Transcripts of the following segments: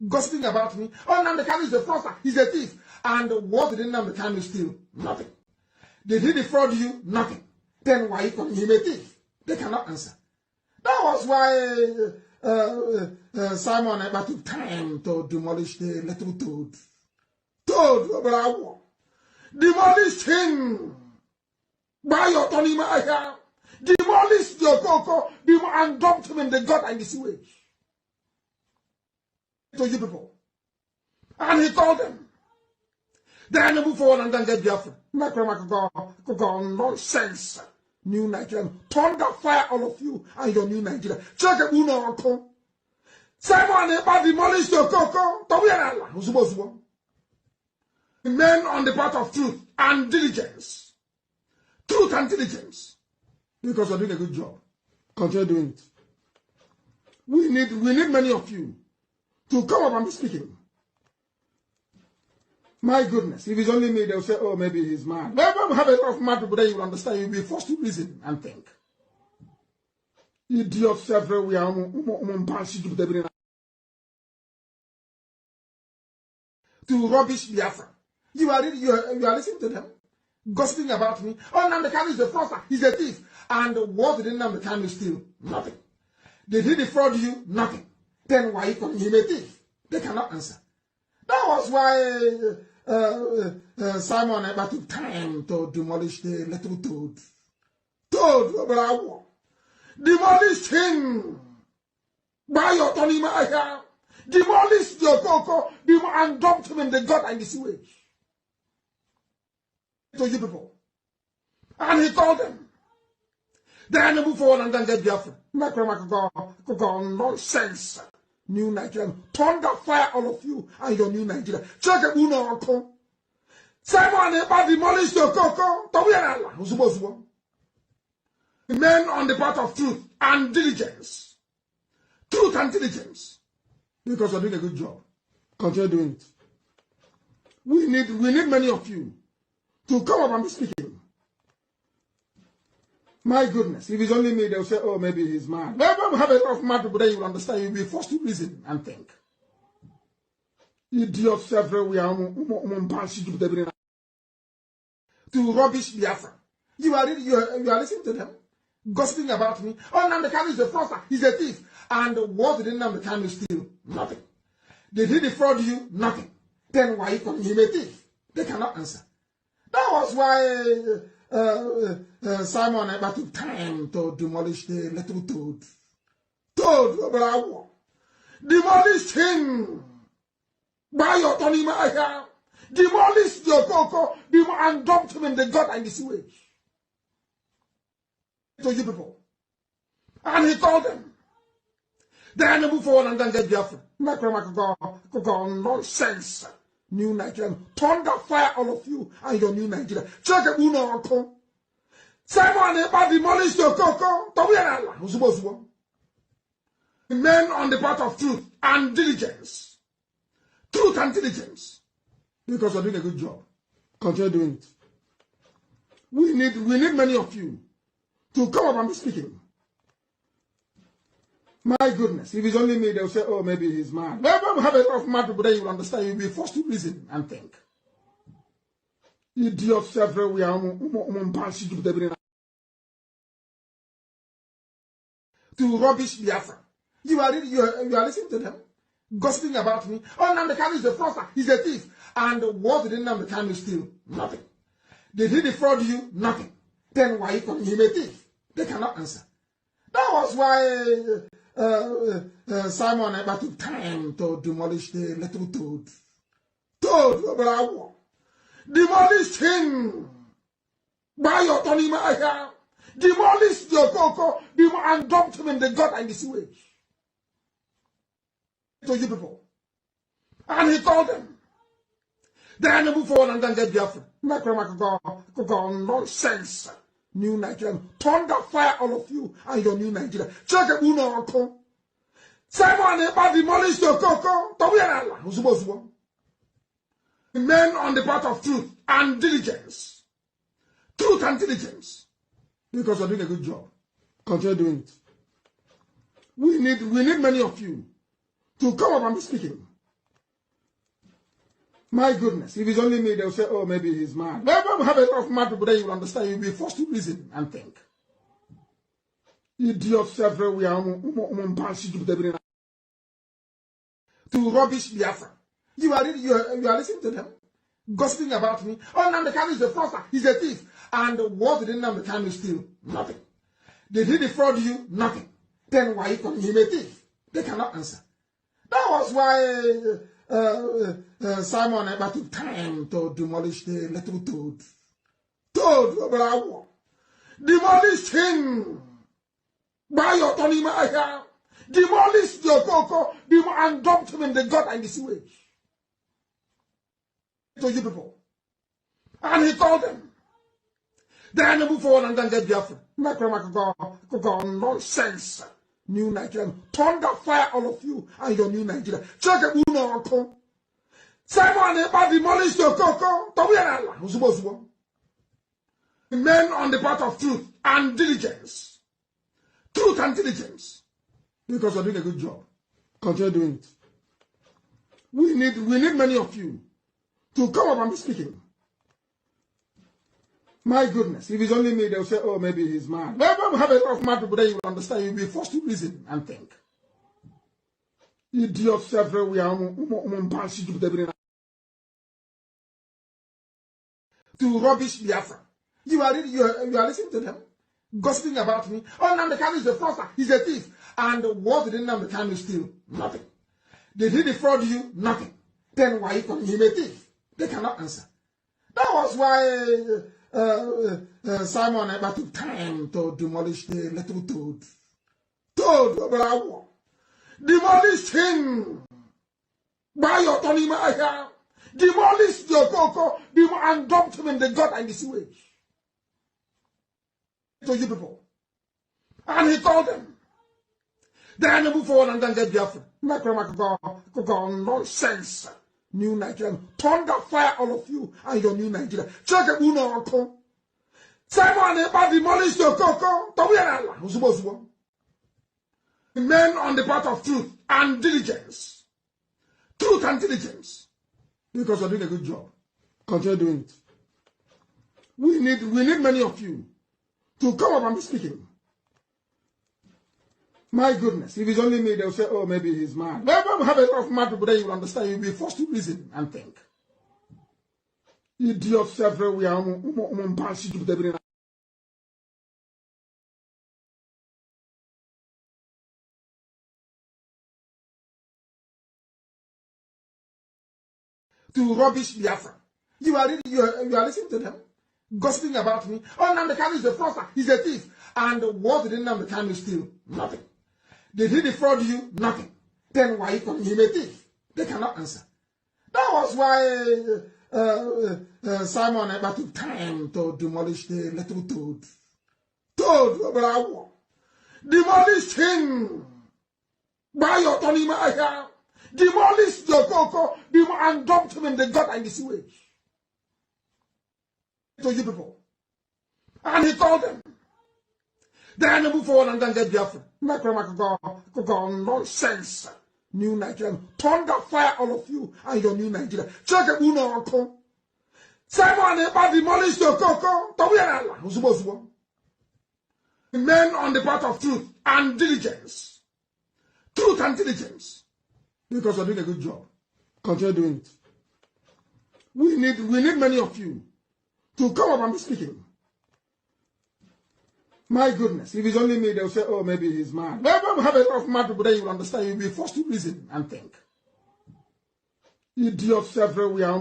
gossiping about me. Oh, Nnamdi Kanu is a fraudster. He's a thief. And what did Nnamdi Kanu steal? Nothing. Did he defraud you? Nothing. Then why are you calling him a thief? They cannot answer. That was why Simon Ekpa took time to demolish the little toad. Toad, bravo. Demolish him. By your Tony Maya. Demolish your cocoa and dumped him in the gut and the sewage. To you people. And he called them. Then they move forward and then get Biafra. Nonsense. New Nigeria. Thunder fire all of you and your new Nigeria. Check it, Uno Uncle. Simon Ekpa demolish your cocoa. Men on the path of truth and diligence. Truth and diligence. Because you're doing a good job. Continue doing it. We need many of you to come up and be speaking. My goodness, if it's only me, they'll say, oh, maybe he's mad. But when we have a lot of mad people, then you will understand. You'll be forced to reason and think. Idiots everywhere. To rubbish Biafra. You are listening to them, gossiping about me. Oh, Nnamdi Kanu is a fraudster. He's a thief. And what did Nnamdi Kanu steal? Nothing. Did he defraud you? Nothing. Then why are you calling him a thief? They cannot answer. That was why Simon Ekpa took time to demolish the little toad. Toad, bravo. Demolish him. By your Tony Maya. Demolish your cocoa and dumped him in the gut and the sewage. To you people. And he called them. Then they move forward and then get Biafra. Nonsense. New Nigeria. Thunder fire all of you and your new Nigeria. Check it, Uno Uncle. Simon Ekpa demolish your cocoa. Men on the path of truth and diligence. Truth and diligence. Because you're doing a good job. Continue doing it. We need many of you to come up and be speaking. My goodness, if it's only me, they'll say, oh, maybe he's mad. But when we have a lot of mad people, then you will understand. You'll be forced to reason and think. Idiots everywhere. To rubbish Biafra. You are listening to them, gossiping about me. Oh, Nnamdi Kanu is a fraudster. He's a thief. And what did Nnamdi Kanu steal? Nothing. Did he defraud you? Nothing. Then why are you calling him a thief? They cannot answer. That was why Simon Ekpa took time to demolish the little toad. Toad, bravo. Demolish him. By your Tony Maya. Demolish your cocoa and dumped him in the gut and the sewage. To you people. And he called them. Then they move forward and then get Biafra. Nonsense. New Nigeria. Thunder fire all of you and your new Nigeria. Check it, Uno Uncle. Simon Ekpa demolish your cocoa. Men on the path of truth and diligence. Truth and diligence. Because you're doing a good job. Continue doing it. We need many of you to come up and be speaking. My goodness, if it's only me, they'll say, oh, maybe he's mad. But when we have a lot of mad people, then you will understand. You'll be forced to reason and think. Idiots everywhere. To rubbish Biafra. You are listening to them, gossiping about me. Oh, Nnamdi Kanu is a fraudster. He's a thief. And what did Nnamdi Kanu steal? Nothing. Did he defraud you? Nothing. Then why are you calling him a thief? They cannot answer. That was why Simon Ekpa took time to demolish the little toad. Toad, bravo. Demolish him. By your Tony Maya. Demolish your cocoa and dumped him in the gut and the sewage. To you people. And he called them. Then they move forward and then get Biafra. Nonsense. New Nigeria. Thunder fire all of you and your new Nigeria. Check it, Uno Uncle. Simon Ekpa demolish your cocoa. Men on the path of truth and diligence. Truth and diligence. Because you're doing a good job. Continue doing it. We need many of you to come up and be speaking. My goodness, if it's only me, they'll say, oh, maybe he's mad. But when we have a lot of mad people, then you will understand. You'll be forced to reason and think. Idiots everywhere. To rubbish Biafra. You are listening to them, gossiping about me. Oh, Nnamdi Kanu is a fraudster. He's a thief. And what did Nnamdi Kanu steal? Nothing. Did he defraud you? Nothing. Then why are you calling him a thief? They cannot answer. That was why Simon Ekpa took time to demolish the little toad. Toad, demolish him. By your Tony Maya. Demolish your cocoa and dumped him in the gut and the sewage. To you people. And he called them. Then they move forward and then get Biafra. Nonsense. New Nigeria. Thunder fire all of you and your new Nigeria. Check it. Simon Ekpa demolish your cocoa. Men on the path of truth and diligence. Truth and diligence. Because you're doing a good job. Continue doing it. We need many of you to come up and be speaking. My goodness, if it's only me, they'll say, oh, maybe he's mad. But when we have a lot of mad people, then you will understand. You'll be forced to reason and think. Idiots everywhere. To rubbish Biafra. You are listening to them, gossiping about me. Oh, Nnamdi Kanu is a fraudster. He's a thief. And what did Nnamdi Kanu steal? Nothing. Did he defraud you? Nothing. Then why are you calling him a thief? They cannot answer. That was why Simon Ekpa took time to demolish the little toad. Toad, demolish him. By your Tony Maya. Demolish your cocoa and dumped him in the gut and the sewage. To you people. And he called them. Then they move forward and then get Biafra. Nonsense. New Nigeria. Thunder fire all of you and your new Nigeria. Check it. Simon Ekpa demolish your cocoa. Men on the path of truth and diligence. Truth and diligence. Because you're doing a good job. Continue doing it. We need many of you to come up and be speaking. My goodness, if it's only me, they'll say, oh, maybe he's mad. But when we have a lot of mad people, then you will understand. You'll be forced to reason and think. Idiots everywhere. To rubbish Biafra. You are listening to them, gossiping about me. Oh, Nnamdi Kanu is a fraudster. He's a thief. And what did Nnamdi Kanu steal? Nothing. Did he defraud you? Nothing. Then why are you calling him a thief? They cannot answer. That was why Simon Ekpa took time to demolish the little toad. Toad, demolish him. By your Tony Maya. Demolish your cocoa and dumped him in the gut and the sewage. To you people. And he called them. Then they move forward and then get Biafra. Nonsense. New Nigeria. Thunder fire all of you and your new Nigeria. Check it. Simon Ekpa demolish your cocoa. Men on the path of truth and diligence. Truth and diligence. Because you're doing a good job. Continue doing it. We need many of you to come up and be speaking. My goodness, if it's only me, they'll say, oh, maybe he's mad. But when we have a lot of mad people, then you will understand. You'll be forced to reason and think. Idiots everywhere.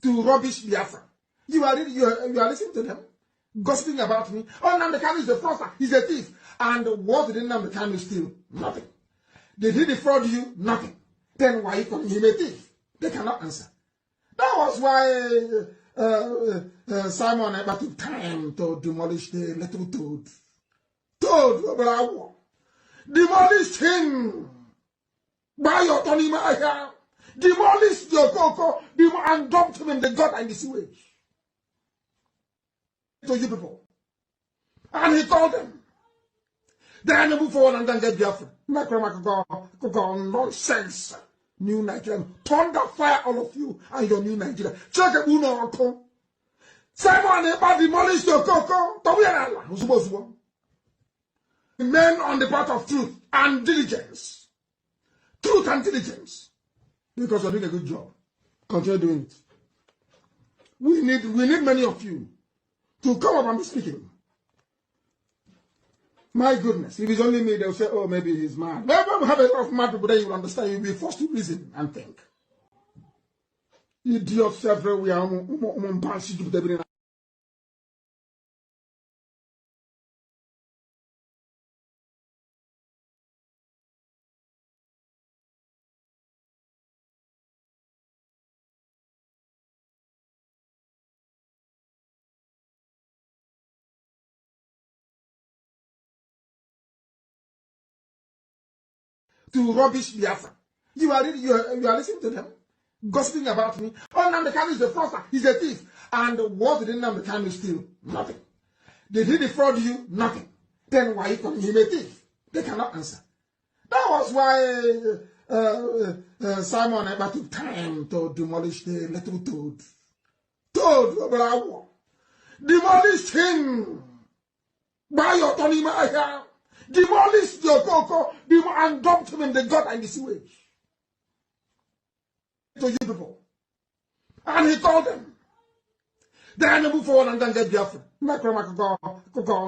To rubbish Biafra. You are listening to them, gossiping about me. Oh, Nnamdi Kanu is a fraudster. He's a thief. And what did Nnamdi Kanu steal? Nothing. Did he defraud you? Nothing. Then why are you calling him a thief? They cannot answer. That was why Simon Ekpa took time to demolish the little toad. Toad, demolish him. By your Tony Maya. Demolish your cocoa and dumped him in the gut and the sewage. To you people. And he called them. Then move forward and then get Biafra. Nonsense. New Nigeria. Thunder fire all of you and your new Nigeria. Check it, Uno Uncle. Simon Ekpa demolished your coco. Men on the path of truth and diligence. Truth and diligence. Because you're doing a good job. Continue doing it. We need many of you to come up and be speaking. My goodness, if it's only me, they'll say, oh, maybe he's mad. But when we have a lot of mad people, then you'll understand. You'll be forced to reason and think. Idiots everywhere. To rubbish Biafra. You are listening to them, gossiping about me. Oh, Nnamdi Kanu is the fraudster, he's a thief. And what did Nnamdi Kanu steal? Nothing. Did he defraud you? Nothing. Then why are you calling him a thief? They cannot answer. That was why Simon Ekpa took time to demolish the little toad. Toad, demolish him by your Tony Maya. Demolished your cocoa and dumped him in the gut and the sewage. To you people. And he told them. Then move forward and then get Biafra.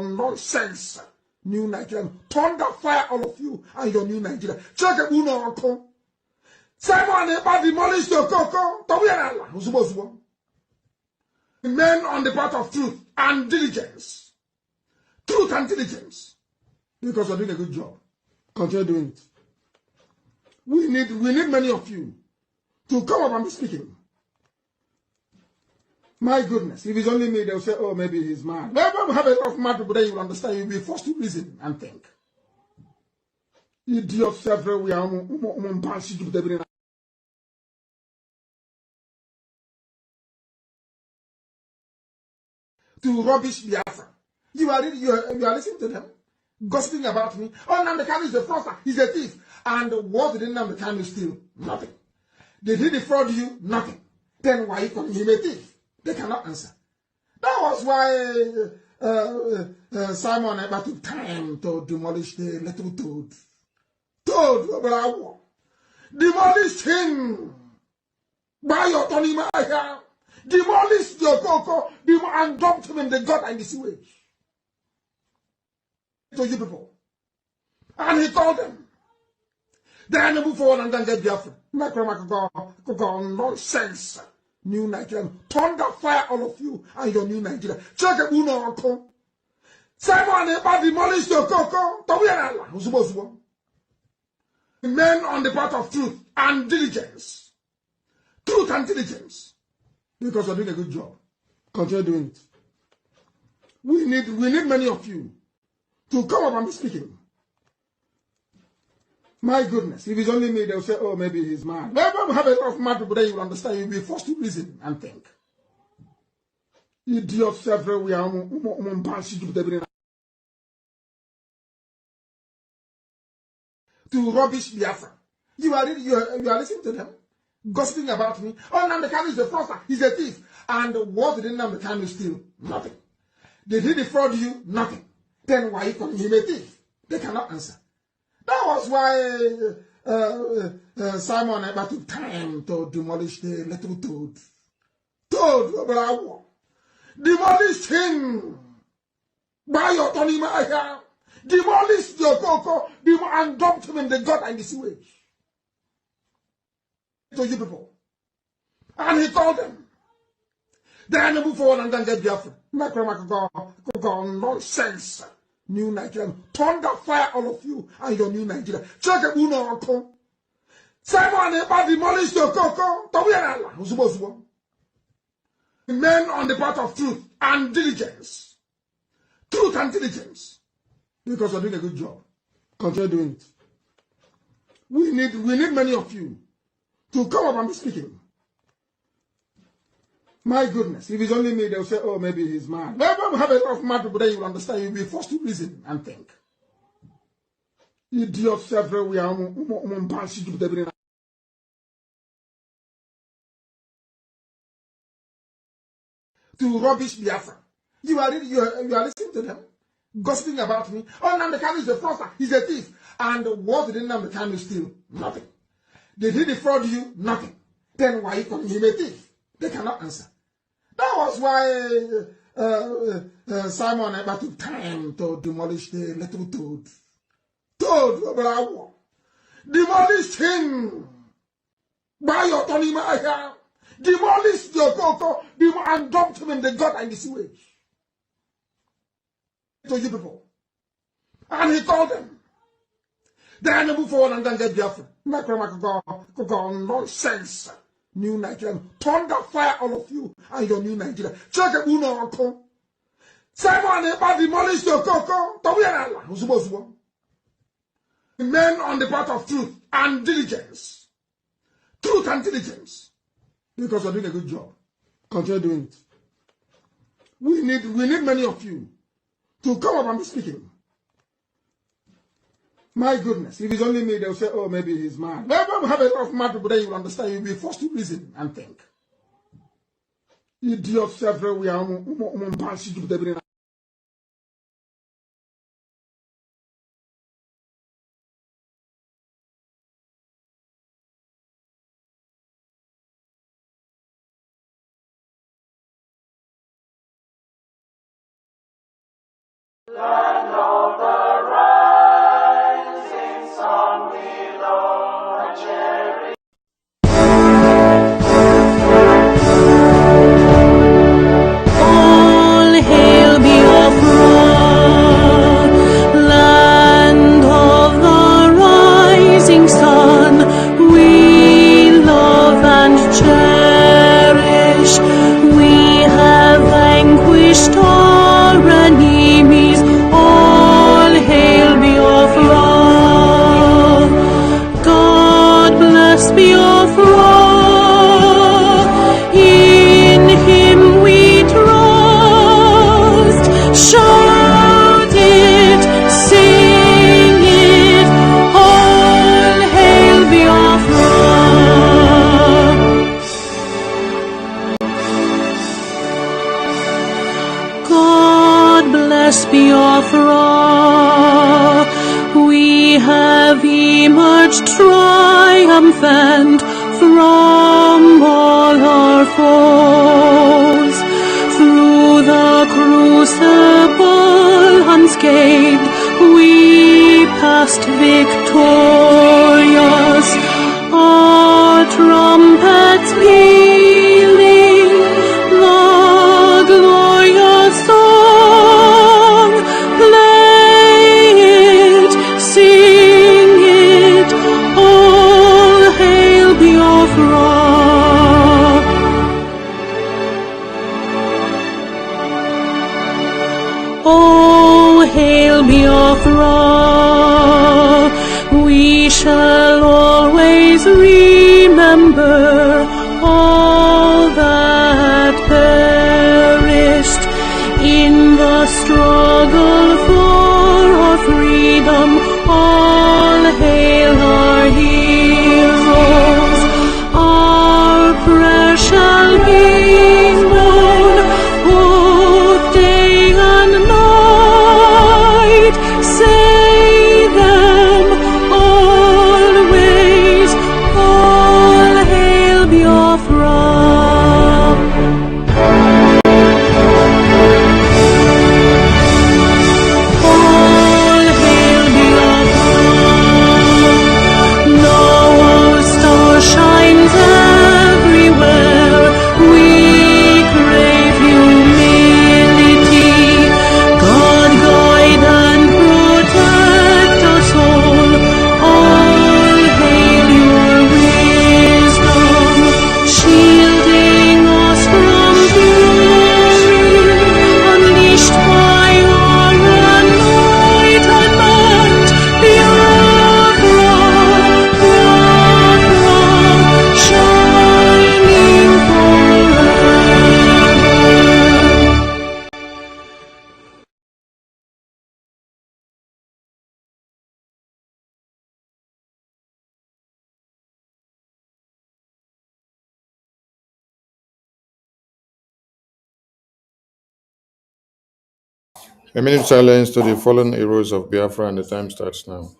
Nonsense. New Nigeria. Thunder fire all of you and your new Nigeria. Check it, Uno Uncle. Simon Ekpa demolished your cocoa. Men on the path of truth and diligence. Truth and diligence. Because you're doing a good job. Continue doing it. We need many of you to come up and be speaking. My goodness, if it's only me, they'll say, oh, maybe he's mad. But when we have a lot of mad people, then you'll understand. You'll be forced to reason and think. Idiots everywhere. To rubbish Biafra. You are listening to them, gossiping about me. Oh, Nnamdi Kanu is the fraudster, he's a thief. And what did Nnamdi Kanu steal? Nothing. Did he defraud you? Nothing. Then why are you calling him a thief? They cannot answer. That was why Simon Ekpa took time to demolish the little toad. Toad, demolish him by your Tony Maya. Demolished your cocoa and dumped him in the gut and the sewage. To you people. And he told them. Then move forward and then get Biafra. Nonsense. New Nigeria. Thunder fire all of you and your new Nigeria. Check it, Uno Uncle. Simon Ekpa demolished your cocoa. Men on the path of truth and diligence. Truth and diligence. Because you're doing a good job. Continue doing it. We need many of you to come up and be speaking. My goodness, if it's only me, they'll say, oh, maybe he's mad. But when we have a lot of mad people, then you'll understand. You'll be forced to reason and think. Idiots everywhere. To rubbish Biafra. You are listening to them, gossiping about me. Oh, Nnamdi Kanu is the fraudster, he's a thief. And what did Nnamdi Kanu steal? Nothing. Did he defraud you? Nothing. Then why are you calling him a thief? They cannot answer. That was why Simon Ekpa took time to demolish the little toad. Toad, demolish him by your Tony Maya. Demolished your cocoa and dumped him in the gut and the sewage. To you people. And he told them. Then move forward and then get Biafra. Nonsense. New Nigeria. Thunder fire all of you and your new Nigeria. Check it, Uno Uncle. Simon Ekpa demolished your cocoa. Men on the path of truth and diligence. Truth and diligence. Because you're doing a good job. Continue doing it. We need many of you to come up and be speaking. My goodness, if it's only me, they'll say, oh, maybe he's mad. But when we have a lot of mad people, then you'll understand. You'll be forced to reason and think. Idiots everywhere. To rubbish Biafra. You are listening to them, gossiping about me. Oh, Nnamdi Kanu is a fraudster. He's a thief. And what did Nnamdi Kanu steal? Nothing. Did he defraud you? Nothing. Then why are you calling him a thief? They cannot answer. That was why Simon Ekpa took time to demolish the little toad. Toad, demolished him. By your Tony Maya. Demolished your cocoa and dumped him in the gutter and the sewage. To you people. And he called them. Then they move forward and then get Biafra. Nonsense. New Nigeria. Thunder fire all of you and your new Nigeria. Check it, Uno Uncle. Simon Ekpa demolished your cocoa. Men on the path of truth and diligence. Truth and diligence. Because you're doing a good job. Continue doing it. We need many of you to come up and be speaking. My goodness, if it's only me, they'll say, oh, maybe he's mad. Maybe we have a lot of mad people that you will understand. You'll be forced to reason and think. Idiots everywhere. Land of the rising sun below a cherry. All hail Biafra, land of the rising sun, we love and cherish. We have vanquished our enemies. All hail Biafra. God bless Biafra. In him we trust. Shout it, sing it. All hail Biafra. God bless Biafra. We have emerged triumphant from all our foes. Through the crucible unscathed, we passed victorious. Our trumpets pealing, the glorious song, play it, sing it, all hail Biafra. Oh, hail Biafra. We shall always remember all that perished in the struggle for our freedom. All hail our heroes. Our prayer shall be known both day and night. Say them always. All hail Biafra. All hail Biafra. A minute silence to the fallen heroes of Biafra, and the time starts now.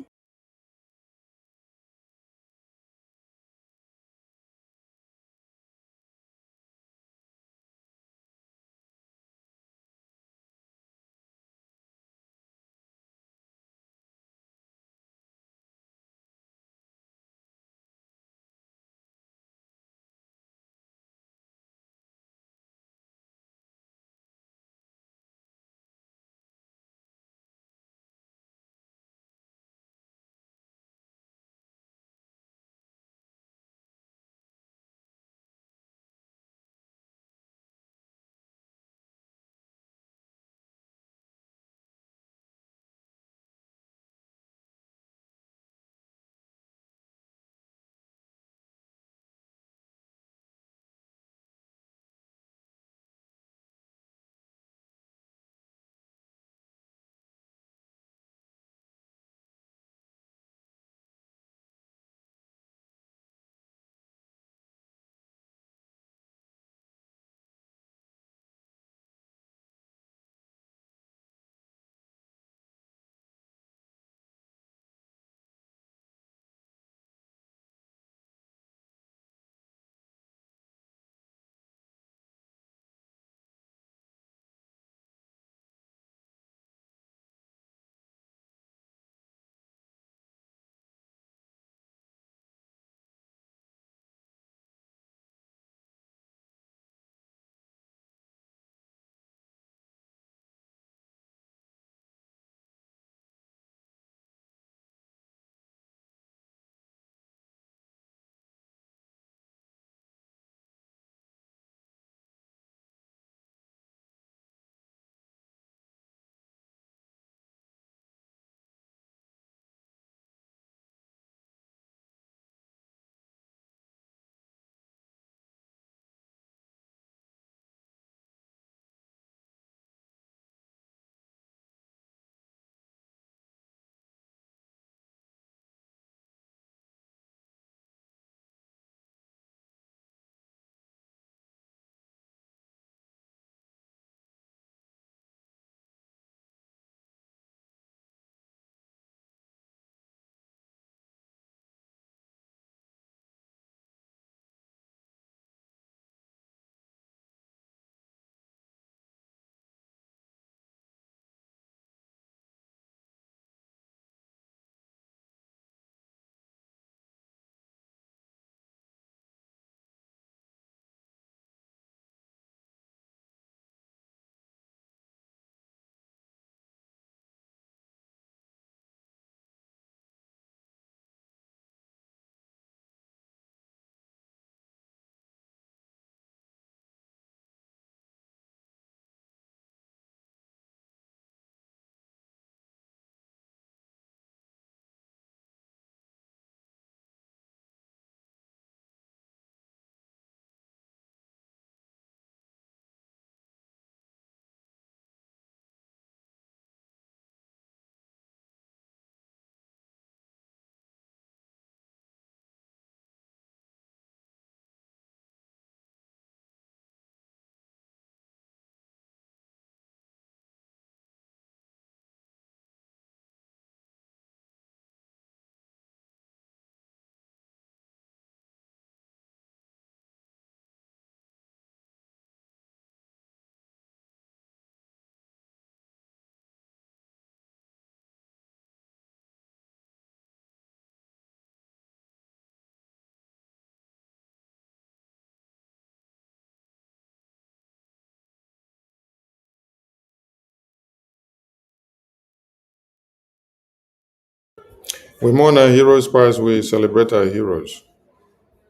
We mourn our heroes past, we celebrate our heroes,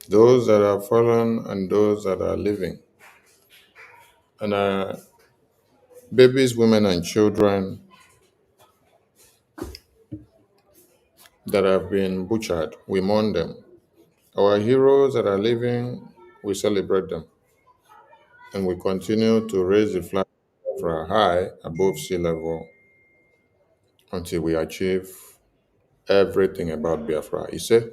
those that are fallen and those that are living, and our babies, women, and children that have been butchered. We mourn them. Our heroes that are living, we celebrate them, and we continue to raise the flag for high above sea level until we achieve everything about Biafra. Ise.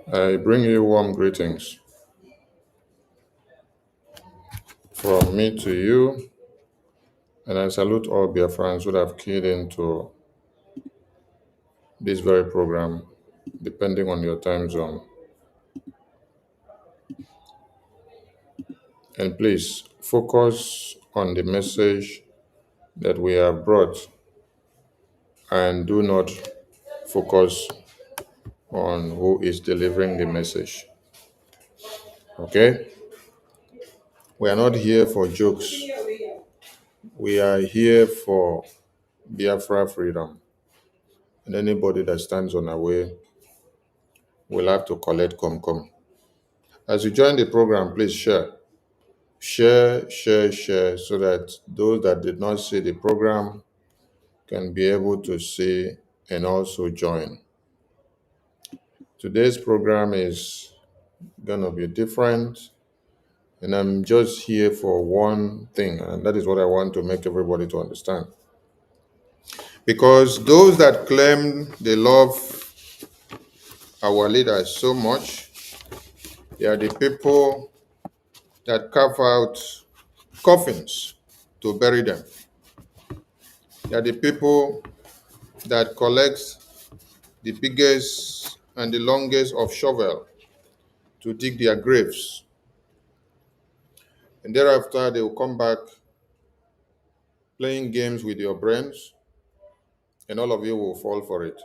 I bring you warm greetings from me to you, and I salute all Biafrans who have keyed into this very program, depending on your time zone. And please focus on the message that we have brought and do not focus on who is delivering the message. Okay? We are not here for jokes. We are here for Biafra freedom. And anybody that stands on our way will have to collect come. As you join the program, please share. Share, so that those that did not see the program can be able to see and also join. Today's program is going to be different, and I'm just here for one thing, and that is what I want to make everybody to understand. Because those that claim they love our leaders so much, they are the people that carve out coffins to bury them. They are the people that collect the biggest and the longest of shovel to dig their graves. And thereafter, they will come back playing games with your brains, and all of you will fall for it.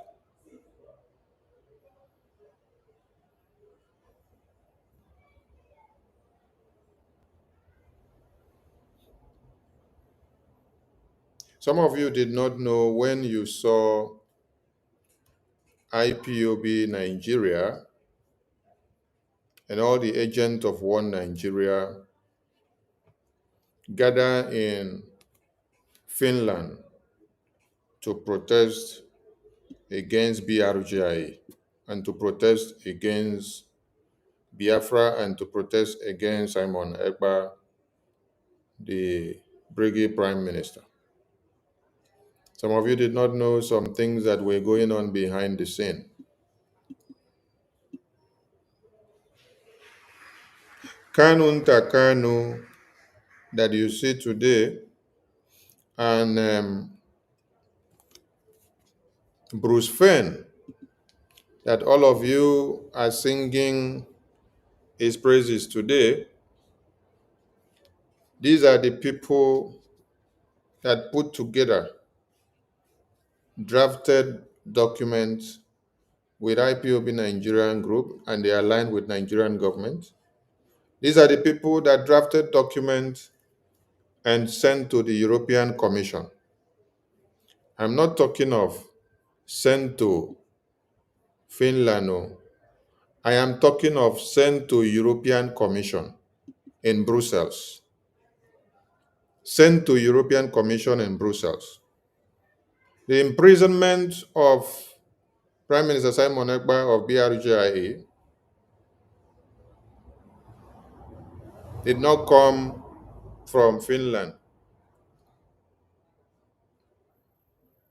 Some of you did not know when you saw IPOB Nigeria and all the agents of one Nigeria gather in Finland to protest against BRGI and to protest against Biafra and to protest against Simon Ekpa, the Brgie Prime Minister. Some of you did not know some things that were going on behind the scene. Kanunta Kanu that you see today and Bruce Fein that all of you are singing his praises today, these are the people that put together drafted documents with IPOB Nigerian group and they aligned with Nigerian government. These are the people that drafted documents and sent to the European Commission. I'm not talking of sent to Finland. No. I am talking of sent to European Commission in Brussels. Sent to European Commission in Brussels. The imprisonment of Prime Minister Simon Ekpa of BRGIA did not come from Finland.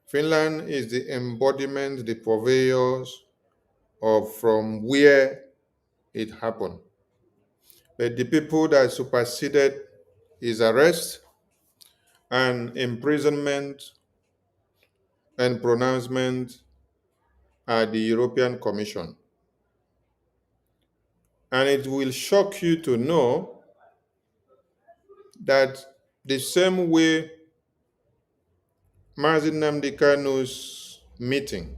Finland is the embodiment, the purveyors of from where it happened. But the people that superseded his arrest and imprisonment and pronouncement are the European Commission. And it will shock you to know that the same way Mazi Nnamdi Kanu's meeting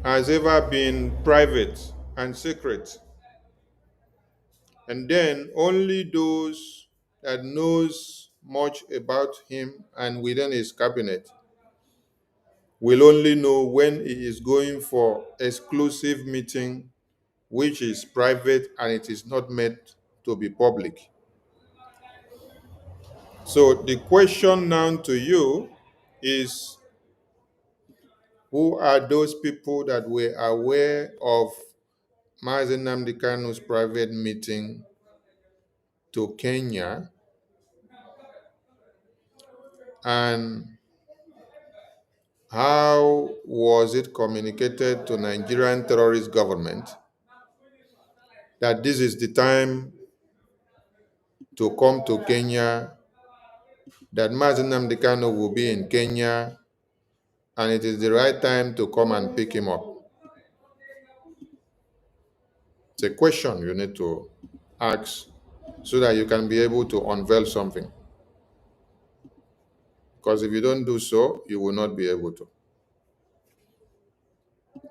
has ever been private and secret, and then only those that knows much about him and within his cabinet will only know when he is going for exclusive meeting, which is private and it is not meant to be public. So the question now to you is, who are those people that were aware of Mazi Nnamdi Kanu's private meeting to Kenya and How was it communicated to Nigerian terrorist government that this is the time to come to Kenya, that Mazi Nnamdi Kanu will be in Kenya, and it is the right time to come and pick him up? It's a question you need to ask so that you can be able to unveil something. Because if you don't do so, you will not be able to.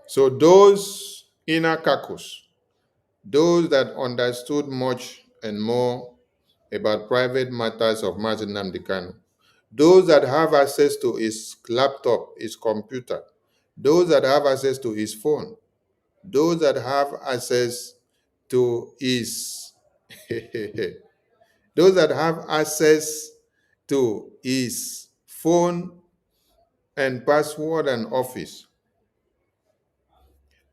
So those inner caucus, those that understood much and more about private matters of Mazi Nnamdi Kanu, those that have access to his laptop, his computer, those that have access to his phone, those that have access to his those that have access to his phone and password and office,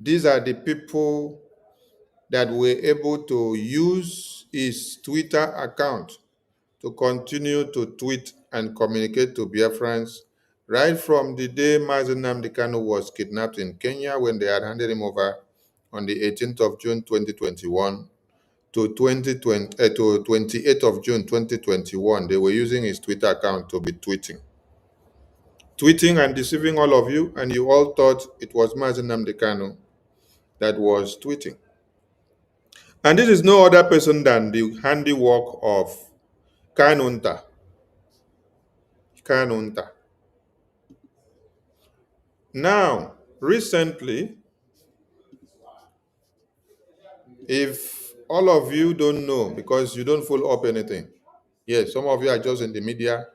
these are the people that were able to use his Twitter account to continue to tweet and communicate to Biafrans right from the day Mazi Nnamdi Kanu was kidnapped in Kenya, when they had handed him over on the 18th of June 2021 to 28th of June 2021. They were using his Twitter account to be tweeting and deceiving all of you, and you all thought it was Mazi Nnamdi Kanu that was tweeting. And this is no other person than the handiwork of Kanunta. Kanunta. Now, recently, if all of you don't know because you don't follow up anything, yes, some of you are just in the media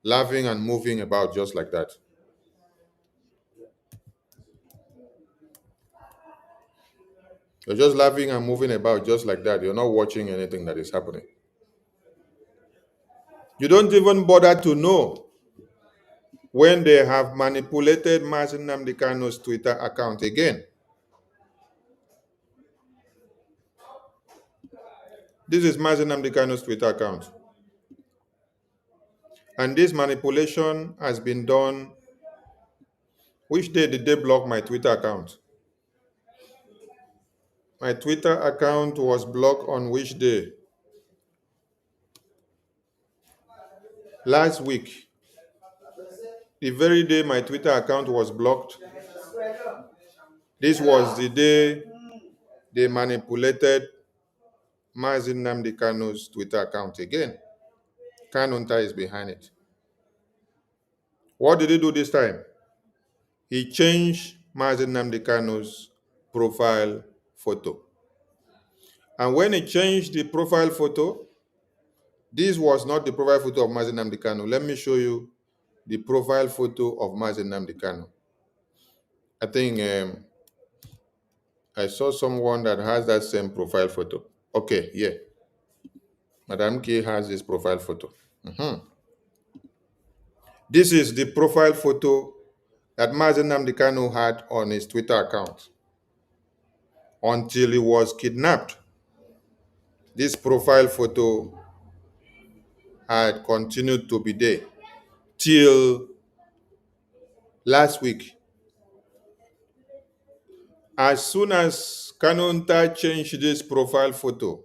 laughing and moving about just like that. You're just laughing and moving about just like that. You're not watching anything that is happening. You don't even bother to know when they have manipulated Mazi Nnamdi Kanu's Twitter account again. This is Mazi Nnamdi Kanu's Twitter account. And this manipulation has been done. Which day did they block my Twitter account? My Twitter account was blocked on which day? Last week. The very day my Twitter account was blocked, this was the day they manipulated Mazi Nnamdi Kanu's Twitter account again. Kanunta is behind it. What did he do this time? He changed Mazi Nnamdi Kanu's profile photo. And when he changed the profile photo, this was not the profile photo of Mazi Nnamdi Kanu. Let me show you the profile photo of Mazi Nnamdi Kanu. I think I saw someone that has that same profile photo. Okay, yeah. Madam K has this profile photo. This is the profile photo that Mazi Nnamdi Kanu had on his Twitter account until he was kidnapped. This profile photo had continued to be there till last week. As soon as Kanunta changed this profile photo,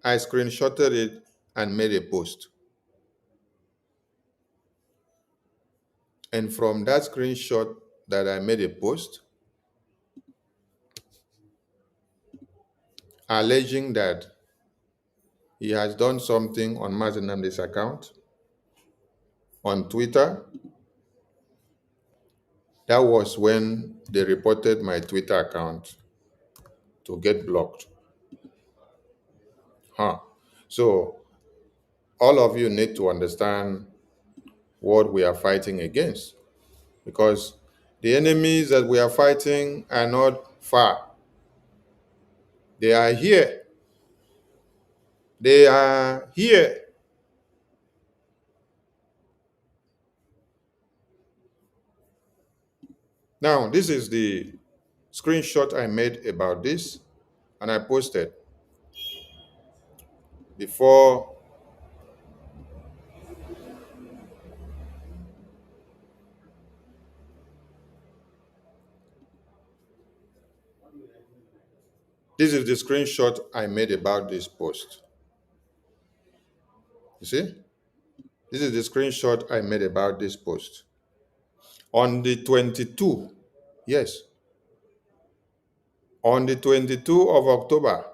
I screenshotted it and made a post. And from that screenshot that I made a post, alleging that he has done something on Mazi Nnamdi's account on Twitter, that was when they reported my Twitter account to get blocked. So all of you need to understand what we are fighting against, because the enemies that we are fighting are not far. They are here. They are here. Now, this is the screenshot I made about this, and I posted before This is the screenshot I made about this post. You see? This is the screenshot I made about this post. On the 22, yes, on the 22 of October,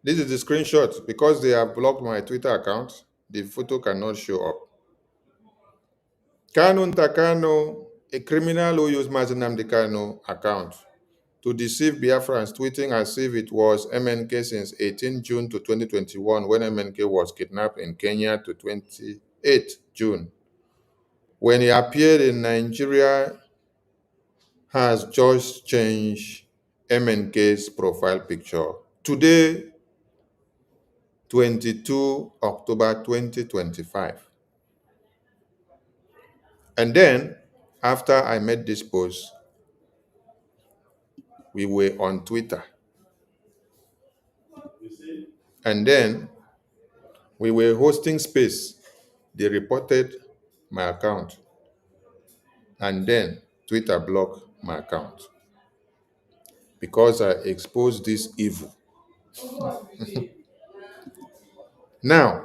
this is the screenshot. Because they have blocked my Twitter account, the photo cannot show up. Kanunta Kanu, a criminal who used Mazi Nnamdi Kanu account to deceive Biafrans, tweeting as if it was MNK since 18 June to 2021, when MNK was kidnapped in Kenya, to 28 June. When he appeared in Nigeria, has just changed MNK's profile picture. Today, 22 October 2025. And then, after I made this post, we were on Twitter. And then, we were hosting space. They reported my account. And then, Twitter blocked my account because I exposed this evil. Now,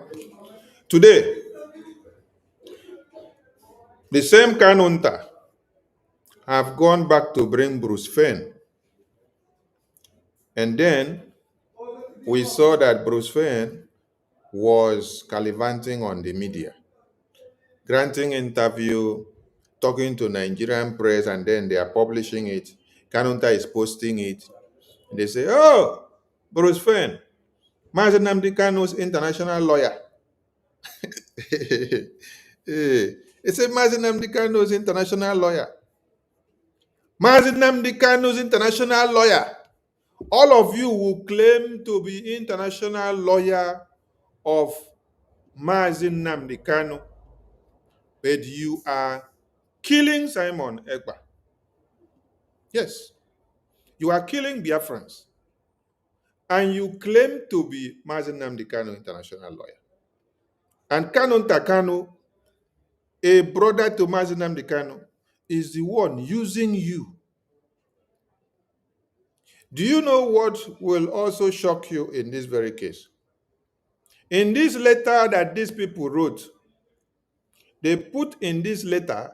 today, the same Kanunta have gone back to bring Bruce Fein. And then we saw that Bruce Fein was gallivanting on the media, granting interview, talking to Nigerian press, and then they are publishing it. Kanunta is posting it. They say, oh, Bruce Fein, Mazi Nnamdi Kanu's international lawyer. It's a Mazi Nnamdi Kanu's international lawyer. Mazi Nnamdi Kanu's international lawyer. All of you will claim to be international lawyer of Mazi Nnamdi Kanu, but you are killing Simon Ekpa. Yes, you are killing Biafrans, and you claim to be Mazi Nnamdi Kanu international lawyer. And Kanunta Kanu, a brother to Mazi Nnamdi Kanu, is the one using you. Do you know what will also shock you in this very case? In this letter that these people wrote, they put in this letter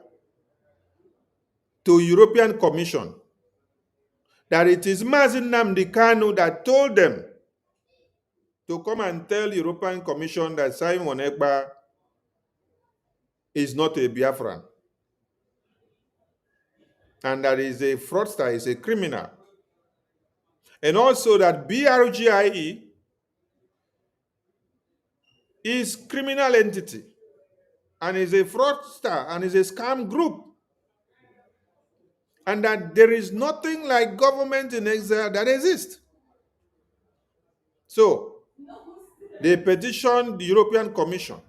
to European Commission that it is Mazi Nnamdi Kanu that told them to come and tell European Commission that Simon Ekpa is not a Biafran, and that is a fraudster, is a criminal. And also that BRGIE is criminal entity and is a fraudster and is a scam group. And that there is nothing like government in exile that exists. So they petitioned the European Commission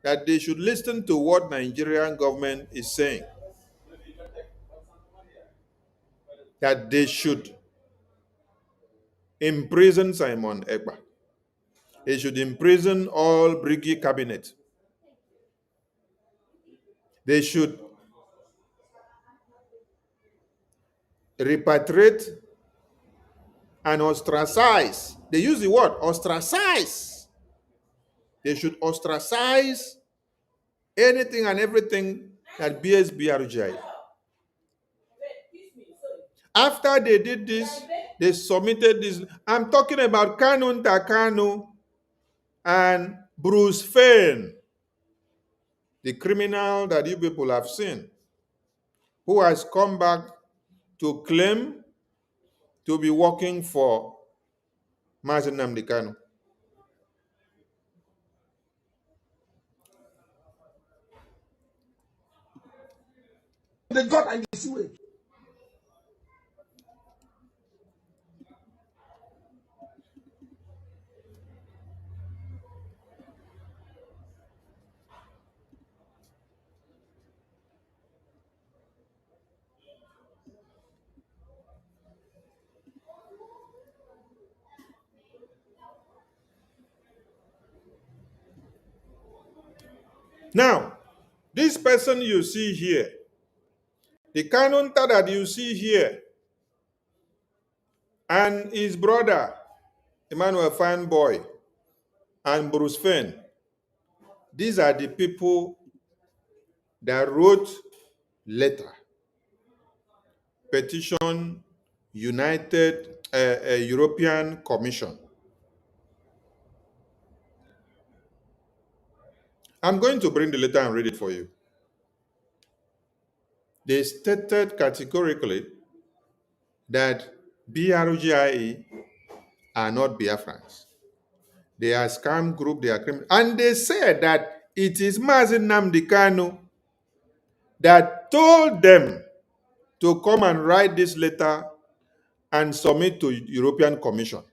that they should listen to what Nigerian government is saying. That they should imprison Simon Ekpa. They should imprison all Brgie cabinet. They should repatriate and ostracize. They use the word ostracize. They should ostracize anything and everything that bears BRGI. After they did this, they submitted this. I'm talking about Kanunta Kanu and Bruce Fein, the criminal that you people have seen, who has come back to claim to be working for Mazi Nnamdi Kanu. The God and the sewage. Now, this person you see here, the Kanunta that you see here, and his brother, Emmanuel Fine Boy, and Bruce Fein. These are the people that wrote letter, petition, United European Commission. I'm going to bring the letter and read it for you. They stated categorically that BRGIE are not Biafrans. They are scam group, they are criminal. And they said that it is Mazi Nnamdi Kanu that told them to come and write this letter and submit to European Commission.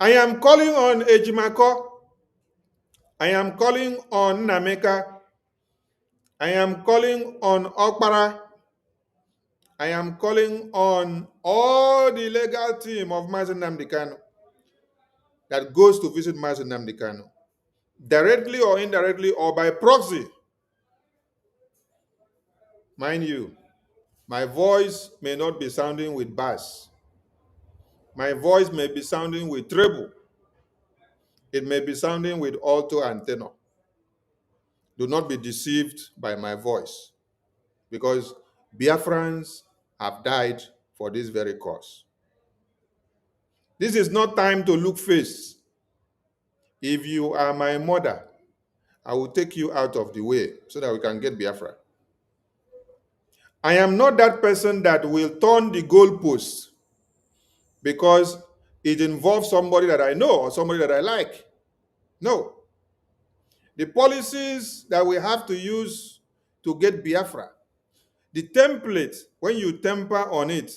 I am calling on Ejimako. I am calling on Nameka. I am calling on Okpara. I am calling on all the legal team of Mazi Nnamdi Kanu that goes to visit Mazi Nnamdi Kanu, directly or indirectly or by proxy. Mind you, my voice may not be sounding with bass. My voice may be sounding with treble. It may be sounding with alto and tenor. Do not be deceived by my voice, because Biafrans have died for this very cause. This is not time to look face. If you are my mother, I will take you out of the way so that we can get Biafra. I am not that person that will turn the goalposts because it involves somebody that I know or somebody that I like. No. The policies that we have to use to get Biafra, the template, when you temper on it,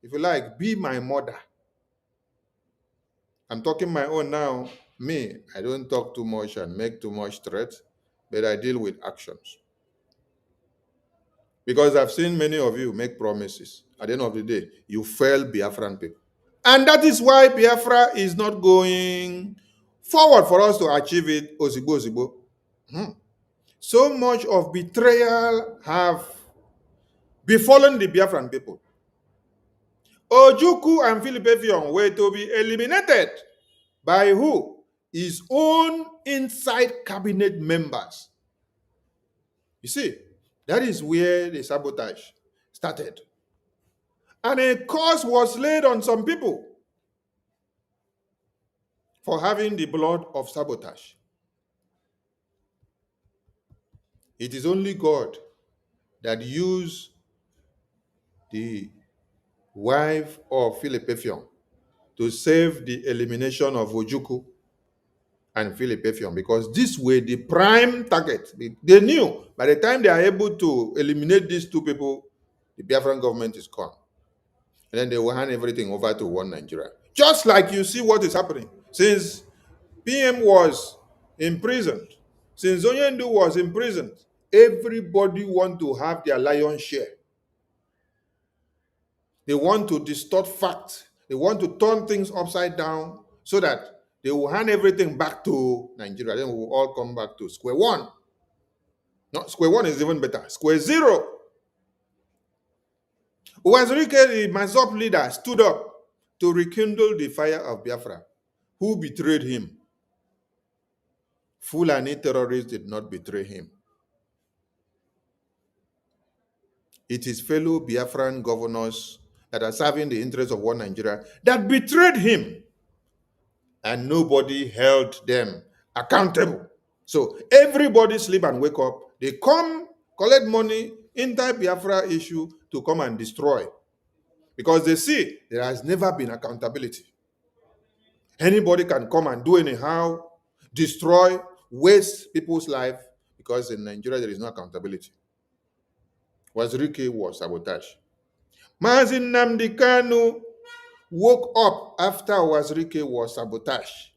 if you like, be my mother. I'm talking my own now. Me, I don't talk too much and make too much threats, but I deal with actions. Because I've seen many of you make promises. At the end of the day, you fail Biafran people. And that is why Biafra is not going forward for us to achieve it, Ozigbo, Ozigbo. So much of betrayal have befallen the Biafran people. Ojukwu and Philip Effiong were to be eliminated by who? His own inside cabinet members. You see, that is where the sabotage started. And a curse was laid on some people for having the blood of sabotage. It is only God that used the wife of Philip Effiong to save the elimination of Ojukwu and Philip Effiong, because these were the prime target. They knew by the time they are able to eliminate these two people, the Biafran government is gone. And then they will hand everything over to one Nigeria. Just like you see what is happening. Since PM was imprisoned, since Onyendu was imprisoned, everybody want to have their lion's share. They want to distort facts. They want to turn things upside down so that they will hand everything back to Nigeria. Then we will all come back to square one. No, square one is even better. Square zero. Uwazurike, the Mazop leader, stood up to rekindle the fire of Biafra. Who betrayed him? Fulani terrorists did not betray him. It is fellow Biafran governors that are serving the interests of one Nigeria that betrayed him. And nobody held them accountable. So everybody sleep and wake up. They come, collect money, enter Biafra issue to come and destroy. Because they see there has never been accountability. Anybody can come and do anyhow, destroy, waste people's life, because in Nigeria there is no accountability. Wazirike was sabotage. Mazi Nnamdi Kanu woke up after Wazirike was sabotaged.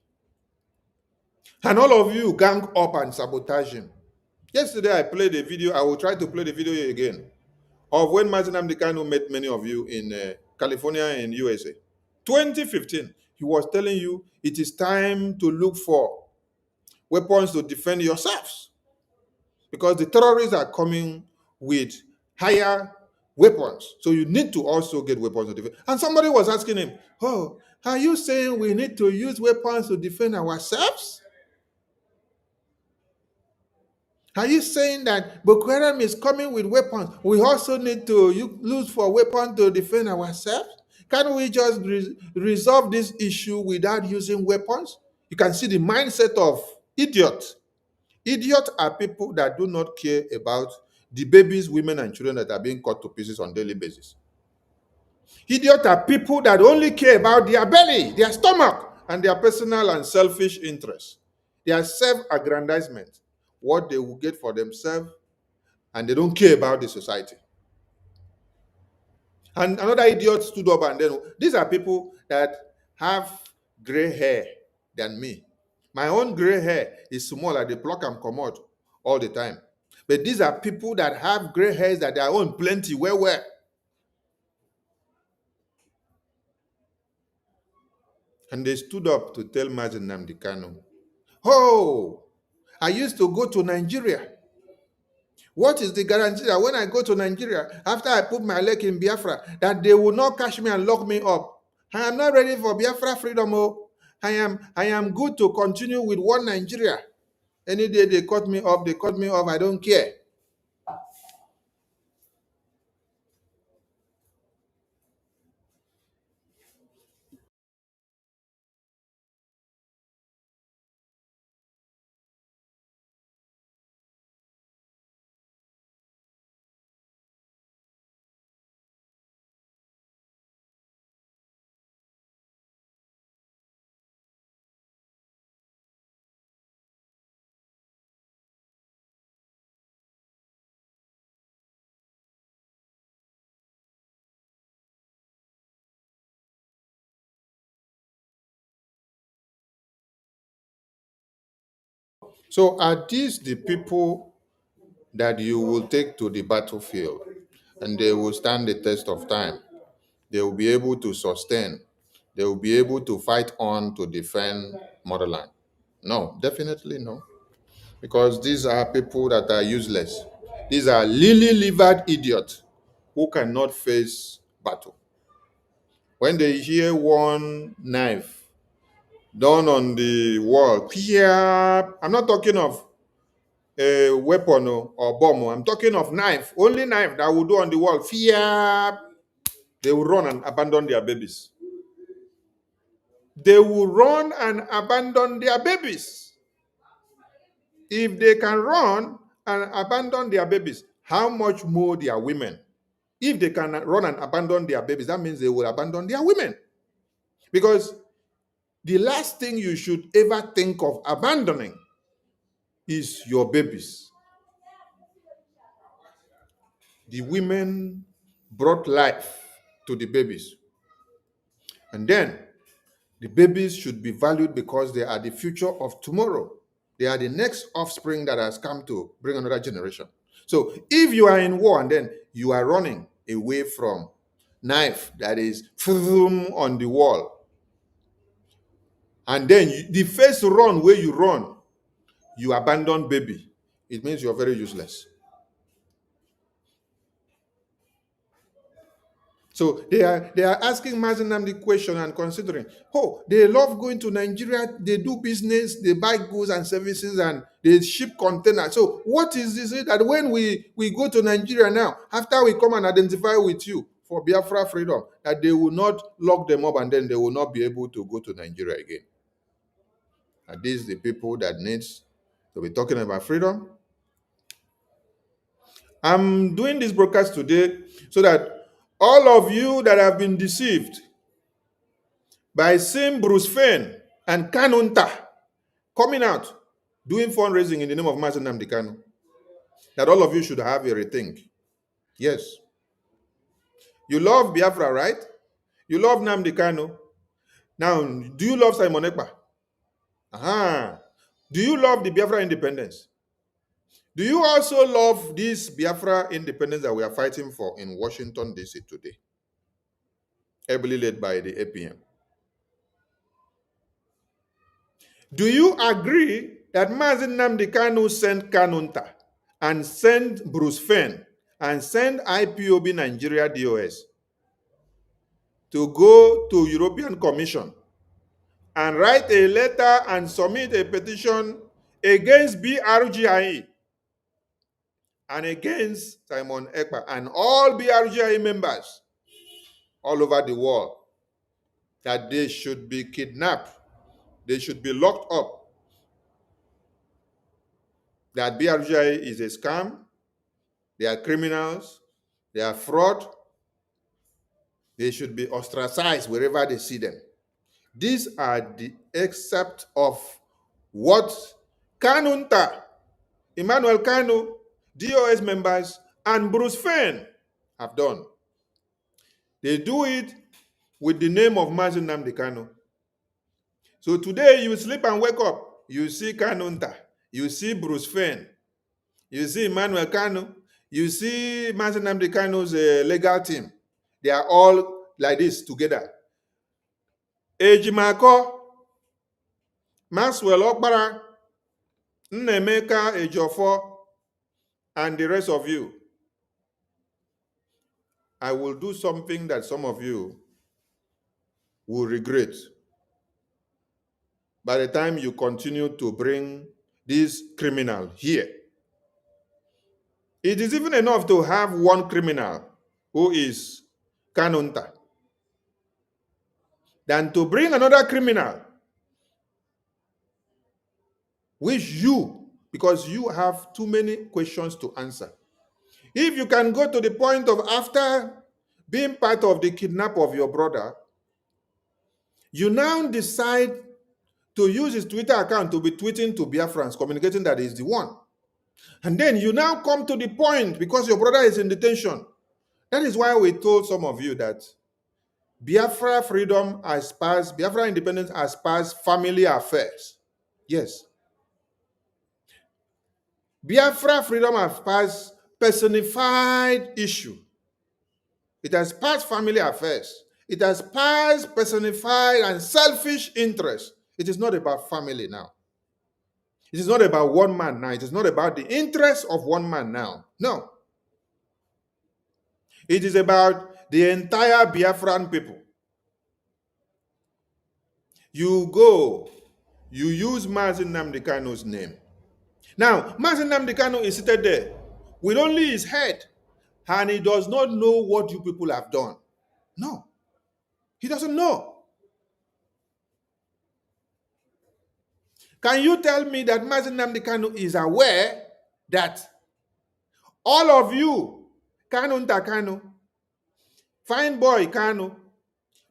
And all of you gang up and sabotage him. Yesterday I played a video. I will try to play the video again of when Mazi Nnamdi Kanu met many of you in California and USA. 2015, he was telling you it is time to look for weapons to defend yourselves, because the terrorists are coming with higher weapons. So you need to also get weapons to defend. And somebody was asking him, oh, are you saying we need to use weapons to defend ourselves? Are you saying that Boko Haram is coming with weapons? We also need to use for weapons to defend ourselves? Can't we just resolve this issue without using weapons? You can see the mindset of idiots. Idiots are people that do not care about the babies, women, and children that are being cut to pieces on a daily basis. Idiots are people that only care about their belly, their stomach, and their personal and selfish interests. Their self-aggrandizement, what they will get for themselves, and they don't care about the society. And another idiot stood up, and then these are people that have gray hair than me. My own gray hair is small, like they pluck and come out all the time. But these are people that have gray hairs that they own plenty, where. And they stood up to tell Mazen Nnamdi Kanu, oh, I used to go to Nigeria. What is the guarantee that when I go to Nigeria, after I put my leg in Biafra, that they will not catch me and lock me up? I am not ready for Biafra freedom. Oh. I am good to continue with one Nigeria. Any day they cut me off, I don't care. So are these the people that you will take to the battlefield and they will stand the test of time? They will be able to sustain. They will be able to fight on to defend motherland. No, definitely no. Because these are people that are useless. These are lily-livered idiots who cannot face battle. When they hear one knife done on the wall, I'm not talking of a weapon or bomb. I'm talking of knife, only knife that will do on the wall. They will run and abandon their babies. They will run and abandon their babies. If they can run and abandon their babies, how much more their women? If they can run and abandon their babies, that means they will abandon their women. Because the last thing you should ever think of abandoning is your babies. The women brought life to the babies. And then the babies should be valued because they are the future of tomorrow. They are the next offspring that has come to bring another generation. So if you are in war and then you are running away from knife that is on the wall, and then the first run where you run, you abandon baby, it means you're very useless. So they are asking Mazenam the question and considering, oh, they love going to Nigeria, they do business, they buy goods and services, and they ship containers. So what is this that when we go to Nigeria now, after we come and identify with you for Biafra freedom, that they will not lock them up and then they will not be able to go to Nigeria again? Are these the people that needs to be talking about freedom? I'm doing this broadcast today so that all of you that have been deceived by seeing Bruce Fein and Kanunta coming out doing fundraising in the name of Mazen Nnamdi Kanu, that all of you should have a rethink. Yes. You love Biafra, right? You love Nnamdi Kanu. Now, do you love Simon Ekpa? Do you love the Biafra independence? Do you also love this Biafra independence that we are fighting for in Washington, D.C. today? Heavily led by the APM. Do you agree that Mazen Nnamdi Kanu sent Kanunta and sent Bruce Fein and send IPOB Nigeria DOS to go to European Commission and write a letter and submit a petition against BRGIE and against Simon Ekpa and all BRGIE members all over the world, that they should be kidnapped, they should be locked up, that BRGIE is a scam, they are criminals, they are fraud, they should be ostracized wherever they see them. These are the excerpt of what Kanunta, Emmanuel Kanu, DOS members, and Bruce Fein have done. They do it with the name of Mazi Nnamdi Kanu. So today you sleep and wake up, you see Kanunta, you see Bruce Fein, you see Emmanuel Kanu, you see Mazi Nnamdi Kanu's legal team. They are all like this together. Ejimako, Maxwell Okpara, Nnemeka Ejiofor, and the rest of you. I will do something that some of you will regret by the time you continue to bring this criminal here. It is even enough to have one criminal who is Kanunta than to bring another criminal which you, because you have too many questions to answer. If you can go to the point of, after being part of the kidnap of your brother, you now decide to use his Twitter account to be tweeting to Biafrans, communicating that he's the one. And then you now come to the point, because your brother is in detention. That is why we told some of you that Biafra freedom as past, Biafra independence as past family affairs. Yes. Biafra freedom as past personified issue. It has passed family affairs. It has passed personified and selfish interest. It is not about family now. It is not about one man now. It is not about the interest of one man now. No. It is about the entire Biafran people. You go, you use Mazi Nnamdi Kanu's name. Now, Mazi Nnamdi Kanu is seated there with only his head, and he does not know what you people have done. No, he doesn't know. Can you tell me that Mazi Nnamdi Kanu is aware that all of you, Kanunta Kanu, Fine Boy Kanu,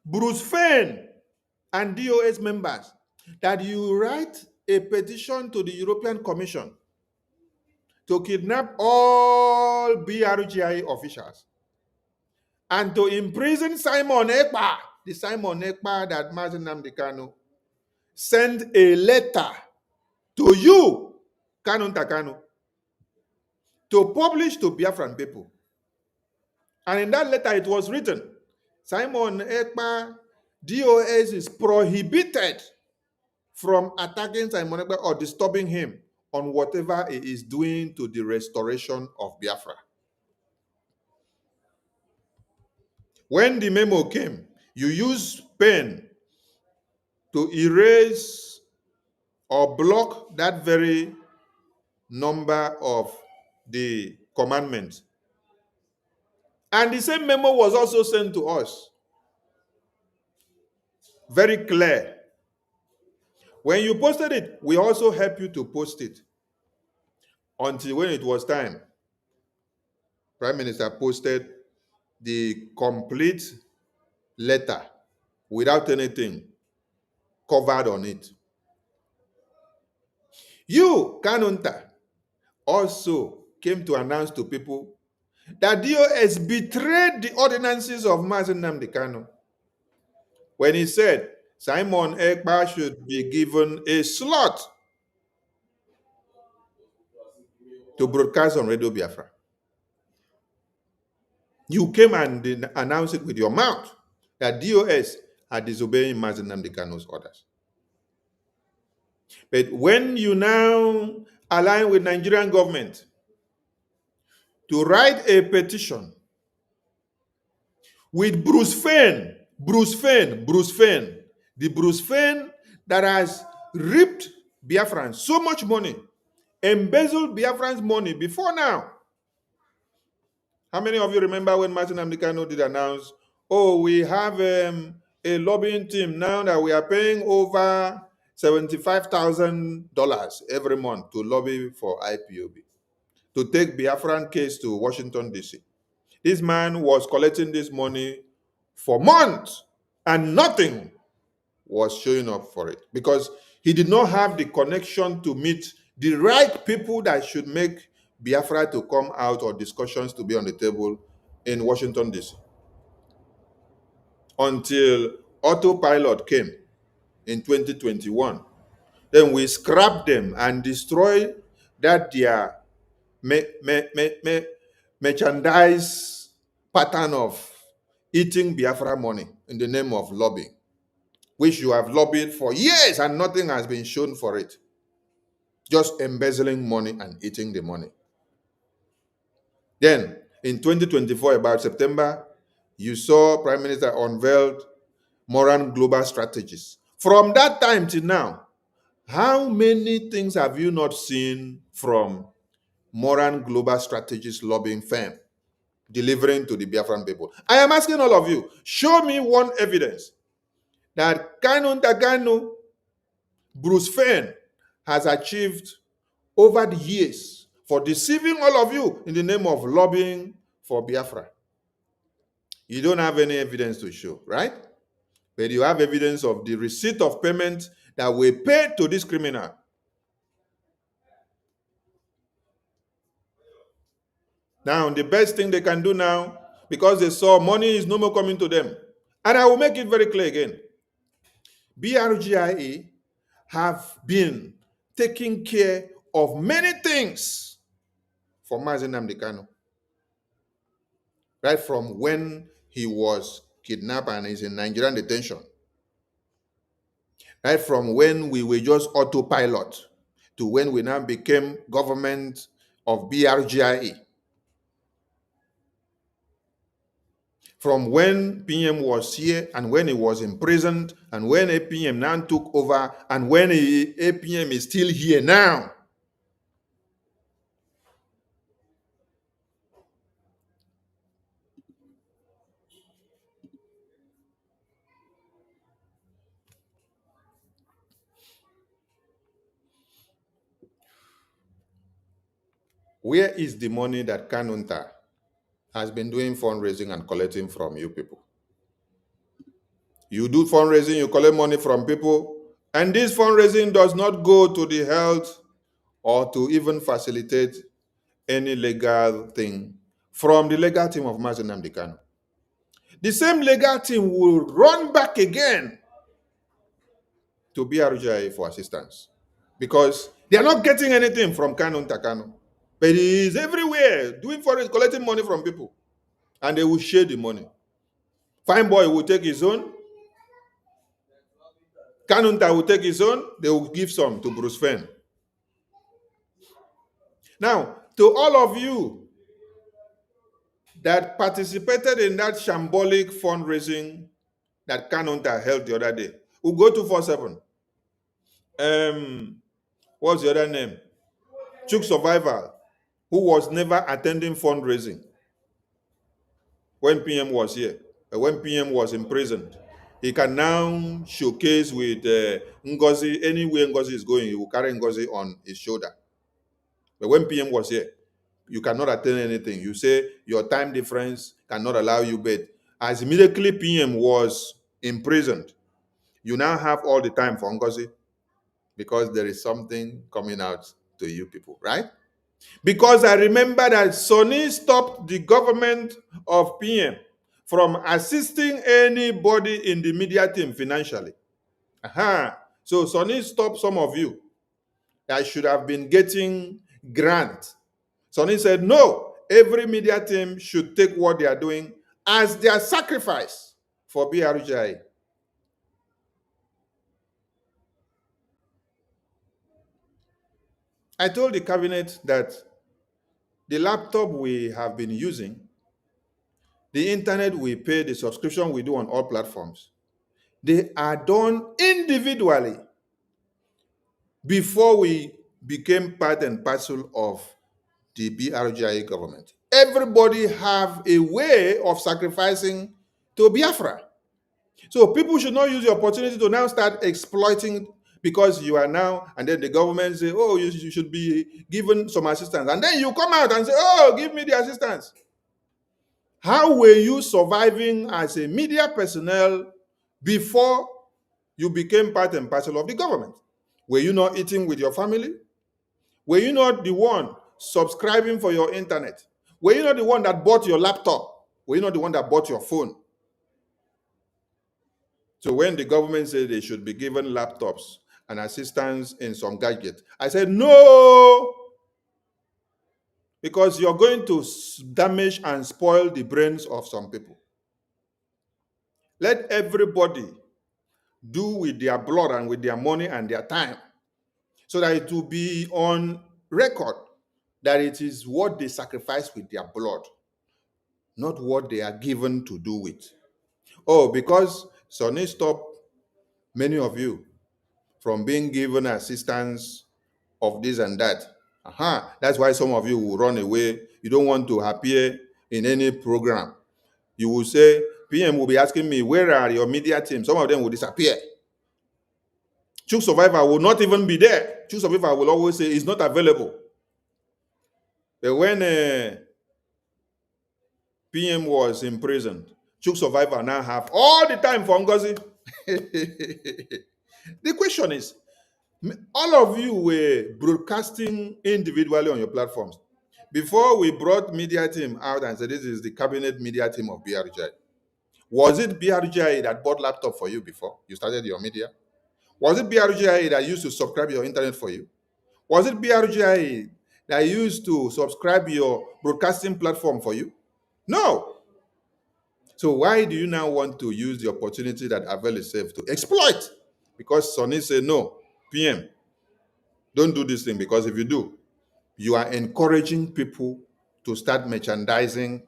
Bruce Fein, and DOS members, that you write a petition to the European Commission to kidnap all BRGI officials and to imprison Simon Ekpa, the Simon Ekpa that Mazi Nnamdi Kanu sent a letter to you, Kanunta Kanu, to publish to Biafran people. And in that letter it was written, Simon Ekpa, DOS is prohibited from attacking Simon Ekpa or disturbing him on whatever he is doing to the restoration of Biafra. When the memo came, you used pen to erase or block that very number of the commandments. And the same memo was also sent to us. Very clear. When you posted it, we also helped you to post it. Until when it was time, Prime Minister posted the complete letter without anything covered on it. You, Kanunta, also came to announce to people that DOS betrayed the ordinances of Mazi Nnamdi Kanu when he said Simon Ekpa should be given a slot to broadcast on Radio Biafra. You came and announced it with your mouth that DOS are disobeying Mazi Nnamdi Kanu's orders. But when you now align with Nigerian government to write a petition with Bruce Fein, the Bruce Fein that has ripped Biafrans so much money, embezzled Biafrans' money before now. How many of you remember when Martin Amdekano did announce, oh, we have a lobbying team now that we are paying over $75,000 every month to lobby for IPOB, to take Biafran case to Washington, D.C. This man was collecting this money for months and nothing was showing up for it because he did not have the connection to meet the right people that should make Biafra to come out or discussions to be on the table in Washington, D.C. Until autopilot came in 2021. Then we scrapped them and destroyed that their merchandise pattern of eating Biafra money in the name of lobbying, which you have lobbied for years and nothing has been shown for it. Just embezzling money and eating the money. Then, in 2024, about September, you saw Prime Minister unveiled Moran Global Strategies. From that time till now, how many things have you not seen from Moran Global Strategies lobbying firm delivering to the Biafran people? I am asking all of you, show me one evidence that Kanunta Kanu, Bruce Fein, has achieved over the years for deceiving all of you in the name of lobbying for Biafra. You don't have any evidence to show, right? But you have evidence of the receipt of payment that were paid to this criminal. Now, the best thing they can do now, because they saw money is no more coming to them, and I will make it very clear again, BRGIA have been taking care of many things for Mazen Amdekano. Right from when he was kidnapped and is in Nigerian detention. Right from when we were just autopilot to when we now became government of BRGIA. From when PM was here and when he was imprisoned and when APM now took over and when APM is still here now. Where is the money that Kanunta has been doing fundraising and collecting from you people? You do fundraising, you collect money from people, and this fundraising does not go to the health or to even facilitate any legal thing from the legal team of Mazen Amdekano. The same legal team will run back again to BRGI for assistance because they are not getting anything from Kanunta Kanu. But he is everywhere doing fundraising, collecting money from people, and they will share the money. Fine Boy will take his own. Kanunta will take his own. They will give some to Bruce Fein. Now, to all of you that participated in that shambolic fundraising that Kanunta held the other day, we'll go to 247. What's the other name? Chuk Survivor, who was never attending fundraising when PM was here, when PM was imprisoned. He can now showcase with Ngozi. Anywhere Ngozi is going, he will carry Ngozi on his shoulder. But when PM was here, you cannot attend anything. You say your time difference cannot allow you, but as immediately PM was imprisoned, you now have all the time for Ngozi because there is something coming out to you people, right? Because I remember that Sonny stopped the government of PM from assisting anybody in the media team financially. So Sonny stopped some of you that should have been getting grant. Sonny said, no, every media team should take what they are doing as their sacrifice for BRGI. I told the cabinet that the laptop we have been using, the internet we pay, the subscription we do on all platforms, they are done individually before we became part and parcel of the BRGI government. Everybody have a way of sacrificing to Biafra. So people should not use the opportunity to now start exploiting because you are now, and then the government say, oh, you should be given some assistance. And then you come out and say, oh, give me the assistance. How were you surviving as a media personnel before you became part and parcel of the government? Were you not eating with your family? Were you not the one subscribing for your internet? Were you not the one that bought your laptop? Were you not the one that bought your phone? So when the government said they should be given laptops and assistance in some gadget, I said, no, because you're going to damage and spoil the brains of some people. Let everybody do with their blood and with their money and their time so that it will be on record that it is what they sacrifice with their blood, not what they are given to do with. Oh, because Sonny stopped many of you from being given assistance of this and that. That's why some of you will run away. You don't want to appear in any program. You will say, PM will be asking me, where are your media team? Some of them will disappear. Choose Survivor will not even be there. Choose Survivor will always say it's not available. But when PM was imprisoned, Choose Survivor now have all the time for Ngozi. The question is, all of you were broadcasting individually on your platforms. Before we brought media team out and said this is the cabinet media team of BRGI, was it BRGI that bought laptop for you before you started your media? Was it BRGI that used to subscribe your internet for you? Was it BRGI that used to subscribe your broadcasting platform for you? No. So why do you now want to use the opportunity that avail itself to exploit? Because Sonny said, no, PM, don't do this thing, because if you do, you are encouraging people to start merchandising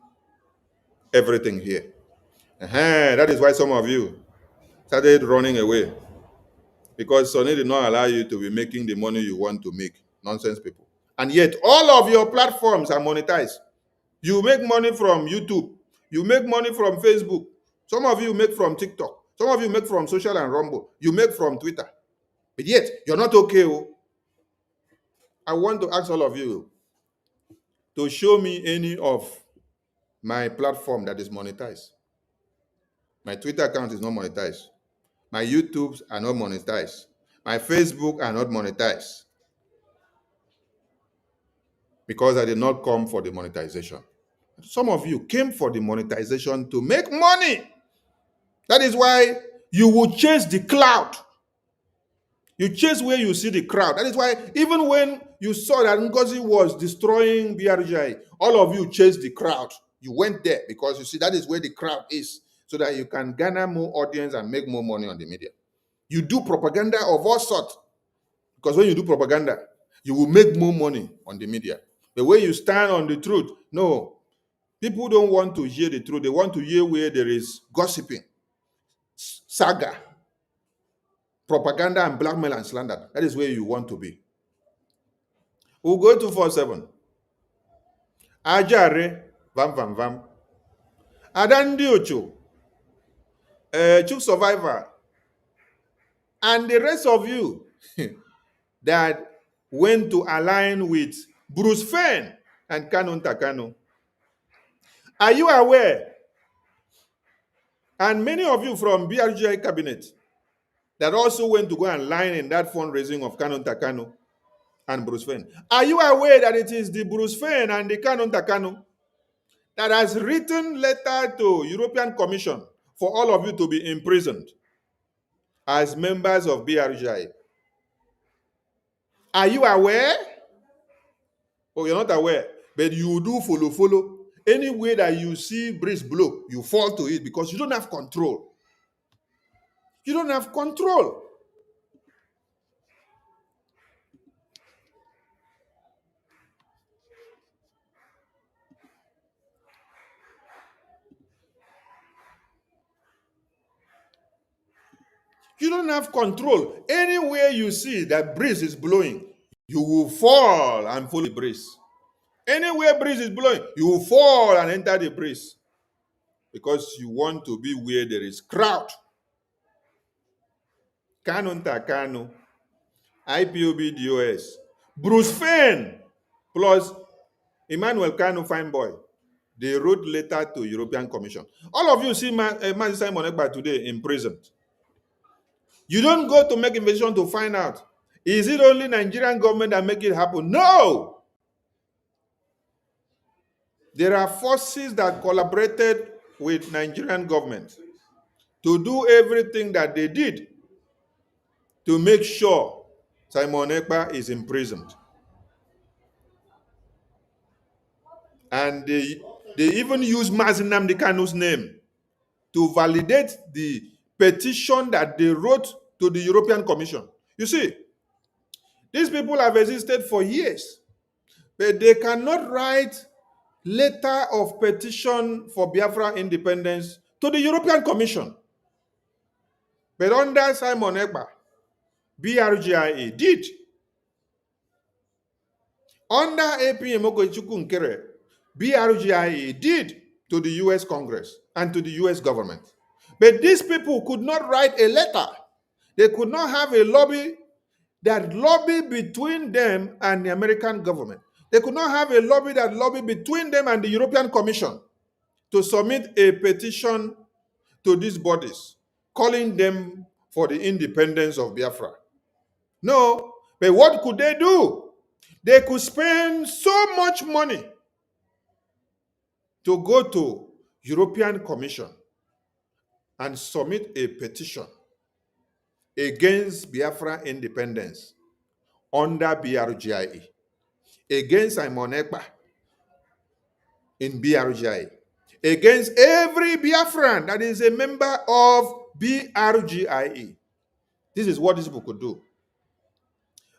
everything here. That is why some of you started running away, because Sonny did not allow you to be making the money you want to make. Nonsense people. And yet all of your platforms are monetized. You make money from YouTube. You make money from Facebook. Some of you make from TikTok. Some of you make from Social and Rumble. You make from Twitter. But yet, you're not okay. I want to ask all of you to show me any of my platform that is monetized. My Twitter account is not monetized. My YouTubes are not monetized. My Facebook are not monetized. Because I did not come for the monetization. Some of you came for the monetization to make money. That is why you will chase the cloud. You chase where you see the crowd. That is why even when you saw that Ngozi was destroying BRGI, all of you chased the crowd. You went there because you see that is where the crowd is, so that you can garner more audience and make more money on the media. You do propaganda of all sorts, because when you do propaganda, you will make more money on the media. The way you stand on the truth, no. People don't want to hear the truth. They want to hear where there is gossiping, saga, propaganda, and blackmail and slander. That is where you want to be. We'll go 247. Ajare, vam vam vam. Adandi Ocho, Choose Survivor, and the rest of you that went to align with Bruce Fein and Kanunta Kanu. Are you aware? And many of you from BRGI cabinet that also went to go and line in that fundraising of Kanunta Kanu and Bruce Fein. Are you aware that it is the Bruce Fein and the Kanunta Kanu that has written letter to European Commission for all of you to be imprisoned as members of BRGI? Are you aware? Oh, you're not aware, but you do follow. Any way that you see breeze blow, you fall to it because you don't have control. You don't have control. You don't have control. Anywhere you see that breeze is blowing, you will fall and follow the breeze. Anywhere breeze is blowing, you will fall and enter the breeze because you want to be where there is crowd. Kanunta Kanu, IPOB DOS, Bruce Fein, plus Emmanuel Kanu, fine boy. They wrote letter to European Commission. All of you see Mazi Simon Ekpa today in prison. You don't go to make investigation to find out, is it only Nigerian government that make it happen? No! There are forces that collaborated with Nigerian government to do everything that they did to make sure Simon Ekpa is imprisoned. And they even use Mazi Nnamdi Kanu's name to validate the petition that they wrote to the European Commission. You see, these people have existed for years, but they cannot write letter of petition for Biafra independence to the European Commission. But under Simon Ekpa, BRGIA did. Under APM Okoichukwu Nkere, BRGIA did to the US Congress and to the US government. But these people could not write a letter. They could not have a lobby that lobby between them and the American government. They could not have a lobby that lobby between them and the European Commission to submit a petition to these bodies, calling them for the independence of Biafra. No, but what could they do? They could spend so much money to go to European Commission and submit a petition against Biafra independence under BRGIA, against Simon Ekpa in BRGIA, against every Biafran that is a member of BRGIA. This is what these people could do.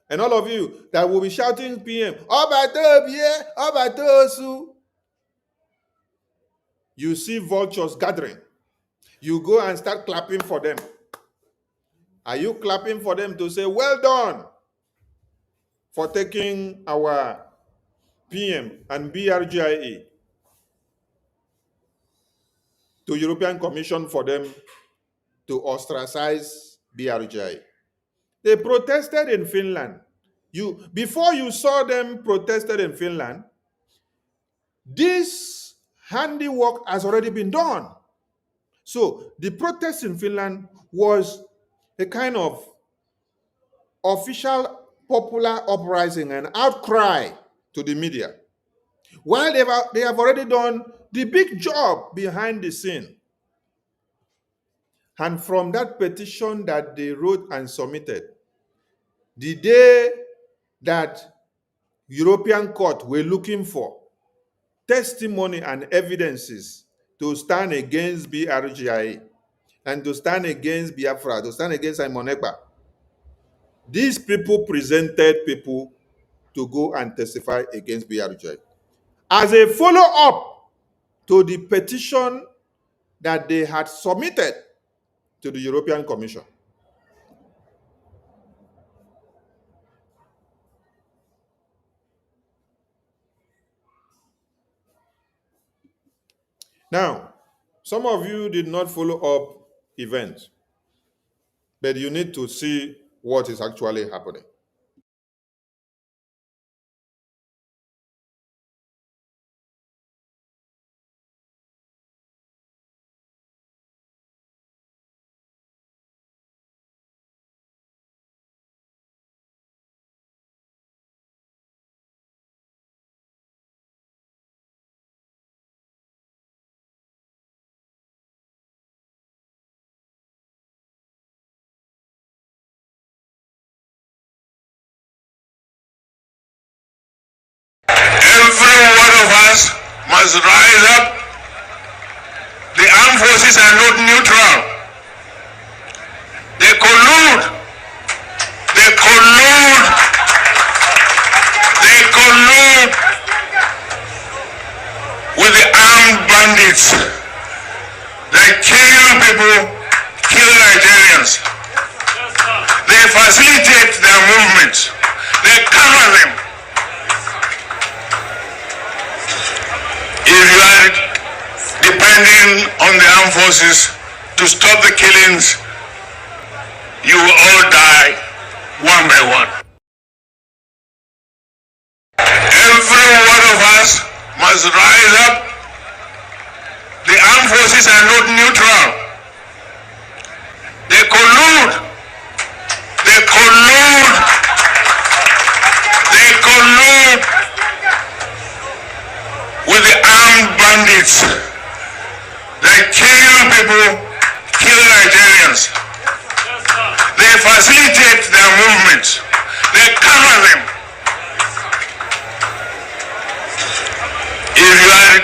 And all of you that will be shouting PM, you see vultures gathering. You go and start clapping for them. Are you clapping for them to say, well done for taking our PM and BRGIA to European Commission for them to ostracize BRGIA? They protested in Finland. Before you saw them protested in Finland, this handiwork has already been done. So the protest in Finland was a kind of official popular uprising and outcry to the media, while they have already done the big job behind the scene. And from that petition that they wrote and submitted, the day that European court were looking for testimony and evidences to stand against BRGIA and to stand against Biafra, to stand against Simon Ekpa, these people presented people to go and testify against BRGIA as a follow-up to the petition that they had submitted to the European Commission. Now, some of you did not follow up events, but you need to see what is actually happening. Every one of us must rise up. The armed forces are not neutral. They collude. They collude. They collude with the armed bandits. They kill people, kill Nigerians. facilitate their movements. They cover them. If you are depending on the armed forces to stop the killings, you will all die one by one. Every one of us must rise up. The armed forces are not neutral. They collude. They collude. They collude with the armed bandits. They kill people, kill Nigerians. They facilitate their movements. They cover them. If you are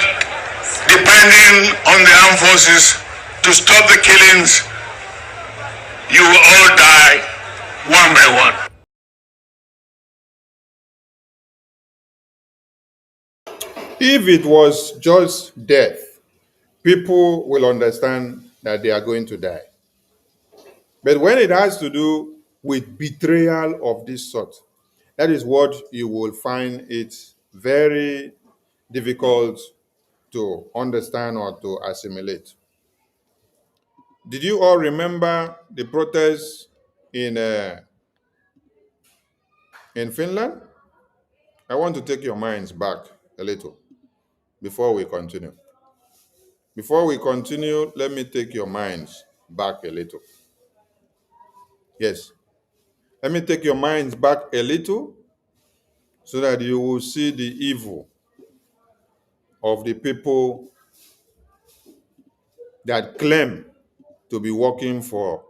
depending on the armed forces to stop the killings, you will all die one by one. If it was just death, people will understand that they are going to die. But when it has to do with betrayal of this sort, that is what you will find it very difficult to understand or to assimilate. Did you all remember the protests in Finland? I want to take your minds back a little before we continue. Before we continue, let me take your minds back a little. Yes, let me take your minds back a little so that you will see the evil of the people that claim to be working for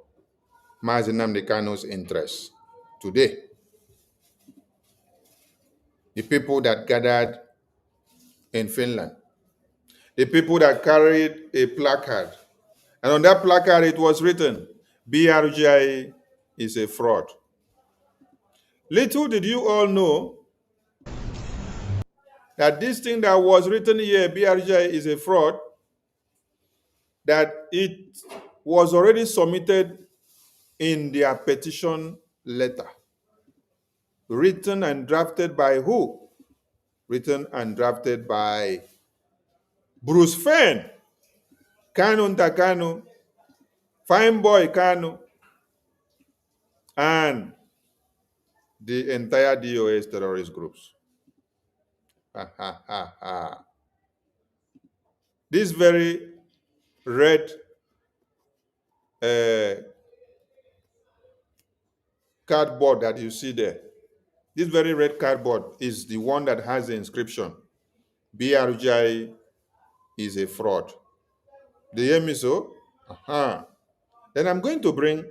Mazi Nnamdi Kanu's interests today. The people that gathered in Finland, the people that carried a placard, and on that placard it was written, Brgie is a fraud. Little did you all know that this thing that was written here, Brgie is a fraud, that it was already submitted in their petition letter. Written and drafted by who? Written and drafted by Bruce Fein, Kanunta Kanu, Fine Boy Kanu, and the entire DOS terrorist groups. This very red cardboard that you see there, this very red cardboard is the one that has the inscription, Brgie is a fraud. Do you hear me so? Then I'm going to bring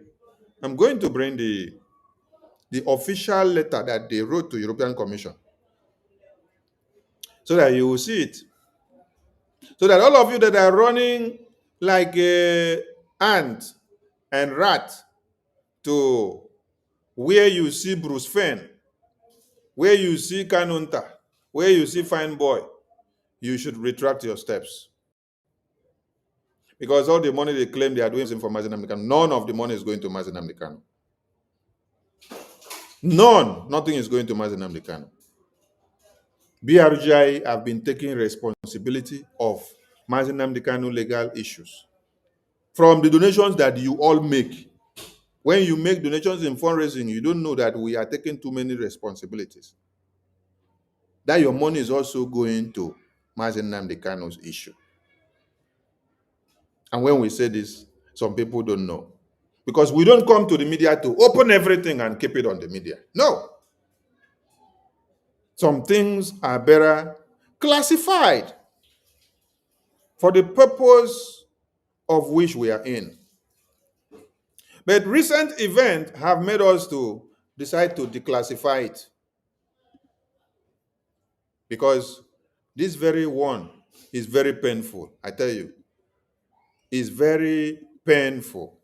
the official letter that they wrote to European Commission so that you will see it. So that all of you that are running like a ant and rat to where you see Bruce Fein, where you see Kanunta, where you see Fine Boy, you should retract your steps. Because all the money they claim they are doing for Mazi Nnamdi Kanu, none of the money is going to Mazi Nnamdi Kanu. None. Nothing is going to Mazi Nnamdi Kanu. Brgie have been taking responsibility of Mazi Nnamdi Kanu legal issues. From the donations that you all make. When you make donations in fundraising, you don't know that we are taking too many responsibilities. That your money is also going to Mazi Nnamdi Kanu's issue. And when we say this, some people don't know. Because we don't come to the media to open everything and keep it on the media. No. Some things are better classified for the purpose of which we are in. But recent events have made us to decide to declassify it. Because this very one is very painful, I tell you. It's very painful.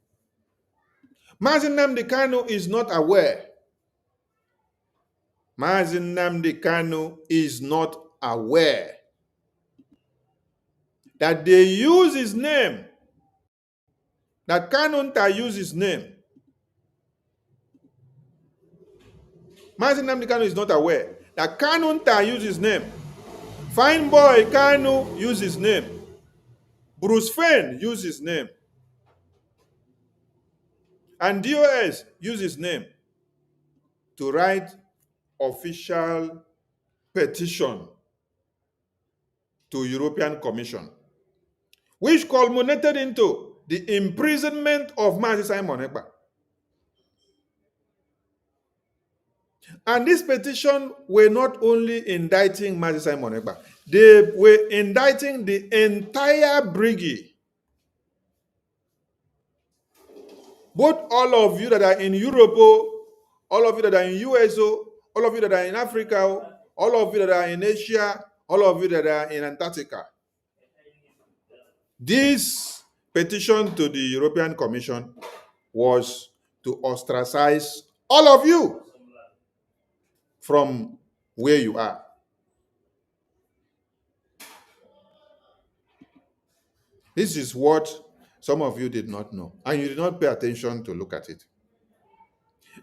Mazi Nnamdi Kanu is not aware. Mazi Nnamdi Kanu is not aware that they use his name, that Kanunta used his name Mazi Nnamdi Kanu is not aware that Kanunta used his name. Fine boy Kanu used his name. Bruce Fein used his name. And DOS used his name to write official petition to European Commission, which culminated into the imprisonment of Mazi Simon Ekpa. And this petition were not only indicting Mazi Simon Ekpa, they were indicting the entire Brgie. Both all of you that are in Europe, all of you that are in US, all of you that are in Africa, all of you that are in Asia, all of you that are in Antarctica. This petition to the European Commission was to ostracize all of you from where you are. This is what some of you did not know, and you did not pay attention to look at it.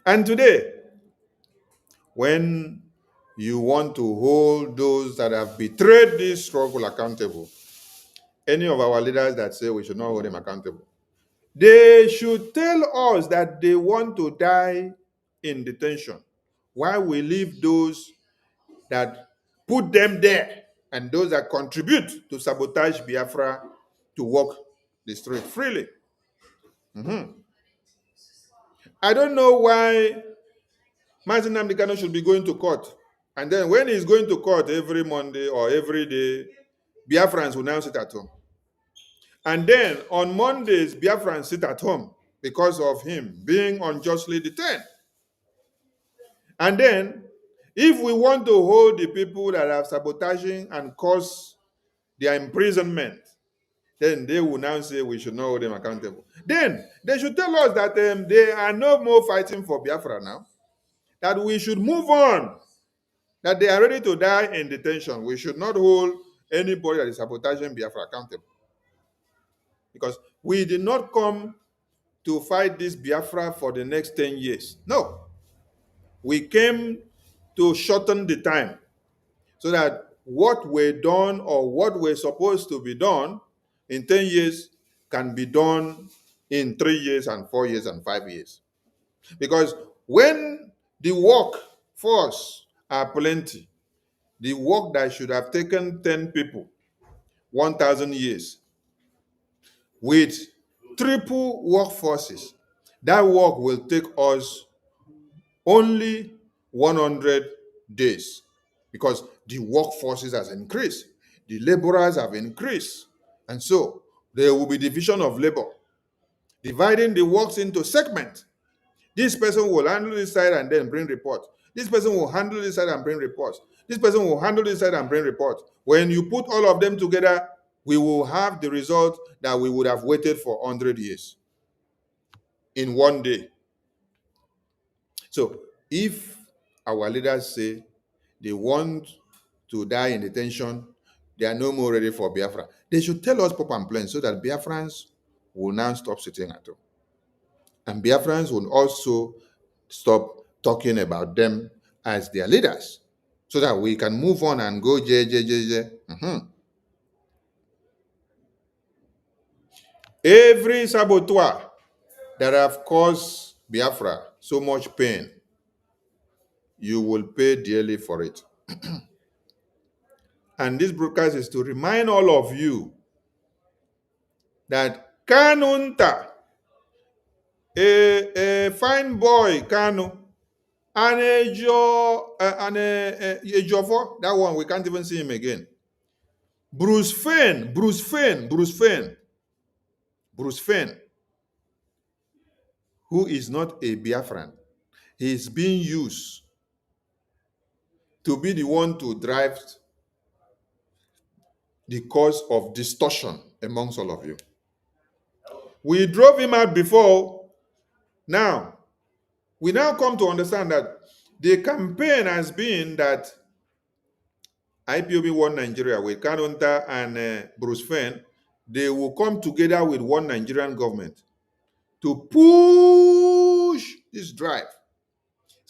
And today, when you want to hold those that have betrayed this struggle accountable, any of our leaders that say we should not hold them accountable, they should tell us that they want to die in detention while we leave those that put them there and those that contribute to sabotage Biafra to walk the street freely. I don't know why Mazi Nnamdi Kanu should be going to court. And then when he's going to court every Monday or every day, Biafrans will now sit at home. And then on Mondays, Biafrans sit at home because of him being unjustly detained. And then, if we want to hold the people that are sabotaging and cause their imprisonment, then they will now say we should not hold them accountable. Then they should tell us that they are no more fighting for Biafra now, that we should move on, that they are ready to die in detention. We should not hold anybody that is sabotaging Biafra accountable. Because we did not come to fight this Biafra for the next 10 years. No. We came to shorten the time so that what were done or what were supposed to be done in 10 years can be done in 3 years and 4 years and 5 years. Because when the workforce are plenty, the work that should have taken 10 people 1,000 years, with triple workforces, that work will take us only 100 days because the workforces has increased, the laborers have increased, and so there will be division of labor, dividing the works into segments. This person will handle this side and then bring reports. This person will handle this side and bring reports. This person will handle this side and bring reports. When you put all of them together, we will have the result that we would have waited for 100 years in one day. So if our leaders say they want to die in detention, they are no more ready for Biafra, they should tell us pop and plain so that Biafrans will now stop sitting at home. And Biafrans will also stop talking about them as their leaders so that we can move on and go Every saboteur that have caused Biafra so much pain, you will pay dearly for it. And this broadcast is to remind all of you that Kanunta, a fine boy Kanu, and Ejiofor, that one we can't even see him again. Bruce Fein, who is not a Biafran, he is being used to be the one to drive the cause of distortion amongst all of you. We drove him out before. Now, we now come to understand that the campaign has been that IPOB One Nigeria with Kanunta and Bruce Fein, they will come together with one Nigerian government to push this drive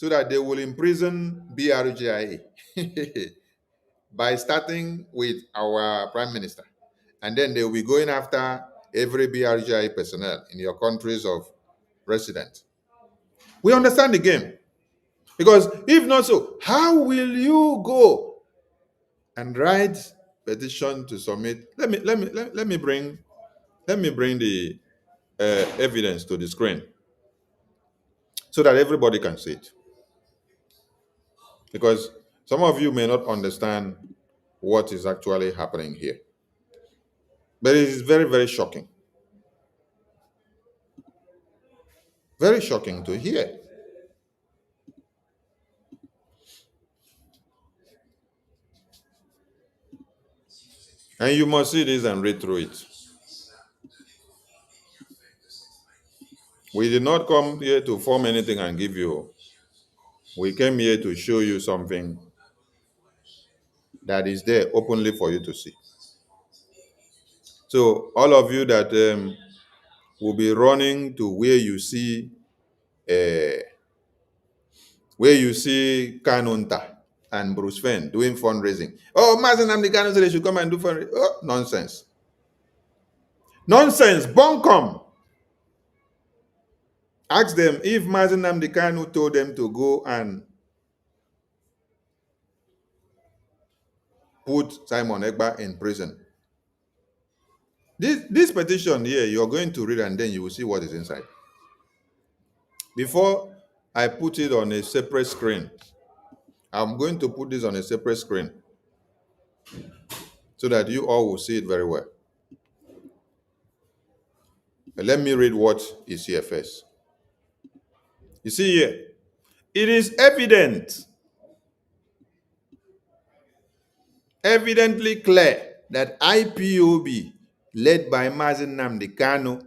so that they will imprison BRGIA by starting with our prime minister. And then they will be going after every BRGIA personnel in your countries of residence. We understand the game. Because if not so, how will you go and write petition to submit? Let me bring the evidence to the screen so that everybody can see it. Because some of you may not understand what is actually happening here. But it is very, very shocking. Very shocking to hear. And you must see this and read through it. We did not come here to form anything and give you. We came here to show you something that is there openly for you to see. So all of you that will be running to where you see Kanunta and Bruce Fein doing fundraising. Oh, Mazen Nnamdi Kanu said they should come and do fundraising. Oh, nonsense. Nonsense. Bunkum. Ask them if Mazen Nnamdi Kanu told them to go and put Simon Ekpa in prison. This petition here, you're going to read and then you will see what is inside. Before I put it on a separate screen, I'm going to put this on a separate screen so that you all will see it very well. But let me read what is here first. You see here, it is evidently clear that IPOB, led by Mazen Nnamdi Kanu,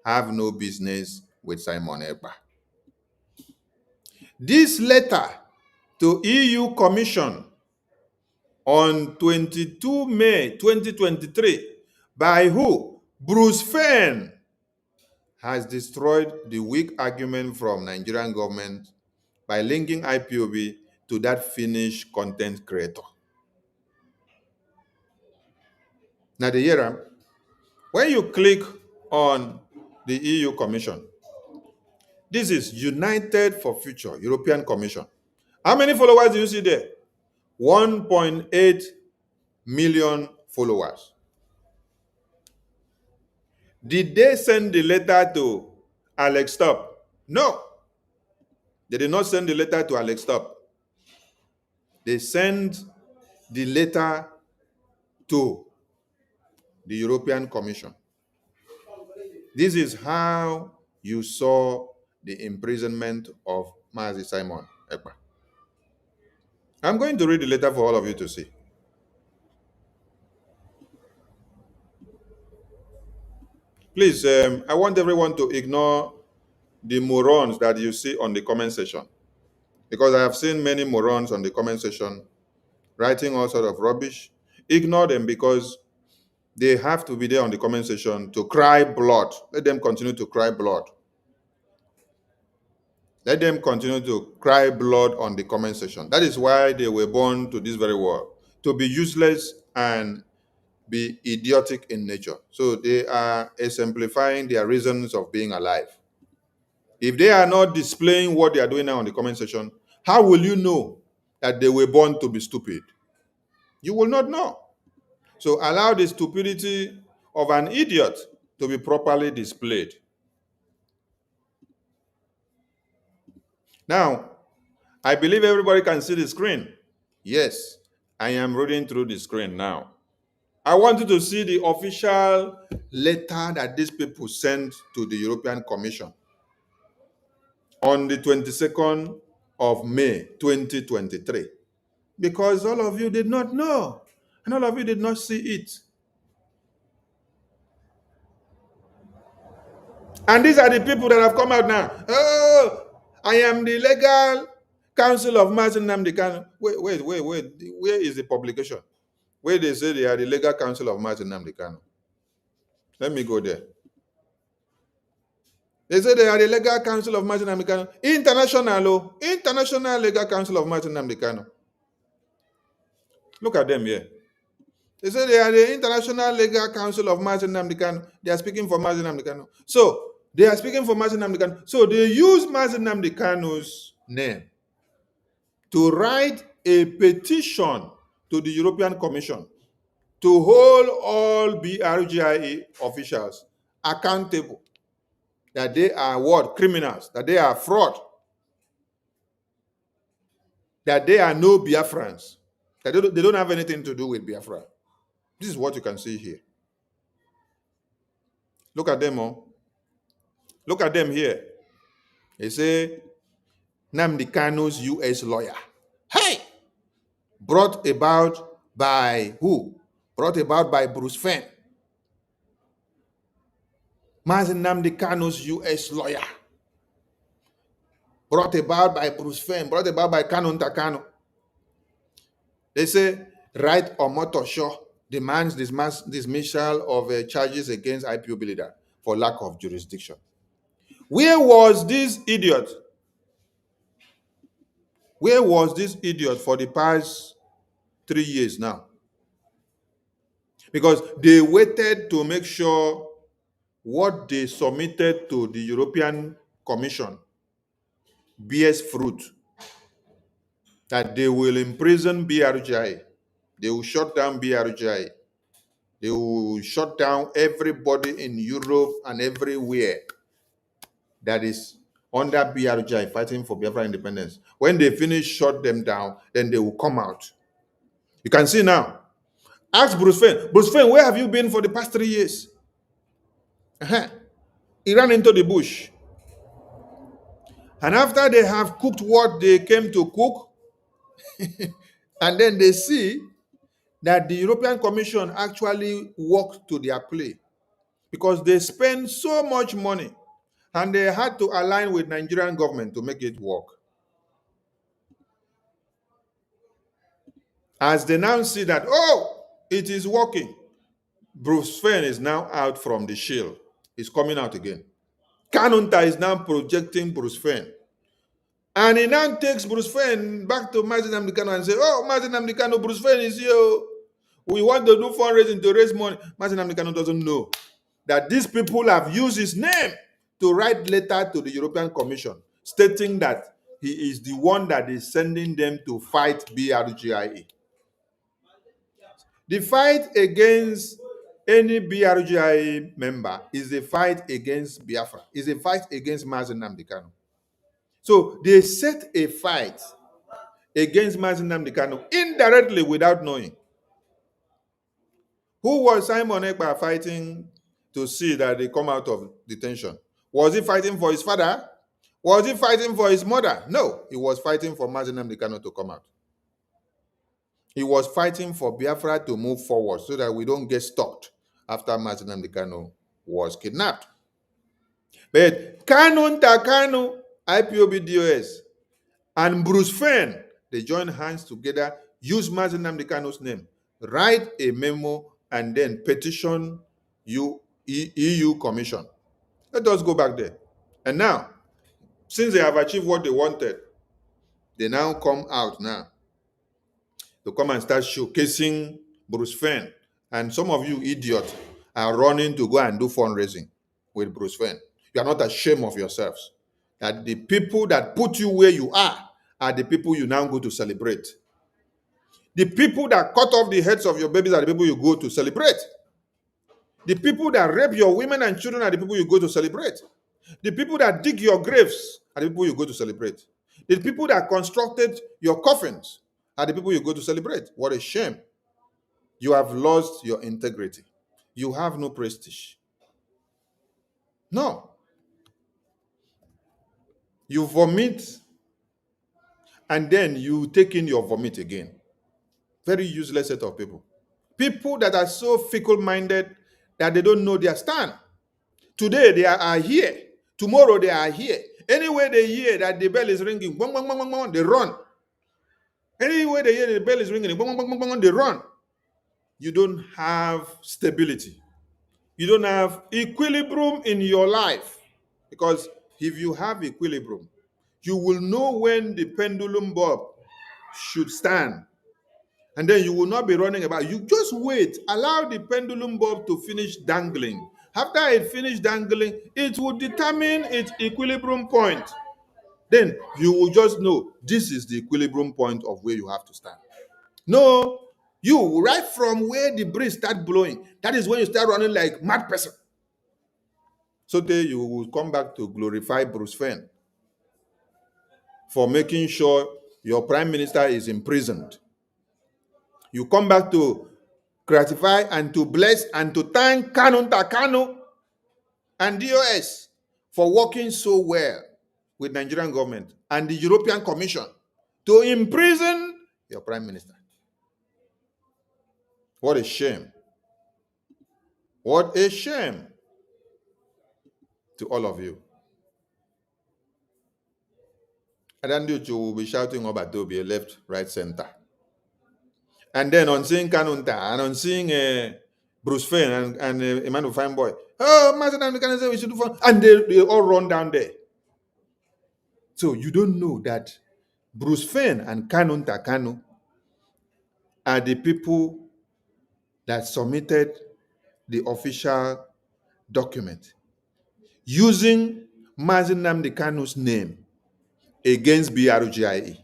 have no business with Simon Ekpa. This letter to EU Commission on 22 May 2023 by who? Bruce Fein, has destroyed the weak argument from Nigerian government by linking IPOB to that Finnish content creator. Now, the year, when you click on the EU Commission, this is United for Future, European Commission. How many followers do you see there? 1.8 million followers. Did they send the letter to Alex Stop? No. They did not send the letter to Alex Stop. They sent the letter to the European Commission. This is how you saw the imprisonment of Mazi Simon Ekpa. I'm going to read the letter for all of you to see. Please, I want everyone to ignore the morons that you see on the comment section, because I have seen many morons on the comment section writing all sort of rubbish. Ignore them, because they have to be there on the comment section to cry blood. Let them continue to cry blood. Let them continue to cry blood on the comment section. That is why they were born to this very world, to be useless and be idiotic in nature. So they are exemplifying their reasons of being alive. If they are not displaying what they are doing now on the comment section, how will you know that they were born to be stupid? You will not know. So allow the stupidity of an idiot to be properly displayed. Now, I believe everybody can see the screen. Yes, I am reading through the screen now. I want you to see the official letter that these people sent to the European Commission on the 22nd of May, 2023. Because all of you did not know, and all of you did not see it. And these are the people that have come out now. Oh, I am the legal counsel of Mazen Nnamdi Kanu. Wait. Where is the publication? Where they say they are the legal counsel of Mazen Nnamdi Kanu. Let me go there. They say they are the Legal Council of Martin Nnamdi Kanu. International Legal Council of Martin Nnamdi Kanu. Look at them here. They say they are the International Legal Council of Martin Nnamdi Kanu. They are speaking for Martin Nnamdi Kanu. So they are speaking for Martin Nnamdi Kanu. So they use Martin Nnamdi Kanu's name to write a petition to the European Commission to hold all BRGIA officials accountable, that they are what? Criminals, that they are fraud, that they are no Biafrans, that they don't have anything to do with Biafra. This is what you can see here. Look at them all. Look at them here. They say Nnamdi Kanu's U.S. lawyer. Hey! Brought about by who? Brought about by Bruce Fein. Mazi Nnamdi Kanu's U.S. lawyer. Brought about by Bruce Fein. Brought about by Kanunta Kanu. They say, right Omotosho demands dismissal of charges against IPOB leader for lack of jurisdiction. Where was this idiot? Where was this idiot for the past 3 years now? Because they waited to make sure what they submitted to the European Commission bears fruit, that they will imprison BRGI, they will shut down BRGI, they will shut down everybody in Europe and everywhere that is under BRGI fighting for Biafra independence. When they finish, shut them down, then they will come out. You can see now. Ask Bruce Fein. Bruce Fein, where have you been for the past 3 years? He ran into the bush. And after they have cooked what they came to cook, and then they see that the European Commission actually worked to their play, because they spend so much money and they had to align with Nigerian government to make it work. As they now see that, oh, it is working, Bruce Fein is now out from the shield. He's coming out again. Kanunta is now projecting Bruce Fein. And he now takes Bruce Fein back to Mazi Nnamdi Kanu and say, oh, Mazi Nnamdi Kanu, Bruce Fein is here. We want to do fundraising to raise money. Mazi Nnamdi Kanu doesn't know that these people have used his name to write letter to the European Commission stating that he is the one that is sending them to fight BRGIA. The fight against any BRGIA member is a fight against Biafra, is a fight against Mazi Nnamdi Kanu. So they set a fight against Mazi Nnamdi Kanu indirectly without knowing. Who was Simon Ekpa fighting to see that they come out of detention? Was he fighting for his father? Was he fighting for his mother? No, he was fighting for Mazi Nnamdi Kanu to come out. He was fighting for Biafra to move forward so that we don't get stuck after Mazi Nnamdi Kanu was kidnapped. But Kanunta Kanu, IPOB DOS, and Bruce Fein, they joined hands together, use Mazi Nnamdi Kanu's name, write a memo, and then petition EU Commission. Let us go back there. And now, since they have achieved what they wanted, they now come out now to come and start showcasing Bruce Fein. And some of you idiots are running to go and do fundraising with Bruce Fein. You are not ashamed of yourselves. That the people that put you where you are the people you now go to celebrate. The people that cut off the heads of your babies are the people you go to celebrate. The people that rape your women and children are the people you go to celebrate. The people that dig your graves are the people you go to celebrate. The people that constructed your coffins are the people you go to celebrate. What a shame. You have lost your integrity. You have no prestige. No. You vomit and then you take in your vomit again. Very useless set of people. People that are so fickle-minded that they don't know their stand. Today they are here. Tomorrow they are here. Anywhere they hear that the bell is ringing, bong, bong, bong, bong, bong, they run. Anywhere they hear the bell is ringing, bong, bong, bong, bong, bong, they run. You don't have stability. You don't have equilibrium in your life Because if you have equilibrium, you will know when the pendulum bob should stand. And then you will not be running about. You just wait. Allow the pendulum bob to finish dangling. After it finishes dangling, it will determine its equilibrium point. Then you will just know this is the equilibrium point of where you have to stand. No, you right from where the breeze start blowing, that is when you start running like mad person. So then you will come back to glorify Bruce Fein for making sure your prime minister is imprisoned. You come back to gratify and to bless and to thank Kanunta Kanu and DOS for working so well with Nigerian government and the European Commission to imprison your prime minister. What a shame. What a shame to all of you. Adanduchu will be shouting Obatobi left, right, center. And then on seeing Kanunta and on seeing Bruce Fein and Emmanuel Fine Boy, oh, Master Namdekan said we should do fun. And they all run down there. So you don't know that Bruce Fein and Kanunta Kanu are the people that submitted the official document using Mazi Nnamdi Kanu's name against Brgie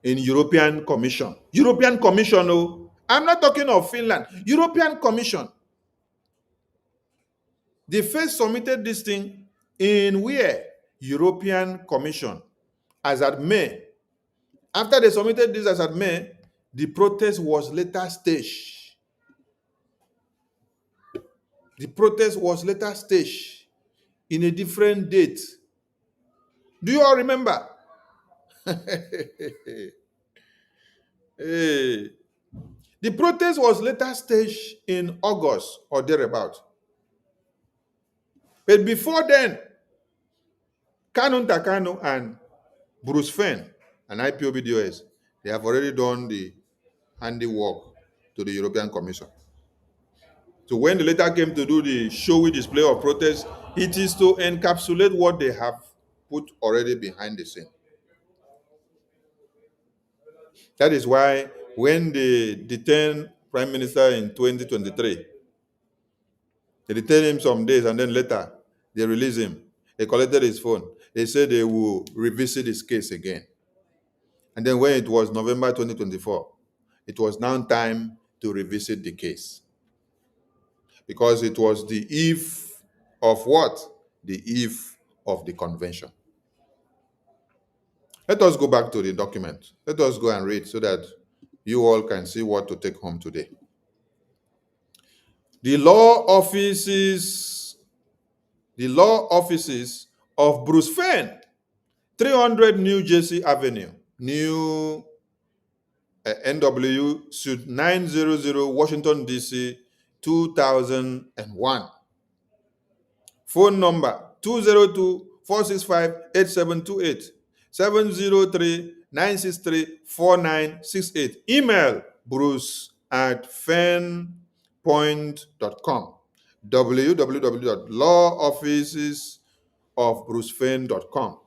in European Commission. European Commission, oh, I'm not talking of Finland. European Commission. They first submitted this thing in where? European Commission as at May. After they submitted this as at May, the protest was later staged. The protest was later staged in a different date. Do you all remember? Hey. The protest was later staged in August or thereabout. But before then, Kanunta Kanu and Bruce Fein and IPOBDOS, they have already done the handiwork to the European Commission. So when the letter came to do the showy display of protest, it is to encapsulate what they have put already behind the scene. That is why when they detained Prime Minister in 2023, they detained him some days and then later they released him. They collected his phone. They said they will revisit his case again. And then when it was November 2024, it was now time to revisit the case. Because it was the eve of what? The eve of the convention. Let us go back to the document. Let us go and read so that you all can see what to take home today. The law offices of Bruce Fein, 300 New Jersey Avenue, New NW Suite 900, Washington, D.C., 2001. Phone number 202-465-8728, 703-963-4968. Email bruce@feinpoint.com, www.lawofficesofbrucefein.com.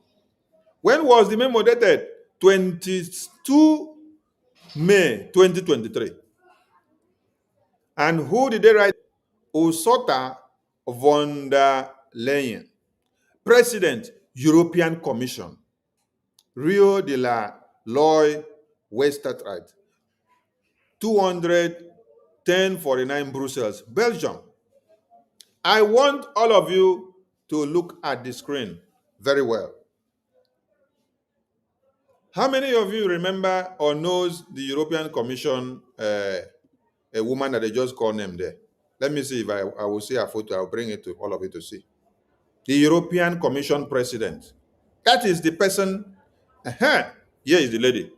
When was the memo dated? 22 May 2023. And who did they write? Ursula von der Leyen, President, European Commission, Rio de la Loy, Westertried, 21049 Brussels, Belgium. I want all of you to look at the screen very well. How many of you remember or knows the European Commission, a woman that they just called name there? Let me see if I will see a photo. I'll bring it to all of you to see. The European Commission President. That is the person. Here is the lady.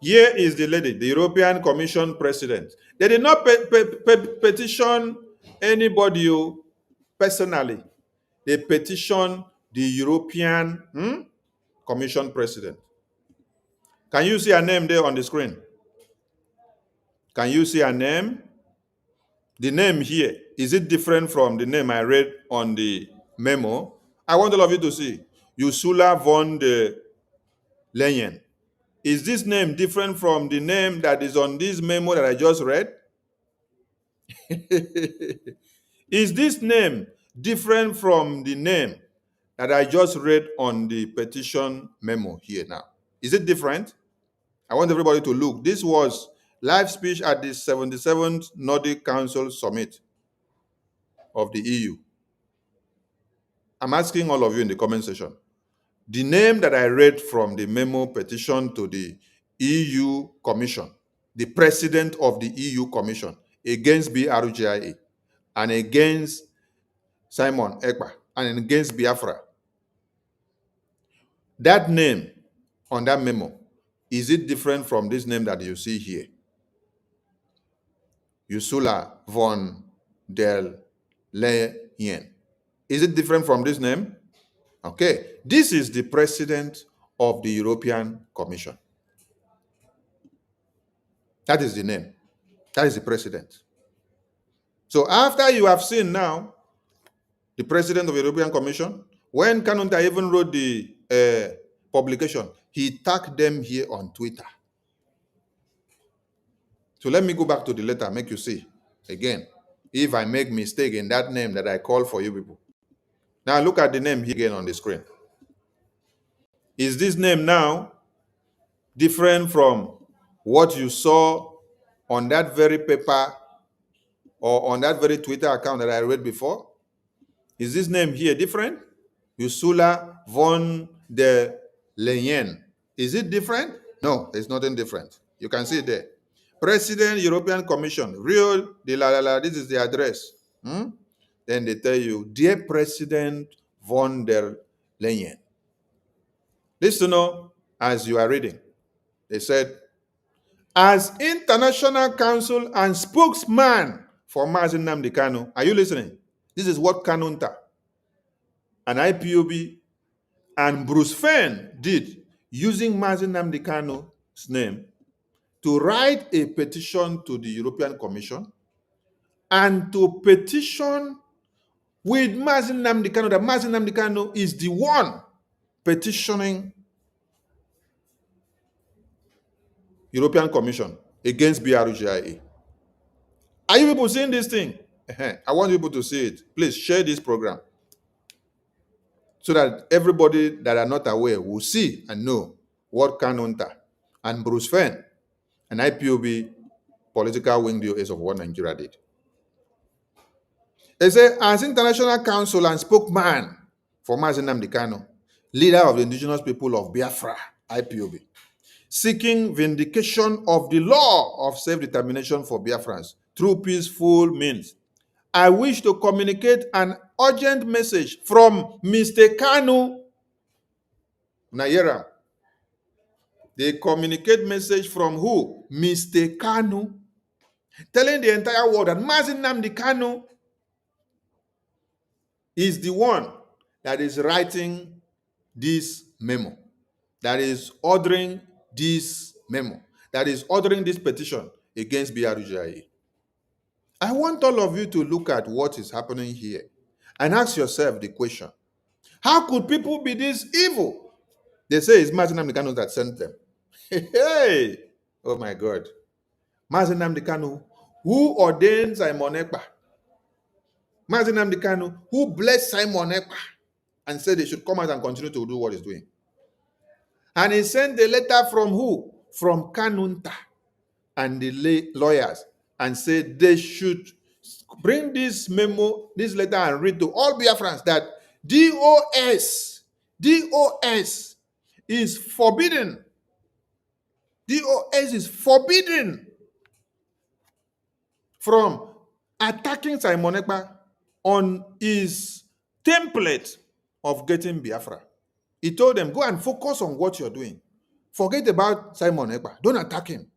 Here is the lady, the European Commission President. They did not petition anybody personally. They petitioned the European Commission President. Can you see her name there on the screen? Can you see her name? The name here, is it different from the name I read on the memo? I want all of you to see. Ursula von der Leyen. Is this name different from the name that is on this memo that I just read? Is this name different from the name that I just read on the petition memo here now? Is it different? I want everybody to look. This was live speech at the 77th Nordic Council Summit of the EU. I'm asking all of you in the comment section. The name that I read from the memo petition to the EU Commission, the president of the EU Commission, against Brgie and against Simon Ekpa and against Biafra, that name on that memo, is it different from this name that you see here? Ursula von der Leyen. Is it different from this name? Okay. This is the president of the European Commission. That is the name. That is the president. So after you have seen now the president of the European Commission, when Kanunta even wrote the publication, he tagged them here on Twitter. So let me go back to the letter, make you see again, if I make mistake in that name that I call for you people. Now look at the name here again on the screen. Is this name now different from what you saw on that very paper or on that very Twitter account that I read before? Is this name here different? Ursula von der Leyen. Is it different? No, it's nothing different. You can see it there. President, European Commission, Rio de la, this is the address. Then they tell you, dear President von der Leyen. Listen to know as you are reading. They said, as international counsel and spokesman for Mazi Nnamdi Kanu, are you listening? This is what Kanunta and IPOB and Bruce Fein did using Mazi Nnamdi Kanu's name to write a petition to the European Commission and to petition with Mazi Nnamdi Kanu that Mazi Nnamdi Kanu is the one petitioning European Commission against Brgie. Are you people seeing this thing? I want people to see it. Please share this program so that everybody that are not aware will see and know what Kanunta and Bruce Fein and IPOB political wing DOS of what Nigeria did. They say, as international counsel and spokesman for Mazi Nnamdi Kanu, leader of the indigenous people of Biafra, IPOB, seeking vindication of the law of self-determination for Biafrans through peaceful means, I wish to communicate an urgent message from Mr. Kanu. Nayera. They communicate message from who? Mr. Kanu. Telling the entire world that Mazi Nnamdi Kanu is the one that is writing this memo, that is ordering this memo, that is ordering this petition against Brgie. I want all of you to look at what is happening here and ask yourself the question, how could people be this evil? They say it's Mazi Nnamdi Kanu that sent them. Hey, oh my God. Mazi Nnamdi Kanu, who ordained Simon Ekpa. Mazi Nnamdi Kanu, who blessed Simon Ekpa and said they should come out and continue to do what he's doing. And he sent a letter from who? From Kanunta and the lawyers, and said they should bring this memo, this letter, and read to all Biafrans that DOS is forbidden. DOS is forbidden from attacking Simon Ekpa on his template of getting Biafra. He told them, go and focus on what you're doing. Forget about Simon Ekpa. Don't attack him.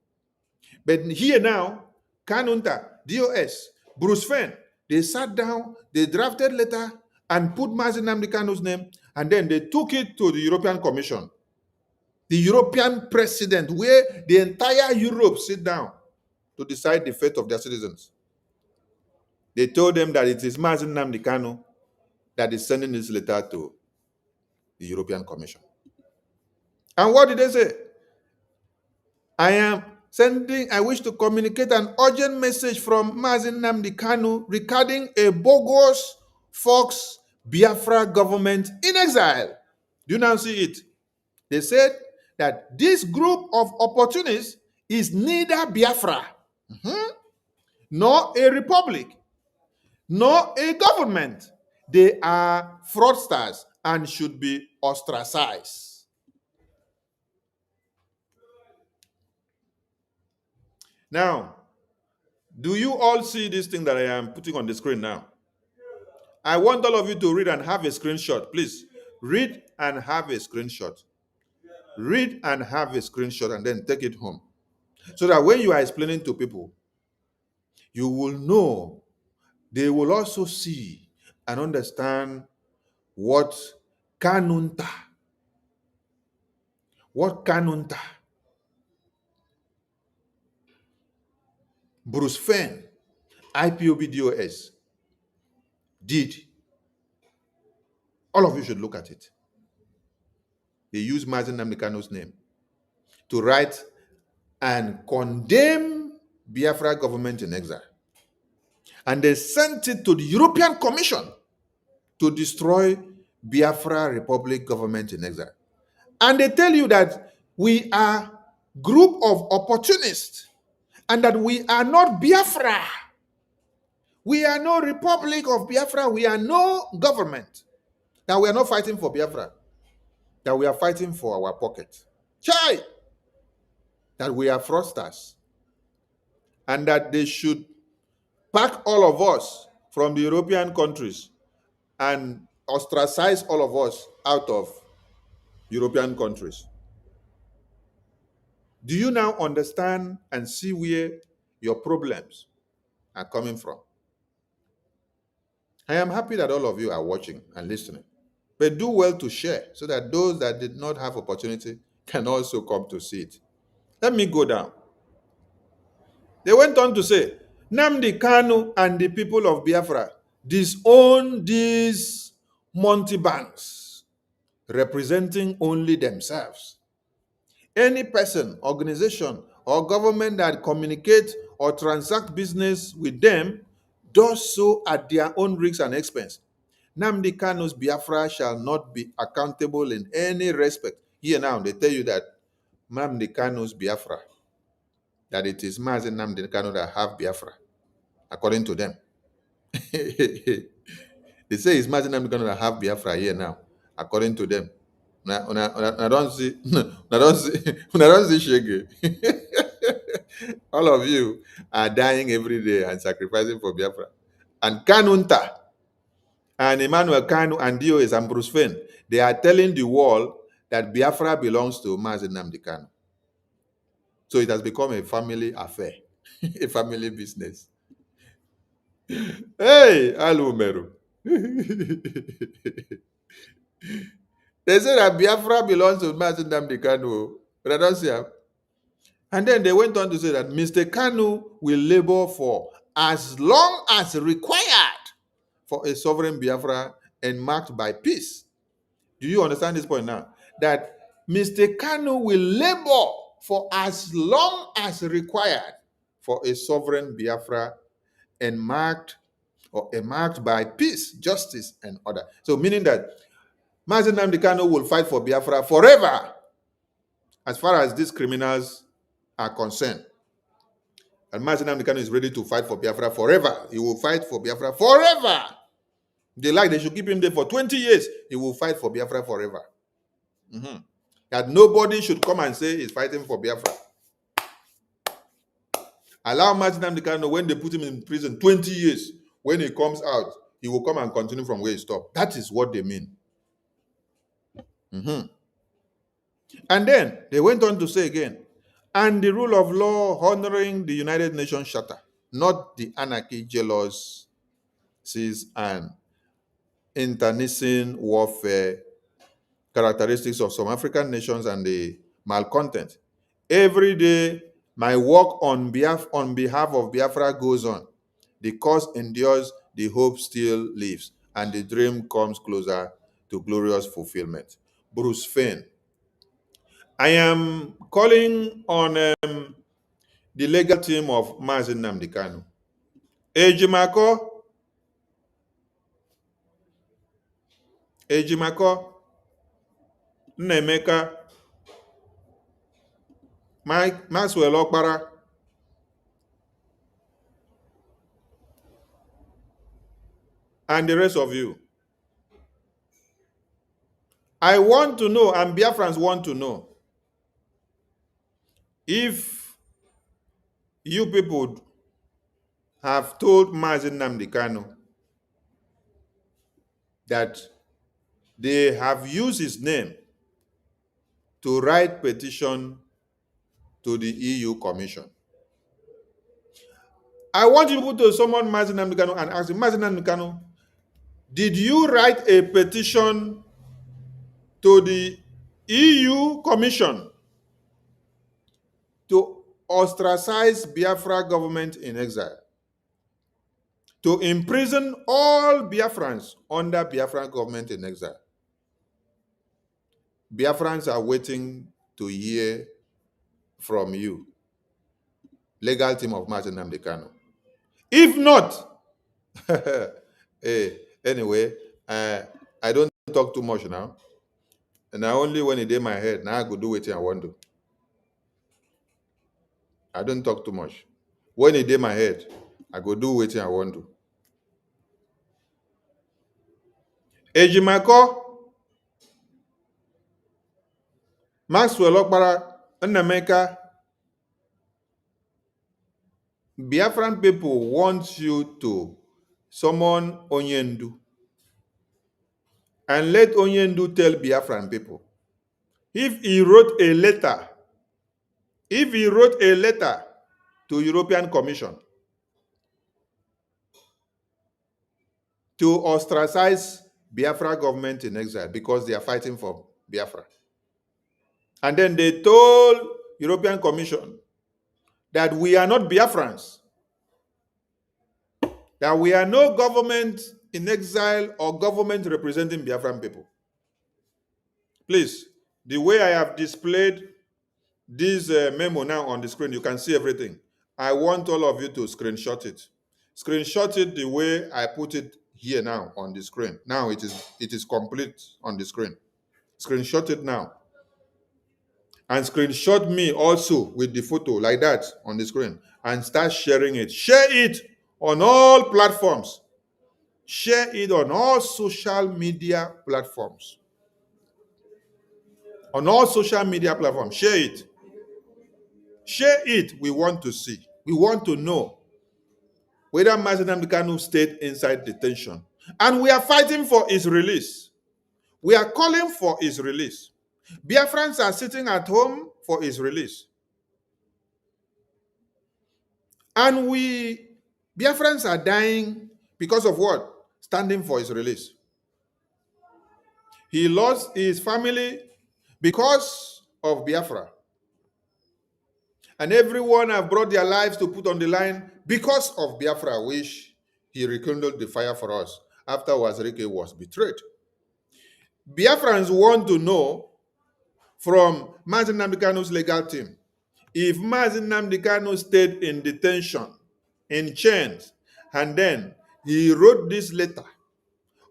But here now, Kanunta, DOS, Bruce Fein, they sat down, they drafted letter and put Mazi Nnamdi Kanu's name, and then they took it to the European Commission, the European president, where the entire Europe sit down to decide the fate of their citizens. They told them that it is Mazi Nnamdi Kanu that is sending this letter to the European Commission. And what did they say? I wish to communicate an urgent message from Mazi Nnamdi Kanu regarding a bogus Fox Biafra government in exile. Do you now see it? They said that this group of opportunists is neither Biafra, nor a republic, nor a government. They are fraudsters and should be ostracized. Now, do you all see this thing that I am putting on the screen now? I want all of you to read and have a screenshot. Please, read and have a screenshot. Read and have a screenshot and then take it home. So that when you are explaining to people, you will know, they will also see and understand what Kanunta, Bruce Fein, IPOBDOS did. All of you should look at it. They used Mazi Nnamdi Kanu's name to write and condemn Biafra government in exile. And they sent it to the European Commission to destroy Biafra Republic government in exile. And they tell you that we are group of opportunists and that we are not Biafra. We are no Republic of Biafra. We are no government. That we are not fighting for Biafra. That we are fighting for our pocket. Chai! That we are fraudsters. And that they should pack all of us from the European countries and ostracize all of us out of European countries. Do you now understand and see where your problems are coming from? I am happy that all of you are watching and listening. But do well to share so that those that did not have opportunity can also come to see it. Let me go down. They went on to say, Nnamdi Kanu and the people of Biafra disown these multi-banks representing only themselves. Any person, organization, or government that communicate or transact business with them does so at their own risk and expense. Nnamdi Kanu's Biafra shall not be accountable in any respect. Here now, they tell you that Nnamdi Kanu's Biafra, that it is Mazi Nnamdi Kanu that have Biafra, according to them. They say it's Mazi Nnamdi Kanu that have Biafra here now, according to them. I don't see, I don't see Shege. All of you are dying every day and sacrificing for Biafra. And Kanunta and Emmanuel Kanu and DOS and Bruce Fein, they are telling the world that Biafra belongs to Mazi Nnamdi Kanu. So it has become a family affair, a family business. Hey, Alumeru. They say that Biafra belongs to Mazi Nnamdi Kanu, but I don't see him. And then they went on to say that Mr. Kanu will labor for as long as required for a sovereign Biafra and marked by peace. Do you understand this point now? That Mr. Kanu will labor for as long as required for a sovereign Biafra and marked by peace, justice, and order. So meaning that Mazi Nnamdi Kanu will fight for Biafra forever, as far as these criminals are concerned. And Mazi Nnamdi Kanu is ready to fight for Biafra forever. He will fight for Biafra forever. They should keep him there for 20 years. He will fight for Biafra forever. That nobody should come and say he's fighting for Biafra. Allow Mazi Nnamdi Kanu, when they put him in prison 20 years, when he comes out, he will come and continue from where he stopped. That is what they mean. And then they went on to say again, and the rule of law honoring the United Nations Charter, not the anarchy, jealousies, and internecine warfare characteristics of some African nations and the malcontent. Every day, my work on behalf of Biafra goes on. The cause endures, the hope still lives, and the dream comes closer to glorious fulfillment. Bruce Fein. I am calling on the legal team of Mazi Nnamdi Kanu. Ejimako, Nnemeka, Maxwell Okpara, and the rest of you. I want to know, and Biafrans want to know, if you people have told Mazi Nnamdi Kanu that they have used his name to write petition to the EU Commission. I want you to summon Mazi Nnamdi Kanu and ask him, Mazi Nnamdi Kanu, did you write a petition to the EU Commission to ostracize Biafra government in exile, to imprison all Biafrans under Biafra government in exile? Biafrans are waiting to hear from you, legal team of Mazi Nnamdi Kanu. If not, anyway, I don't talk too much now. And I only when it in my head, now I go do what I want to. I don't talk too much. When it in my head, I go do what I want to. Ejimako, Maxwell Okpara, Nnemeka, Biafran people want you to summon Onyendu and let Onyendu tell Biafran people if he wrote a letter, to European Commission to ostracize Biafra government in exile because they are fighting for Biafra. And then they told European Commission that we are not Biafrans, that we are no government in exile or government representing Biafran people. Please, the way I have displayed this memo now on the screen, you can see everything. I want all of you to screenshot it. Screenshot it the way I put it here now on the screen. Now it is complete on the screen. Screenshot it now. And screenshot me also with the photo like that on the screen and start sharing it. Share it on all platforms. Share it on all social media platforms. On all social media platforms, share it. Share it. We want to see. We want to know whether Mazi Nnamdi Kanu stayed inside detention. And we are fighting for his release. We are calling for his release. Biafrans are sitting at home for his release. And Biafrans are dying because of what? Standing for his release. He lost his family because of Biafra. And everyone have brought their lives to put on the line because of Biafra, which he rekindled the fire for us after Wazirike was betrayed. Biafrans want to know from Mazi Nnamdi Kanu's legal team, if Mazi Nnamdi Kanu stayed in detention, in chains, and then he wrote this letter,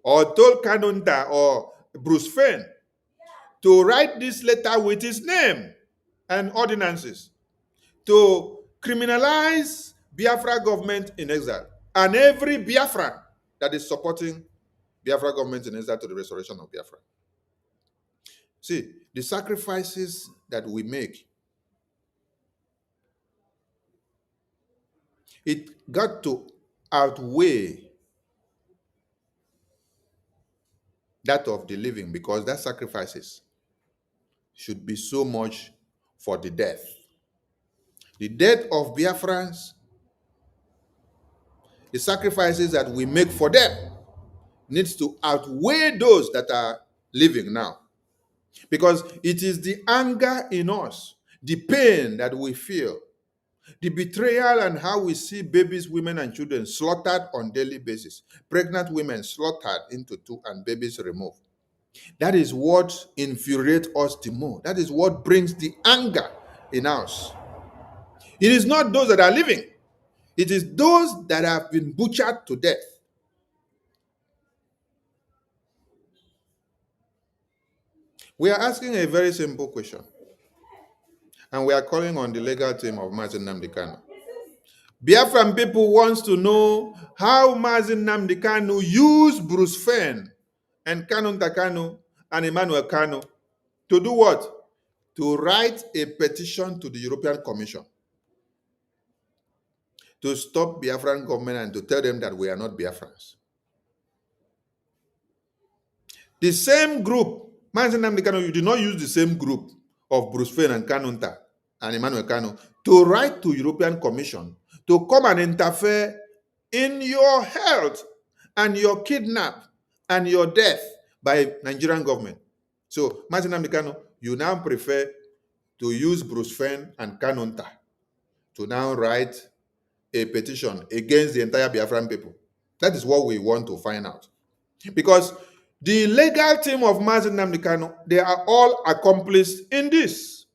or told Kanunta or Bruce Fein to write this letter with his name and ordinances to criminalize Biafra government in exile, and every Biafran that is supporting Biafra government in exile to the restoration of Biafra. See, the sacrifices that we make, it got to outweigh that of the living, because that sacrifices should be so much for the death. The death of Biafrans, the sacrifices that we make for them needs to outweigh those that are living now. Because it is the anger in us, the pain that we feel, The betrayal and how we see babies, women, and children slaughtered on daily basis. Pregnant women slaughtered into two and babies removed. That is what infuriates us the more. That is what brings the anger in us. It is not those that are living. It is those that have been butchered to death. We are asking a very simple question. And we are calling on the legal team of Mazi Nnamdi Kanu. Biafran people wants to know how Mazi Nnamdi Kanu used Bruce Fein and Kanunta Kanu and Emmanuel Kanu to do what? To write a petition to the European Commission to stop Biafran government and to tell them that we are not Biafrans. The same group, Mazi Nnamdi Kanu, you did not use the same group of Bruce Fein and Kanunta and Emmanuel Kanu to write to European Commission to come and interfere in your health and your kidnap and your death by Nigerian government. So, Mazi Nnamdi Kanu, you now prefer to use Bruce Fein and Kanunta to now write a petition against the entire Biafran people. That is what we want to find out. Because the legal team of Mazi Nnamdi Kanu, they are all accomplices in this.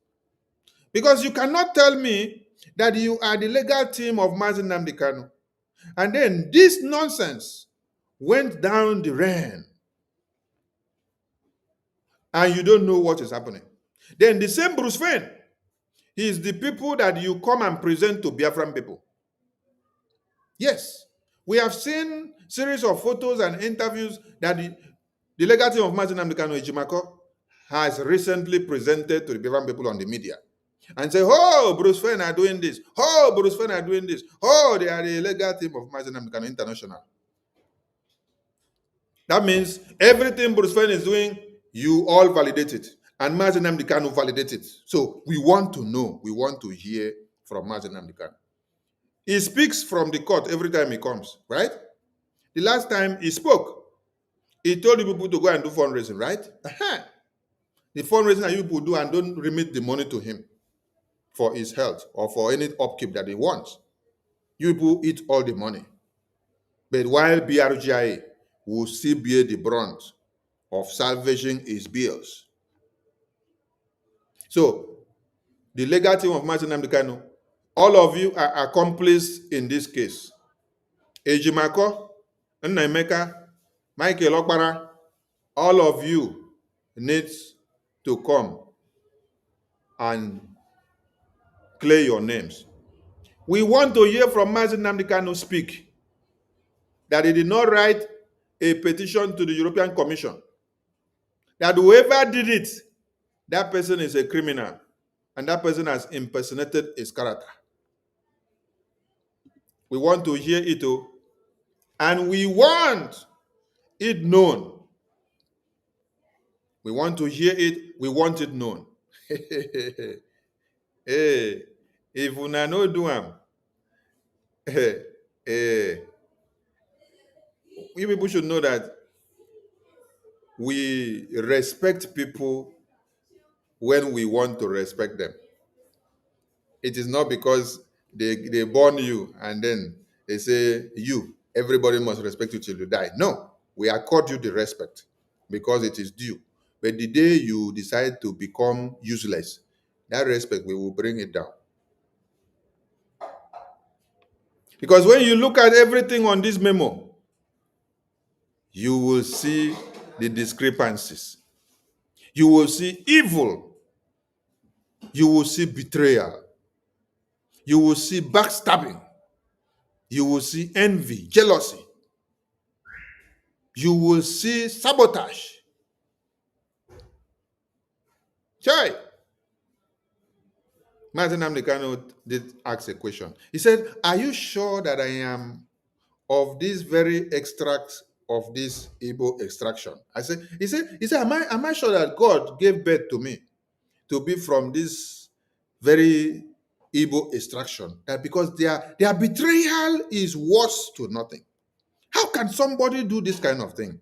Because you cannot tell me that you are the legal team of Mazi Nnamdi Kanu, and then this nonsense went down the rain, and you don't know what is happening. Then the same Bruce Fein, he is the people that you come and present to Biafran people. Yes, we have seen series of photos and interviews that the legal team of Mazi Nnamdi Kanu Ejimako has recently presented to the Biafran people on the media and say, oh, Bruce Fein are doing this. Oh, Bruce Fein are doing this. Oh, they are the legal team of Mazi Nnamdi Kanu International. That means everything Bruce Fein is doing, you all validate it. And Mazi Nnamdi Kanu validate it. So we want to know, we want to hear from Mazi Nnamdi Kanu. He speaks from the court every time he comes, right? The last time he spoke, he told the people to go and do fundraising, right? The fundraising that you people do and don't remit the money to him for his health or for any upkeep that he wants. You people eat all the money. But while BRGI will still bear the brunt of salvaging his bills. So, the legal team of Mazi Nnamdi Kanu, all of you are accomplices in this case. Ejimako, Nnaemeka, Michael Okpara, all of you need to come and clear your names. We want to hear from Mazi Nnamdi Kanu speak that he did not write a petition to the European Commission. That whoever did it, that person is a criminal and that person has impersonated his character. We want to hear it, and we want it known. We want to hear it, we want it known. Hey, if una no do am, we people should know that we respect people when we want to respect them. It is not because they born you and then they say, everybody must respect you till you die. No, we accord you the respect because it is due. But the day you decide to become useless, that respect, we will bring it down. Because when you look at everything on this memo, you will see the discrepancies. You will see evil. You will see betrayal. You will see backstabbing. You will see envy, jealousy. You will see sabotage. Chai. Mazi Nnamdi Kanu did ask a question. He said, are you sure that I am of this very extract of this Igbo extraction? He said, am I sure that God gave birth to me to be from this very Igbo extraction? That because their betrayal is worse to nothing. How can somebody do this kind of thing?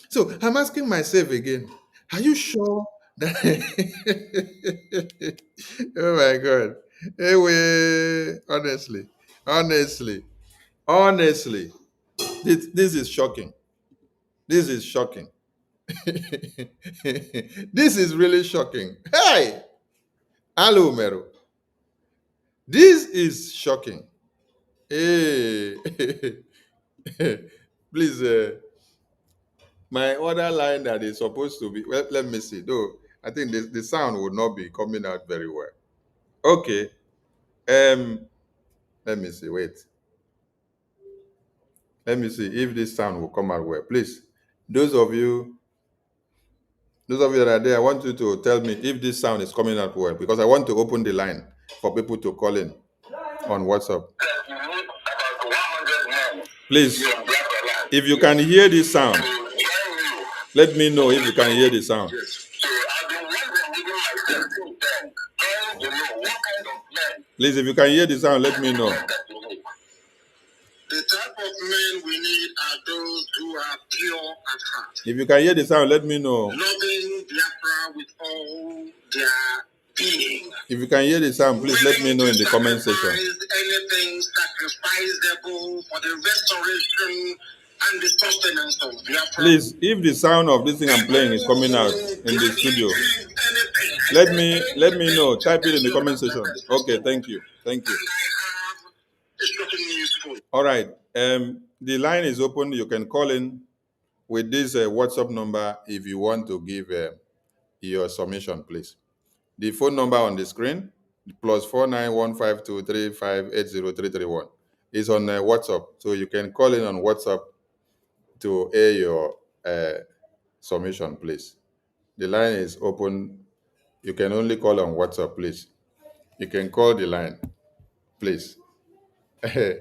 So I'm asking myself again, are you sure that oh my God. Anyway, honestly, this is shocking. This is shocking. This is really shocking. Hey, hello, Mero. This is shocking. Hey, please, my other line that is supposed to be, well, let me see. Though I think the sound would not be coming out very well. Okay. Let me see. Wait. Let me see if this sound will come out well. Please, those of you that are there, I want you to tell me if this sound is coming out well because I want to open the line for people to call in on WhatsApp. Please, if you can hear this sound, let me know if you can hear the sound. Please, if you can hear the sound, let me know. The type of men we need are those who are pure at heart. If you can hear the sound, let me know. Loving Biafra with all their being. If you can hear the sound, please let me know in the comment section. Anything sacrificable for the restoration and the sustenance of Biafra. Please, if the sound of this thing I'm playing is coming out in the studio, let me know. Type it in the comment section. Okay, thank you. All right. The line is open. You can call in with this WhatsApp number if you want to give your submission, please. The phone number on the screen, +491523580331, is on WhatsApp. So you can call in on WhatsApp to air your submission, please. The line is open. You can only call on WhatsApp, please. You can call the line, please. You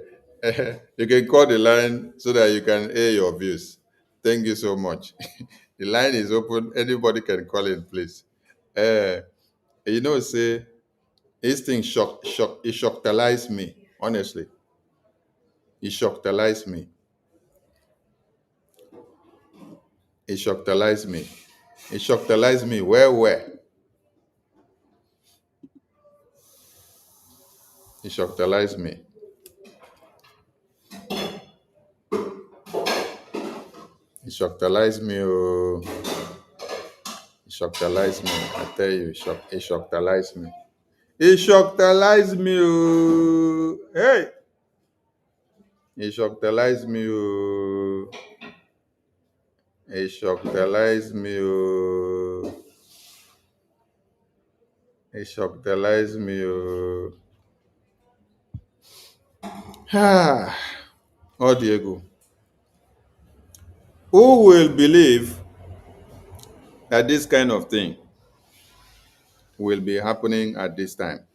can call the line so that you can air your views. Thank you so much. The line is open. Anybody can call in, please. Say this thing it shocked me. Honestly, it shocked me. It shocked me. It shocked me. Where? It shocked me. It shocked me. Oh. It shocked me. I tell you, it shocked me. It shocked me. Oh. Hey. It shocked me. Oh. It shocked me. Oh. It shocked me. Oh. Oh, Diego. Who will believe that this kind of thing will be happening at this time?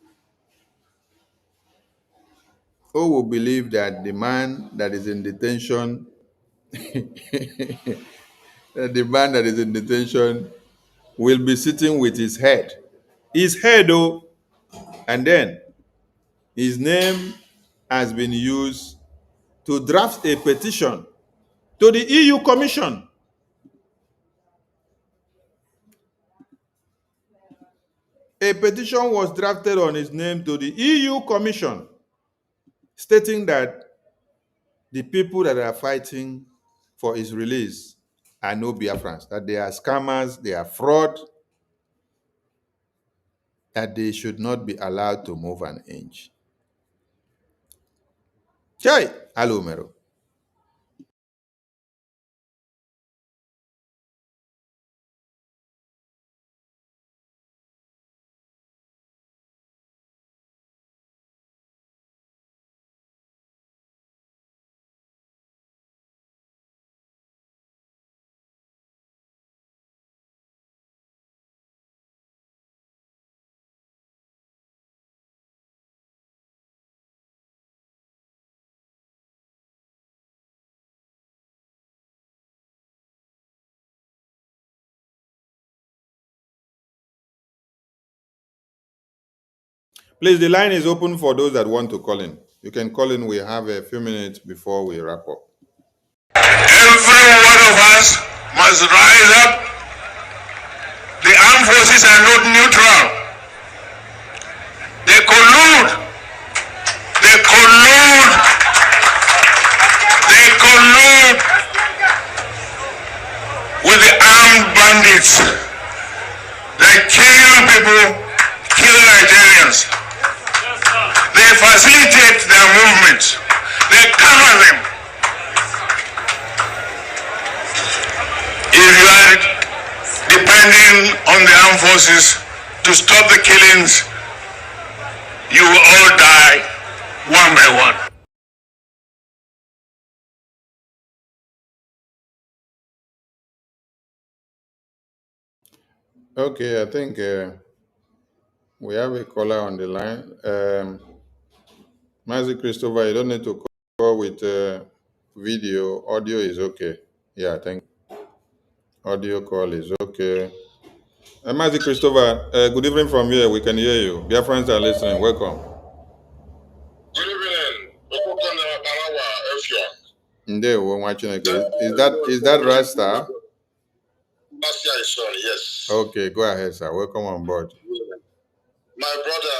Who will believe that the man that is in detention, will be sitting with his head, oh, and then his name has been used to draft a petition to the EU Commission. A petition was drafted on his name to the EU Commission, stating that the people that are fighting for his release are no Biafrans, that they are scammers, they are fraud, that they should not be allowed to move an inch. Chai, hello, Mero. Please, the line is open for those that want to call in. You can call in. We have a few minutes before we wrap up. Every one of us must rise up. The armed forces are not neutral. They collude collude. They collude. They collude with the armed bandits. They kill people, kill Nigerians. They facilitate their movements. They cover them. If you are depending on the armed forces to stop the killings, you will all die one by one. Okay, I think we have a caller on the line. Mazi Christopher, you don't need to call with video. Audio is okay. Yeah, thank you. Audio call is okay. Mazi Christopher, good evening from here. We can hear you. Dear friends are listening. Welcome. Good evening. Is that Rasta? Last year, son, yes. Okay, go ahead, sir. Welcome on board. My brother,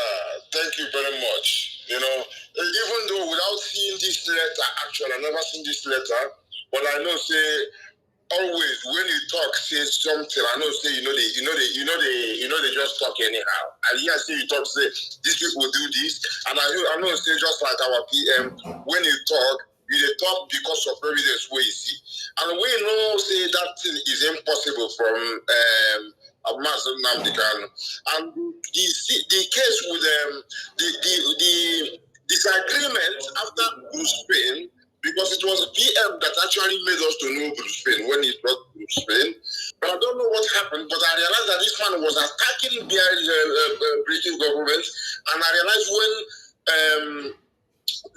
thank you very much. You know, even though without seeing this letter, actually, I've never seen this letter, but I know, say, always when you talk, say something, I know, say, they just talk anyhow. And here, say you talk, say, these people do this, and I know, say, just like our PM, when you talk because of evidence where you see. And we know, say, that thing is impossible from Master Nnamdi Kanu. And the case with the disagreement after Bruce Fein, because it was PM that actually made us to know Bruce Fein when he brought Bruce Fein. But I don't know what happened, but I realized that this man was attacking the British government, and I realized when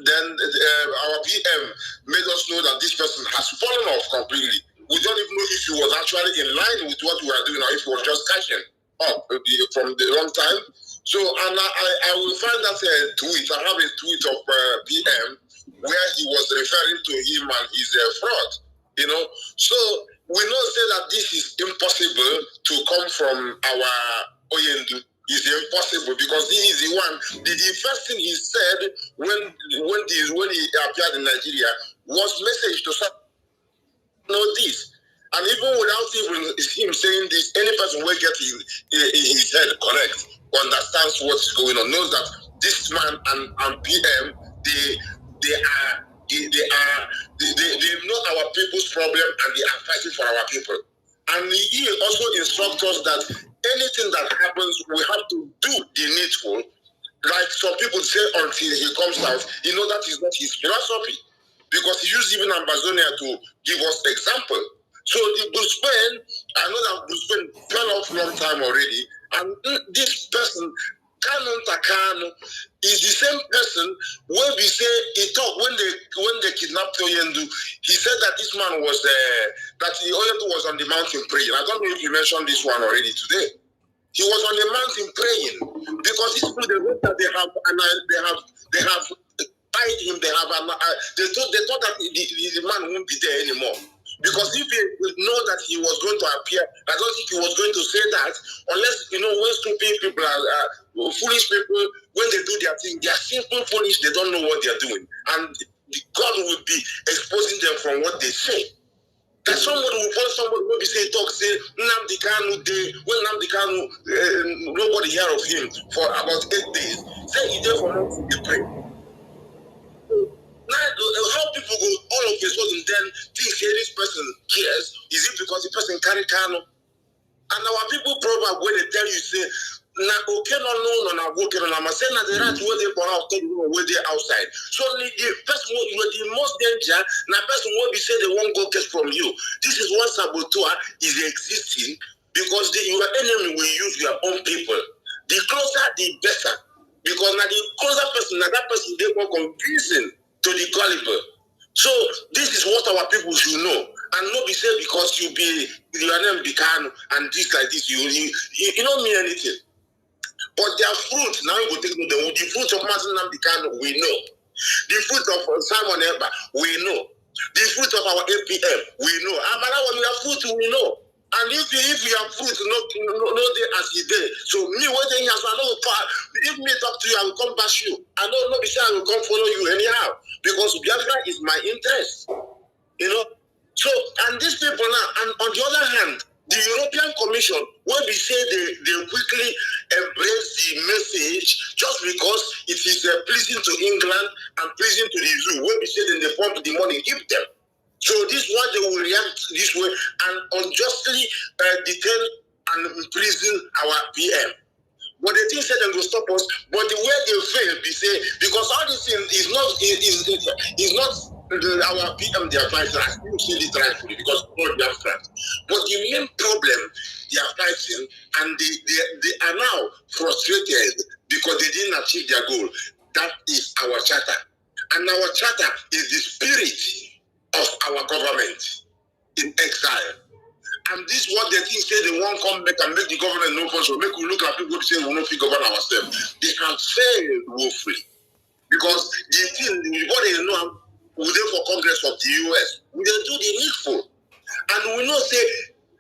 then our PM made us know that this person has fallen off completely. We don't even know if he was actually in line with what we are doing or if he was just cashing up from the long time. So, and I will find that tweet. I have a tweet of PM where he was referring to him and his fraud, you know. So, we know say that this is impossible to come from our Oyendu. It's impossible because this is the one. The first thing he said when he appeared in Nigeria was message to know this. And even without even him saying this, any person will get his head correct, understands what's going on, knows that this man and PM, they know our people's problem and they are fighting for our people. And he also instructs us that anything that happens, we have to do the needful. Like some people say, until he comes out, that is not his philosophy. Because he used even Amazonia to give us example. So the Bruce Fein, I know that Bruce Fein fell off long time already. And this person, Kanunta Kanu, is the same person where we say he talked when they kidnapped Oyendu. He said that this man was Oyendu was on the mountain praying. I don't know if you mentioned this one already today. He was on the mountain praying because these people they have tied him. They thought that the man won't be there anymore. Because if he would know that he was going to appear, I don't think he was going to say that unless, when stupid people are foolish people, when they do their thing, they are simple foolish, they don't know what they are doing. And God will be exposing them from what they say. That somebody will be say, Nnamdi Kanu day, when Nnamdi Kanu, nobody hear of him for about 8 days. Say he there for months to pray. Now, how people go all of a sudden then think this person cares? Is it because the person carry Kanu? And our people proverb when they tell you say, na okay no na okay no na say na the right where they go out where they outside. So the person the most danger na person will be say they won't go get from you. This is what saboteur is existing because your enemy will use your own people. The closer the better. Because now the closer person, now that person they more confusing to the gullible. So this is what our people should know, and not be said because your name become and this like this you don't mean anything. But their fruit now we will take the fruit of Martin Nnamdi Kanu we know, the fruit of Simon Ekpa we know, the fruit of our APM we know. Amara when we have fruit we know, And if you have fruit, no day as he did. So me waiting here, so I know if me talk to you, I will come bash you. I know not be sure I will come follow you anyhow. Because Biafra is my interest. You know. So, and these people now, and on the other hand, the European Commission, when we say they quickly embrace the message just because it is pleasing to England and pleasing to the EU, when we say then they pump the money, give them. So this one they will react this way and unjustly detain and imprison our PM. But the thing said they will stop us. But the way they fail, they say because all this thing is not our PM they are fighting. I still see it rightfully because all they are fighting. But the main problem they are fighting and they are now frustrated because they didn't achieve their goal. That is our charter, and our charter is the spirit of our government in exile. And this what they think say they won't come back and make the government no function. Make we look at people say we won't govern ourselves. They have failed woefully. Because the thing, what they know, we there for Congress of the US, we they do the needful. And we know say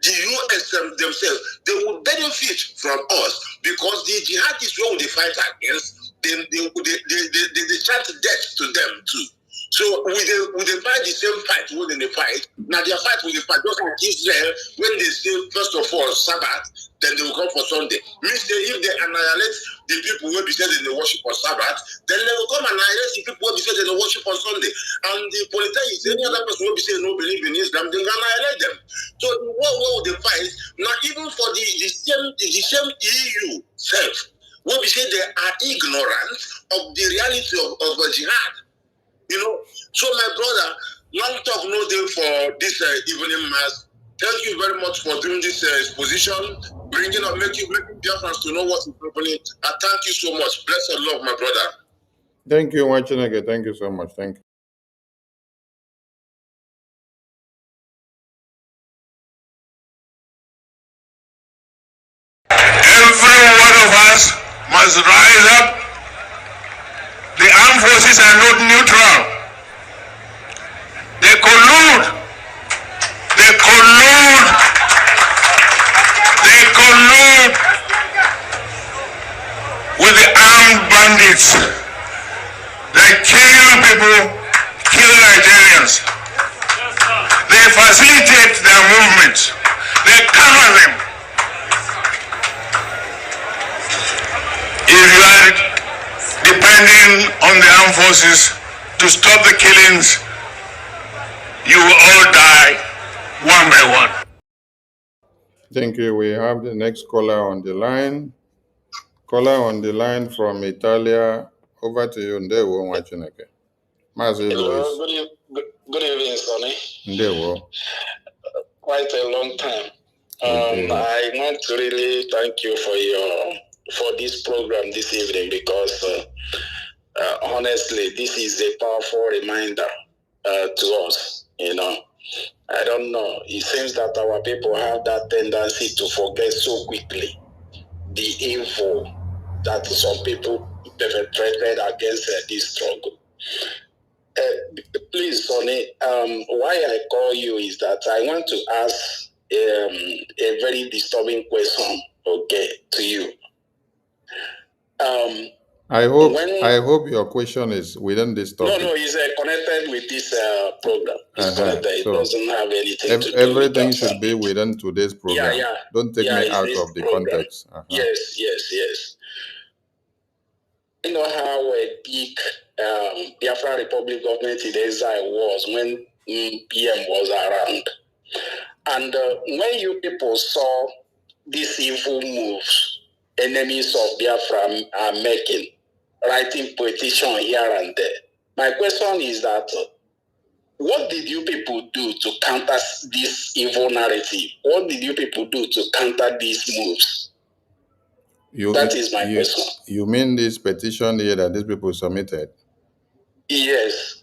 the US themselves, they will benefit from us because the jihadists who they fight against, they chant death to them too. So we they fight the same fight when they fight. Now their fight will fight just like Israel when they say first of all Sabbath, then they will come for Sunday. Means they, if they annihilate the people who be said they worship on Sabbath, then they will come and annihilate the people who be said they worship on Sunday. And the polytheists, any other person who be saying no believe in Islam, they will annihilate them. So the war they fight, not even for the same EU self, who be said they are ignorant of the reality of jihad. You know, so my brother, long talk no day for this evening mass. Thank you very much for doing this exposition, bringing up, making Biafrans to know what is happening. And thank you so much. Bless and love, my brother. Thank you, Wachineke. Thank you so much. Thank you. Every one of us must rise up. The armed forces are not neutral. They collude. They collude. They collude with the armed bandits. They kill people, kill Nigerians. They facilitate their movements. They cover them. If you are depending on the armed forces to stop the killings, you will all die one by one. Thank you. We have the next caller on the line. Caller on the line from Italia. Over to you, Ndewo Wachineke. Hello, good evening, Sonny. Ndewo. Quite a long time. I want to really thank you for this program this evening because honestly, this is a powerful reminder to us. You know, I don't know. It seems that our people have that tendency to forget so quickly the evil that some people perpetrated against this struggle. Please, Sonny, why I call you is that I want to ask a very disturbing question, okay, to you. I hope your question is within this topic. No, it's connected with this program. It's connected. It doesn't have anything to do everything with should be within today's program. Yeah. Don't take me out of the context. Yes. You know how a big Biafra Republic government in exile was when PM was around. And when you people saw these evil moves enemies of Biafra are making, writing petition here and there, my question is that what did you people do to counter this evil narrative? What did you people do to counter these moves? That is my question. You mean this petition here that these people submitted? Yes.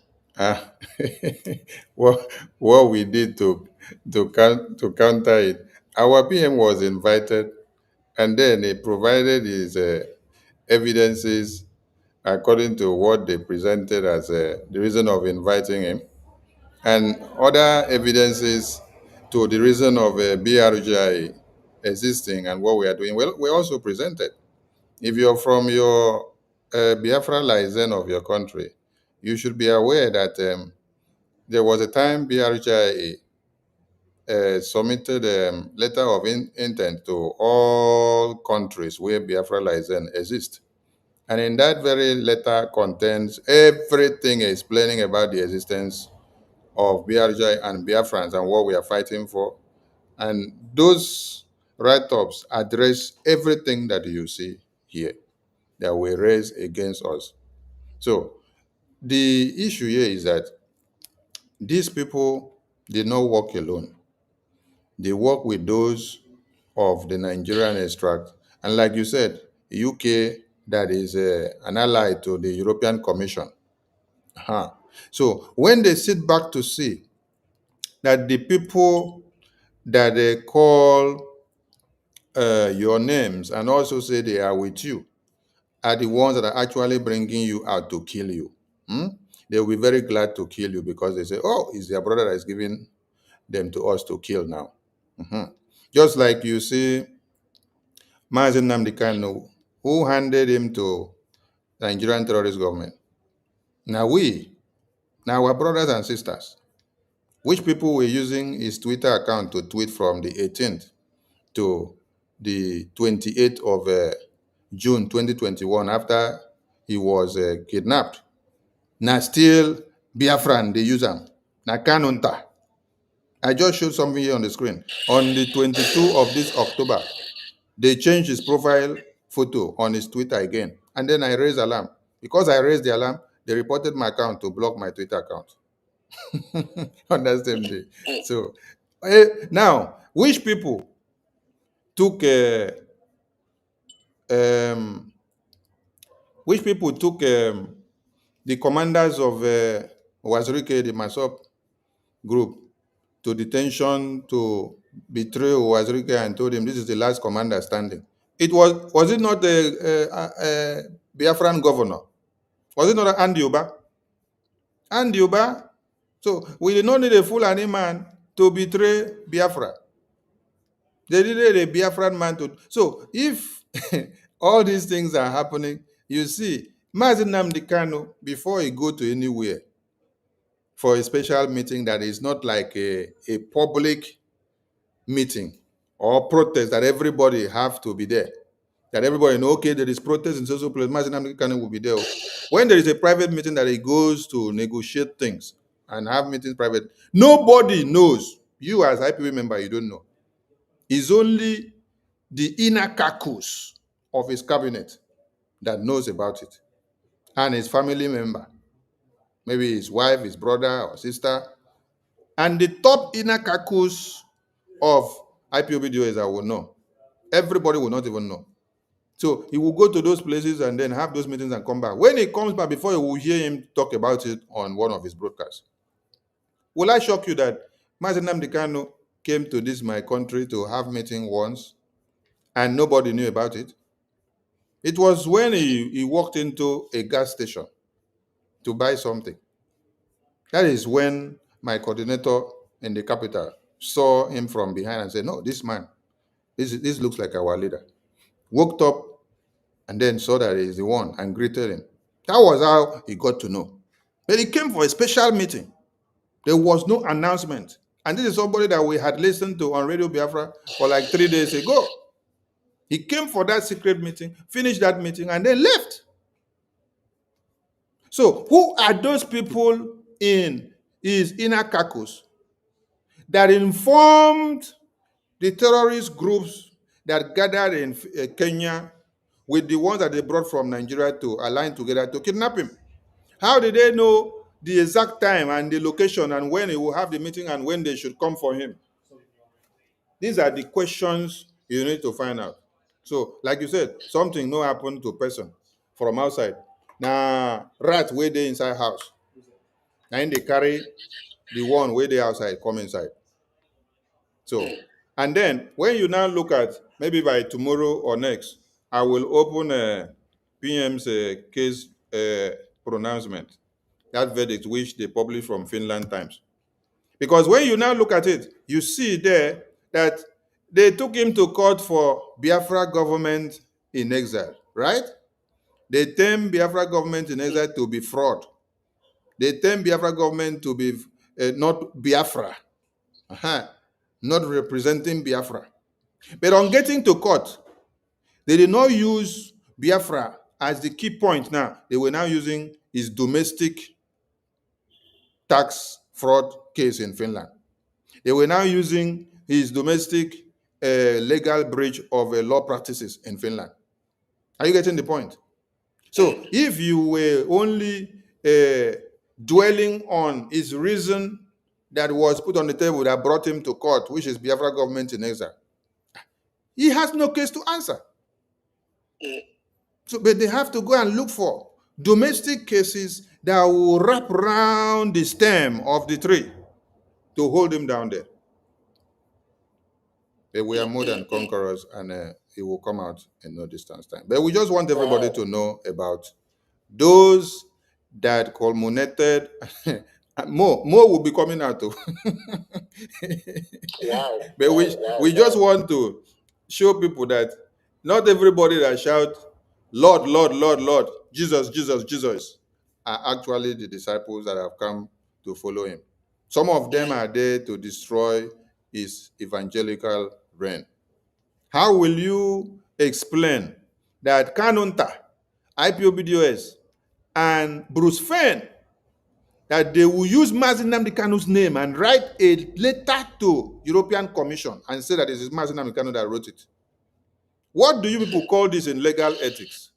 What we did to counter it, our PM was invited, and then he provided his evidences according to what they presented as the reason of inviting him, and other evidences to the reason of BRGI existing and what we are doing, well, we also presented. If you're from your Biafra license of your country, you should be aware that there was a time BRGI submitted a letter of intent to all countries where Biafra license exists. And in that very letter contains everything explaining about the existence of BRGI and Biafrans and what we are fighting for. And those write-ups address everything that you see here that were raised against us. So the issue here is that these people did not work alone. They work with those of the Nigerian extract. And like you said, UK, that is an ally to the European Commission. Uh-huh. So when they sit back to see that the people that they call your names and also say they are with you are the ones that are actually bringing you out to kill you. They will be very glad to kill you because they say, oh, it's their brother that is giving them to us to kill now. Just like you see Mazen Nnamdi Kanu, who handed him to the Nigerian terrorist government. Now our brothers and sisters, which people were using his Twitter account to tweet from the 18th to the 28th of June 2021 after he was kidnapped. Now still Biafran, they use him. Now Kanunta. I just showed something here on the screen. On the 22nd of this October, they changed his profile photo on his Twitter again. And then I raised alarm. Because I raised the alarm, they reported my account to block my Twitter account. On that same day. So now, which people took the commanders of Wazirike, the Masop group, to detention to betray Wazirike and told him this is the last commander standing? Was it not the Biafran governor? Was it not Andy Uba? Andy Uba? So we did not need a Fulani man to betray Biafra. They needed a Biafran man to. So if all these things are happening, you see, Mazen Nnamdi Kanu, before he go to anywhere for a special meeting that is not like a public meeting or protest that everybody have to be there, that everybody know, okay, there is protest in social place, Mazen Nnamdi Kanu will be there. When there is a private meeting that he goes to negotiate things and have meetings private, nobody knows. You as IPB member, you don't know. It's only the inner caucus of his cabinet that knows about it, and his family member, maybe his wife, his brother or sister, and the top inner caucus of IPOBDOs that will know. Everybody will not even know. So he will go to those places and then have those meetings and come back. When he comes back, before you will hear him talk about it on one of his broadcasts. Will I shock you that Mazen Nnamdi Kanu came to this my country to have meeting once and nobody knew about it? It was when he walked into a gas station to buy something. That is when my coordinator in the capital saw him from behind and said, no, this man, this looks like our leader. Woke up and then saw that he's the one and greeted him. That was how he got to know. But he came for a special meeting. There was no announcement. And this is somebody that we had listened to on Radio Biafra for like 3 days ago. He came for that secret meeting, finished that meeting, and then left. So who are those people in his inner caucus that informed the terrorist groups that gathered in Kenya with the ones that they brought from Nigeria to align together to kidnap him? How did they know the exact time and the location and when he will have the meeting and when they should come for him? These are the questions you need to find out. So, like you said, something no happen to a person from outside. Now, rat way they inside house. And they carry the one way they outside, come inside. So, and then when you now look at, maybe by tomorrow or next, I will open PM's case pronouncement, that verdict which they published from Finland Times. Because when you now look at it, you see there that they took him to court for Biafra government in exile, right? They term Biafra government in exile to be fraud. They term Biafra government to be not Biafra, not representing Biafra. But on getting to court, they did not use Biafra as the key point now. They were now using his domestic tax fraud case in Finland. They were now using his domestic legal breach of law practices in Finland. Are you getting the point? So if you were only dwelling on his reason that was put on the table that brought him to court, which is Biafra government in exile, he has no case to answer. So, but they have to go and look for domestic cases that will wrap around the stem of the tree to hold him down there. We are more than conquerors, and it will come out in no distance time. But we just want everybody to know about those that culminated. more will be coming out too. But we just want to show people that not everybody that shout, Lord, Lord, Lord, Lord, Jesus, Jesus, Jesus, are actually the disciples that have come to follow him. Some of them are there to destroy his evangelical reign. How will you explain that Kanunta, IPOBDOS, and Bruce Fein, that they will use Mazi Nnamdi Kanu's name and write a letter to European Commission and say that it is Mazi Nnamdi Kanu that wrote it? What do you people call this in legal ethics?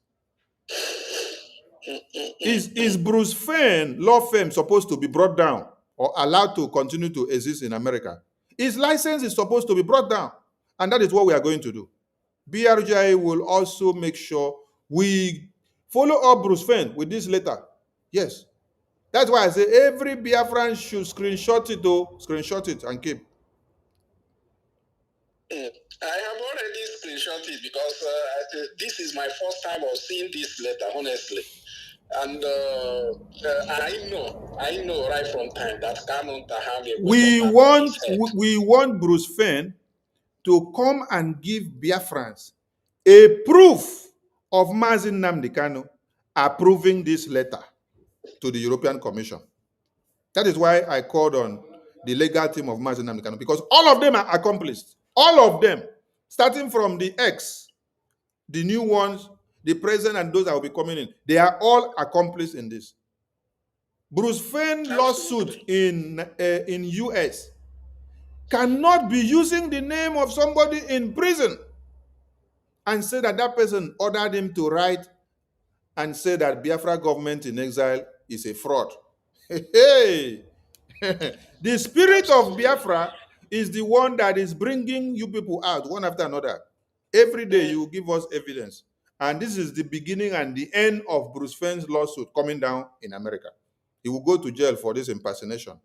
Is Bruce Fein law firm supposed to be brought down or allowed to continue to exist in America? His license is supposed to be brought down, and that is what we are going to do. BRGI will also make sure we follow up Bruce Fein with this letter. Yes. That's why I say every Biafran should screenshot it and keep. I have already screenshot it because this is my first time of seeing this letter, honestly. And I know right from time that Kanunta have a we want Bruce Fein to come and give Biafrans a proof of Mazi Nnamdi Kanu approving this letter to the European Commission. That is why I called on the legal team of Mazi Nnamdi Kanu, because all of them are accomplished. All of them, starting from the ex, the new ones, the present, and those that will be coming in, they are all accomplished in this. Bruce Fein lawsuit in US cannot be using the name of somebody in prison and say that that person ordered him to write and say that Biafra government in exile is a fraud. Hey, the spirit of Biafra is the one that is bringing you people out one after another. Every day you give us evidence. And this is the beginning and the end of Bruce Fein's lawsuit coming down in America. He will go to jail for this impersonation.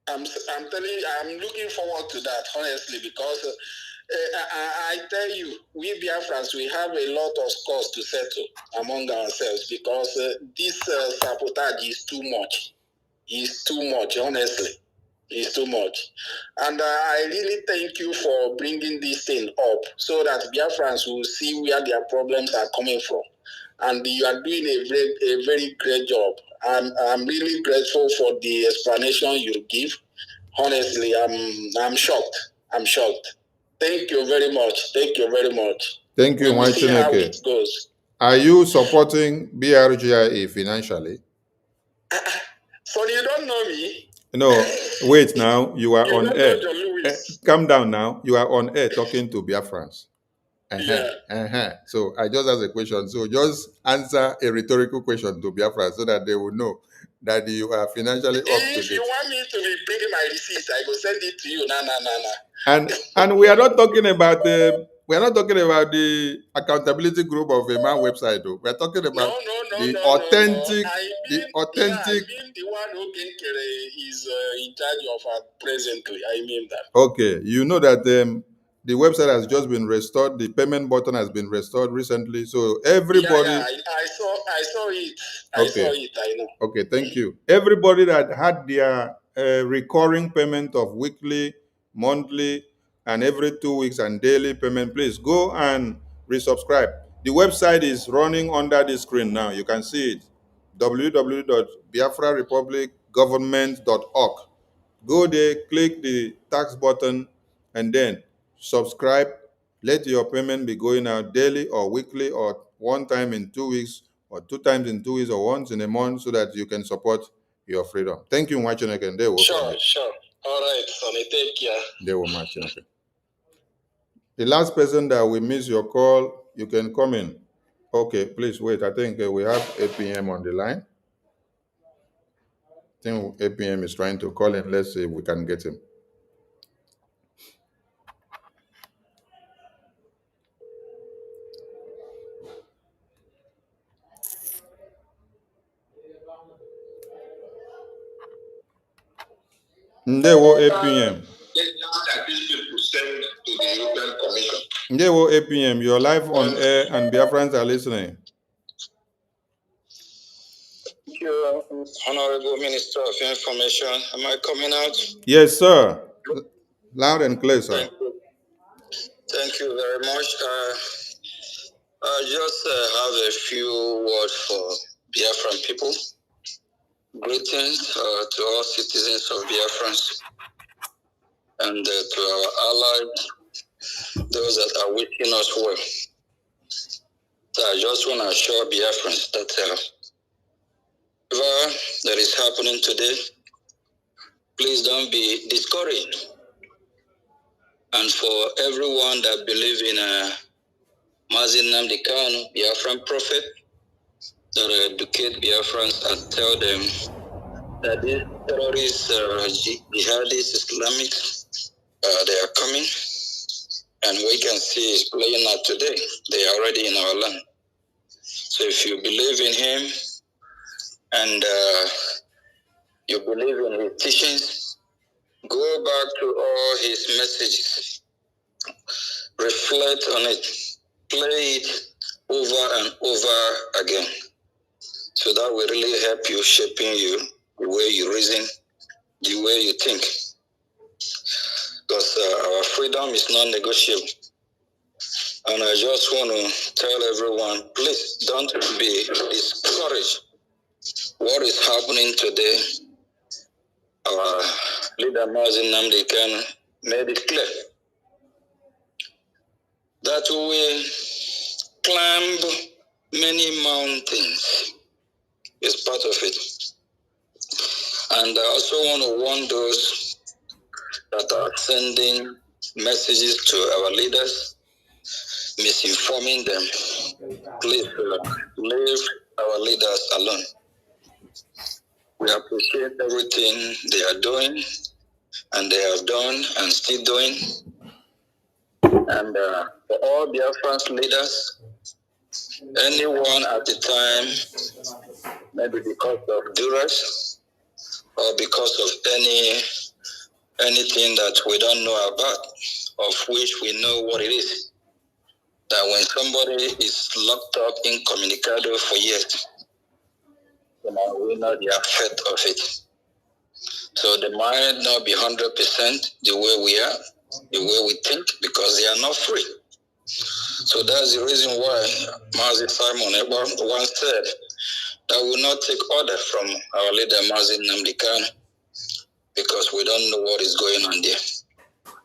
I'm telling you, I'm looking forward to that, honestly, because I tell you, we Biafrans, we have a lot of scores to settle among ourselves because this sabotage is too much. It's too much, honestly. It's too much. And I really thank you for bringing this thing up so that Biafrans will see where their problems are coming from. And you are doing a very great job. I'm really grateful for the explanation you give. Honestly, I'm shocked. I'm shocked. Thank you very much. Thank you very much. Thank you, we'll see how it goes. Are you supporting BRGIA financially? So you don't know me? No, wait now. You are on air. Calm down now. You are on air talking to Biafrans. So I just asked a question. So just answer a rhetorical question to Biafra so that they will know that you are financially up to date. If you want me to be bringing my receipts, I will send it to you. Nah. And we are not talking about the accountability group of a man website though. We are talking about the authentic. I mean the one who is in charge of presently. I mean that. Okay, you know that the website has just been restored. The payment button has been restored recently. So everybody... Yeah, I saw it. Okay. I saw it, I know. Okay, thank you. Everybody that had their a recurring payment of weekly, monthly, and every 2 weeks and daily payment, please go and resubscribe. The website is running under the screen now. You can see it, www.biafrarepublicgovernment.org. Go there, click the tax button, and then subscribe. Let your payment be going out daily or weekly or one time in 2 weeks or 2 times in 2 weeks or once in a month so that you can support your freedom. Thank you, Mwachineke. Sure. All right, Sonny, take care. They will Mwachineke. The last person that will miss your call, you can come in. Okay, please wait. I think we have APM on the line. I think APM is trying to call in. Let's see if we can get him. Ndewo APM. That these people send to the European Commission. Ndewo APM, you're live on air and Biafrans are listening. Thank you, Honorable Minister of Information. Am I coming out? Yes, sir. Loud and clear, sir. Thank you very much. I just have a few words for Biafran people. Greetings to all citizens of Biafrans and to our allies, those that are wishing us well. So I just want to assure Biafrans that whatever that is happening today, please don't be discouraged. And for everyone that believes in Mazi Nnamdi Kanu, Biafran prophet, that educate Biafrans and tell them that these terrorists, jihadists, Islamics, they are coming. And we can see it's playing out today. They are already in our land. So if you believe in him and you believe in his teachings, go back to all his messages. Reflect on it. Play it over and over again. So that will really help you, shaping you, the way you reason, the way you think. Because our freedom is non-negotiable. And I just want to tell everyone, please don't be discouraged. What is happening today, our leader Mazi Nnamdi Kanu made it clear that we will climb many mountains. Is part of it. And I also want to warn those that are sending messages to our leaders, misinforming them. Please leave our leaders alone. We appreciate everything they are doing, and they have done and still doing. And for all Biafran leaders, anyone at the time, maybe because of duress or because of anything that we don't know about, of which we know what it is, that when somebody is locked up incommunicado for years, we know the effect of it. So they might not be 100% the way we are, the way we think, because they are not free. So that's the reason why Mazi Simon Ekpa once said that we will not take order from our leader Mazi Nnamdi Kanu, because we don't know what is going on there.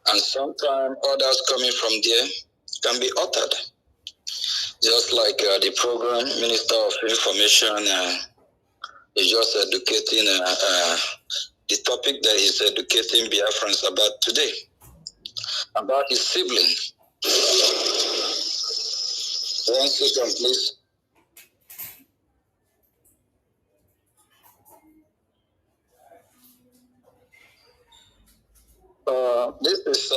And sometimes orders coming from there can be altered. Just like the program Minister of Information is just educating the topic that he's educating Biafrans about today, about his sibling. 1 second, please. This is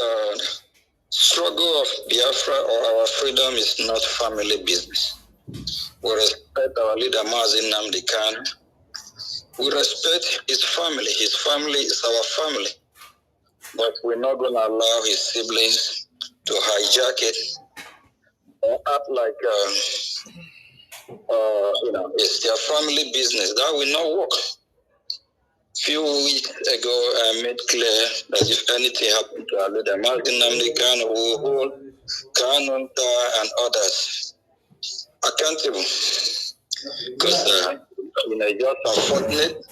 struggle of Biafra or our freedom is not family business. We respect our leader Mazi Nnamdi Kanu. We respect his family. His family is our family. But we're not going to allow his siblings to hijack it or act like it's their family business. That will not work. few weeks ago, I made clear that if anything happened to our leader, Nnamdi Kanu, will hold Kanunta and others accountable. Because just unfortunate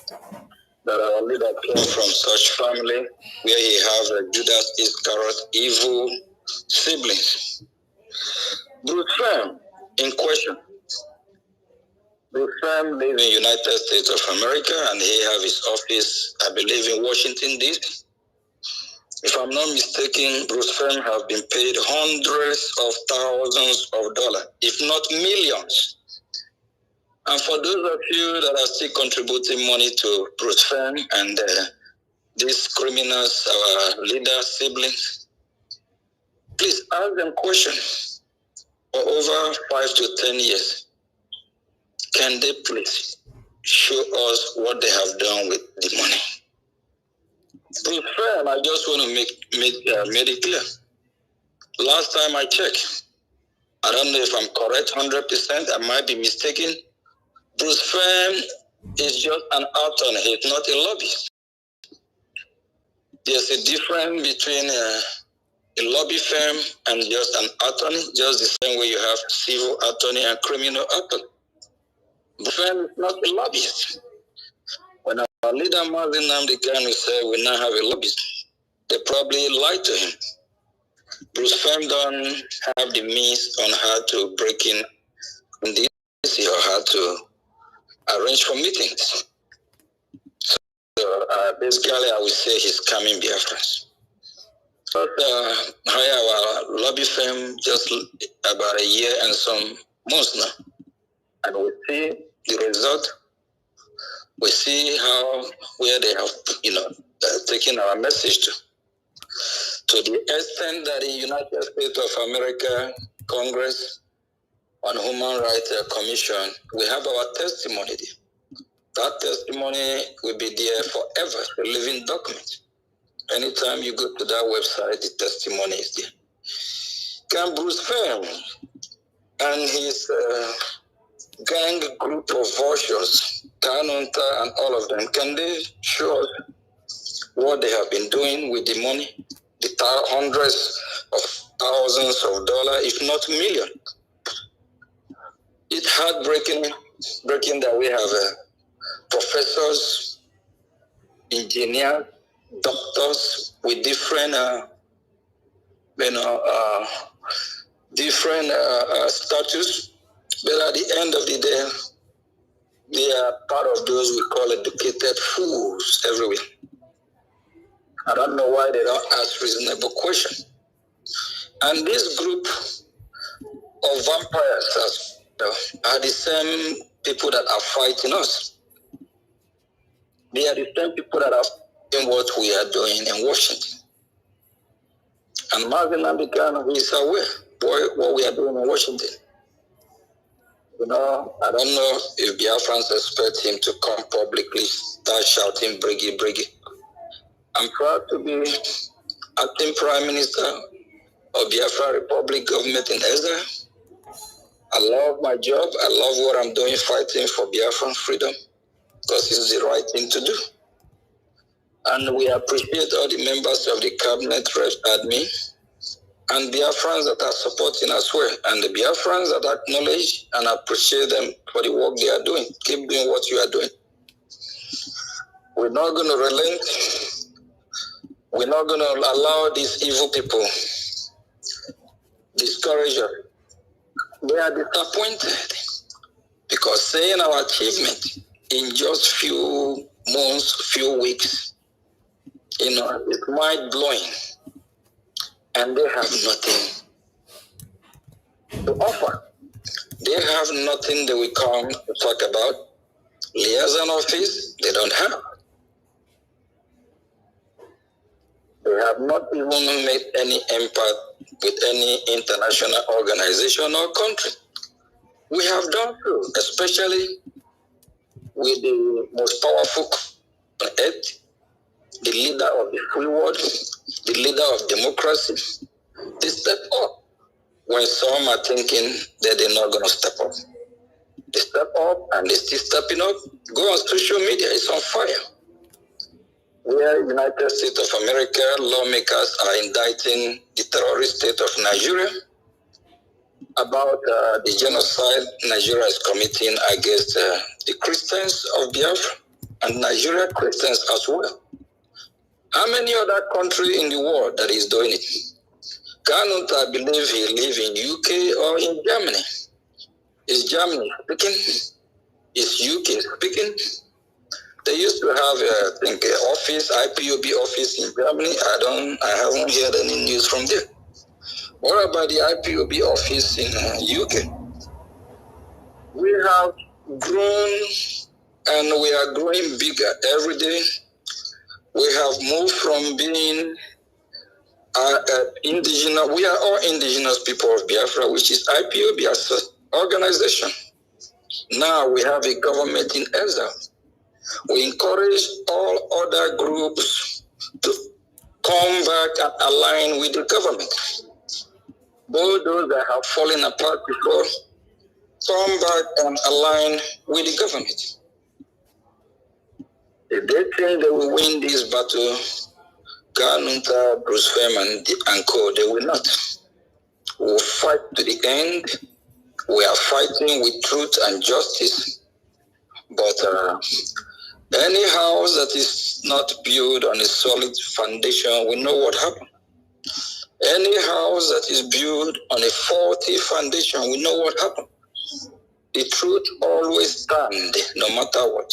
that our leader came from such family where he has a Judas Iscariot evil siblings. Bruce Fein, in question. Bruce Fein lives in the United States of America and he has his office, I believe, in Washington, D.C. If I'm not mistaken, Bruce Fein has been paid hundreds of thousands of dollars, if not millions. And for those of you that are still contributing money to Bruce Fein and these criminals, our leader siblings, please ask them questions. For over 5 to 10 years, can they please show us what they have done with the money? Bruce Fein, I just want to make it clear. Last time I checked, I don't know if I'm correct 100%, I might be mistaken. Bruce Fein is just an attorney, he's not a lobbyist. There's a difference between a lobby firm and just an attorney, just the same way you have civil attorney and criminal attorney. Bruce Fein is not a lobbyist. When our leader Nnamdi Kanu said we now have a lobbyist, they probably lied to him. Bruce Fein don't have the means on how to break in this or how to arrange for meetings. So basically, I would say he's coming Biafrans. But hire our lobby firm just about a year and some months now, and we see the result. We see where they have taken our message to the extent that the United States of America Congress on Human Rights Commission, we have our testimony there. That testimony will be there forever, a living document. Anytime you go to that website, the testimony is there. Can Bruce Fein and his gang group of vultures, Kanunta and all of them, can they show us what they have been doing with the money? The hundreds of thousands of dollars, if not millions. It's heartbreaking that we have professors, engineers, doctors with different, status, but at the end of the day, they are part of those we call educated fools everywhere. I don't know why they don't ask reasonable questions. And this group of vampires are the same people that are fighting us. They are the same people that are doing what we are doing in Washington. And Nnamdi Kanu is aware what we are doing in Washington. I don't know if Biafrans expect him to come publicly, start shouting, Brgie, Brgie. I'm proud to be acting Prime Minister of Biafra Republic government in Israel. I love my job. I love what I'm doing, fighting for Biafran freedom, because it's the right thing to do. And we appreciate all the members of the cabinet, admin, and Biafrans that are supporting as well, and the Biafrans that acknowledge and appreciate them for the work they are doing. Keep doing what you are doing. We're not going to relent. We're not going to allow these evil people discourage us. They are disappointed because seeing our achievement in just few months, few weeks, it's mind-blowing. And they have nothing to offer. They have nothing that we come to talk about. Liaison office, they don't have. They have not even made any impact with any international organization or country. We have done so, especially with the most powerful on earth, the leader of the free world, the leader of democracy. They step up when some are thinking that they're not going to step up. They step up and they're still stepping up. Go on social media, it's on fire. where United States of America lawmakers are indicting the terrorist state of Nigeria about the genocide Nigeria is committing against the Christians of Biafra and Nigeria Christians as well. How many other countries in the world that is doing it? Kanunta, I believe he lives in UK or in Germany. Is Germany speaking? Is UK speaking? They used to have, I think, an office, IPOB office in Germany. I haven't heard any news from there. What about the IPOB office in UK? We have grown and we are growing bigger every day. We have moved from being indigenous. We are all indigenous people of Biafra, which is IPOB as an organization. Now we have a government in exile. We encourage all other groups to come back and align with the government. Both those that have fallen apart before, come back and align with the government. If they think they will win this battle, Kanunta, Fein, and co, they will not. We will fight to the end. We are fighting with truth and justice. But any house that is not built on a solid foundation, we know what happened. Any house that is built on a faulty foundation, we know what happened. The truth always stands, no matter what.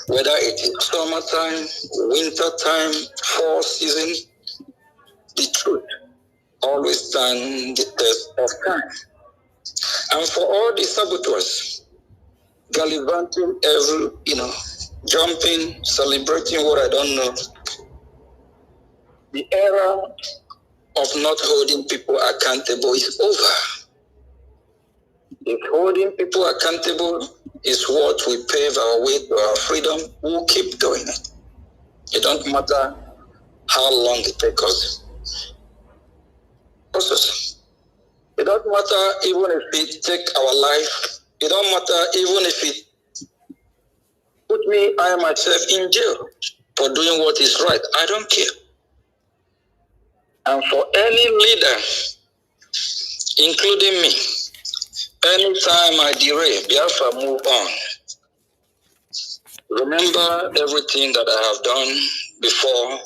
Whether it is summertime, wintertime, fall season, the truth always stands the test of time. And for all the saboteurs, gallivanting jumping, celebrating what I don't know, the era of not holding people accountable is over. If holding people accountable is what we pave our way to our freedom, we'll keep doing it. It don't matter how long it takes us. Process. It don't matter even if it takes our life. It don't matter even if it put me, I myself, in jail for doing what is right. I don't care. And for any leader, including me, anytime I derail, Biafra move on. Remember everything that I have done before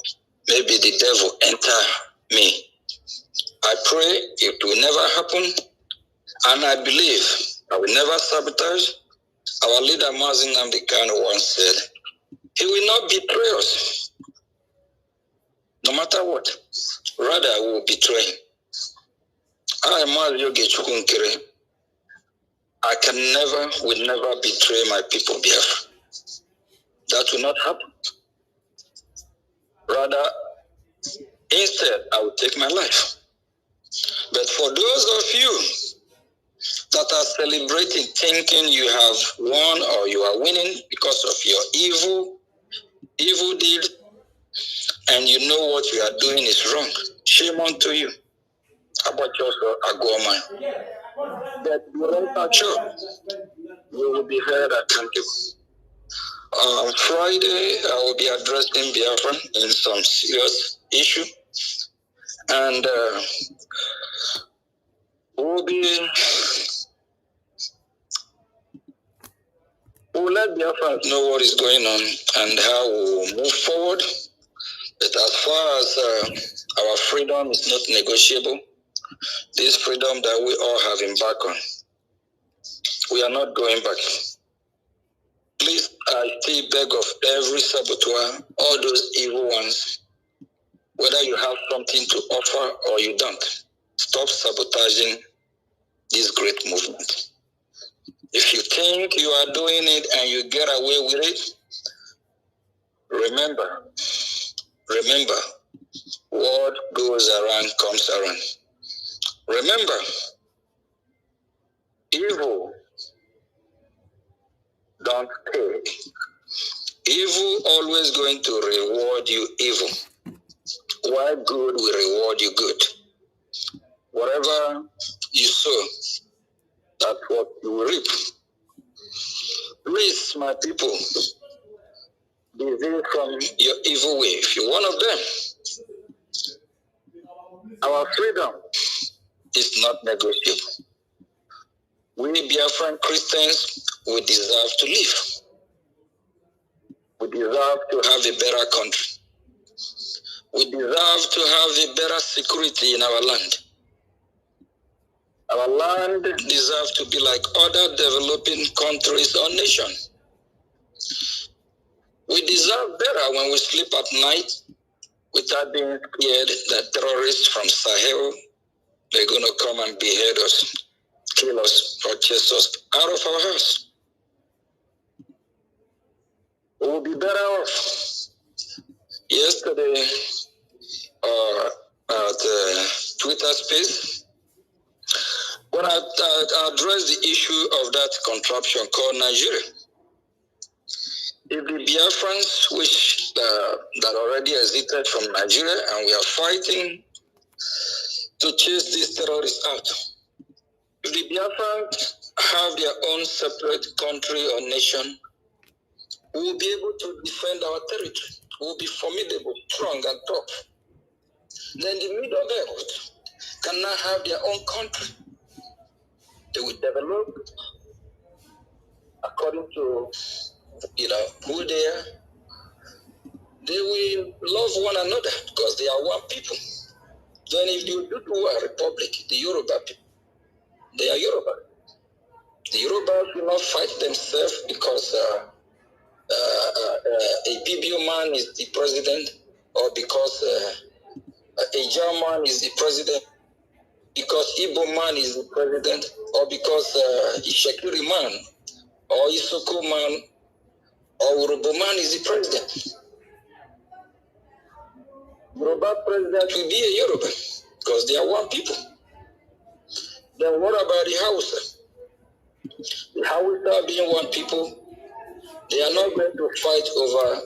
maybe the devil enter me. I pray it will never happen, and I believe I will never sabotage. Our leader Mazin Namdekano once said, he will not betray us, no matter what. Rather, we will betray him. I will never betray my people, Biafra. That will not happen. Rather, instead, I will take my life. But for those of you that are celebrating, thinking you have won or you are winning because of your evil deed, and you know what you are doing is wrong, shame unto you. How about yourself, Agoma? But you are sure you will be held accountable. On Friday, I will be addressing Biafra in some serious issue, and we'll let Biafra know what is going on and how we'll move forward. But as far as our freedom is not negotiable, this freedom that we all have embarked on, we are not going back. Please, I still beg of every saboteur, all those evil ones, whether you have something to offer or you don't, stop sabotaging this great movement. If you think you are doing it and you get away with it, remember, what goes around comes around. Remember, evil don't pay. Evil always going to reward you evil, while good will reward you good. Whatever you sow, that's what you will reap. Please, my people, desist from your evil way. If you're one of them, our freedom is not negotiable. We Biafran Christians, we deserve to live. We deserve to have a better country. We deserve to have a better security in our land. Our land deserves to be like other developing countries or nations. We deserve better when we sleep at night without being scared that terrorists from Sahel, they're going to come and behead us, kill us, or chase us out of our house. We will be better off. Yesterday, at Twitter space, when I addressed the issue of that contraption called Nigeria, if the Biafrans, which that already exited from Nigeria, and we are fighting to chase these terrorists out, if the Biafrans have their own separate country or nation, we will be able to defend our territory. We will be formidable, strong, and tough. Then the Middle Belt can now have their own country. They will develop according to who they are. They will love one another because they are one people. Then if you do to a republic, the Yoruba people, they are Yoruba. The Yorubas will not fight themselves because a PBO man is the president, or because a German is the president, because Igbo man is the president, or because Ishekiri man, or Isoko man, or Urobo man is the president. Yoruba president will be a Yoruba because they are one people. Then what about the Hausa? The Hausa being one people, they are not going to fight over.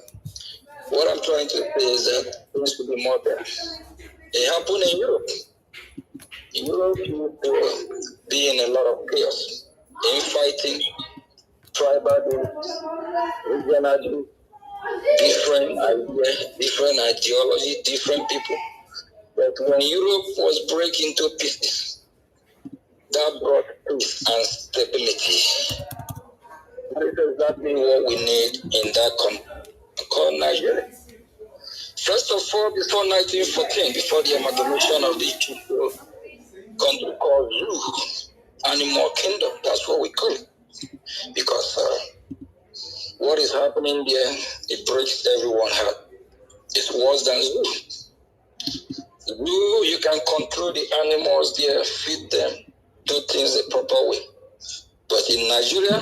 What I'm trying to say is that things will be more better. It happened in Europe. Europe will be in a lot of chaos, infighting, tribal, regional, different ideas, different ideology, different people. But when Europe was breaking into pieces, that brought peace and stability. That is exactly what we need in that country called Nigeria. First of all, before 1914, before the amalgamation of the country called Zoo, Animal Kingdom, that's what we call it. Because what is happening there, it breaks everyone's heart. It's worse than Zoo. Zoo, you can control the animals there, feed them, do things the proper way. But in Nigeria,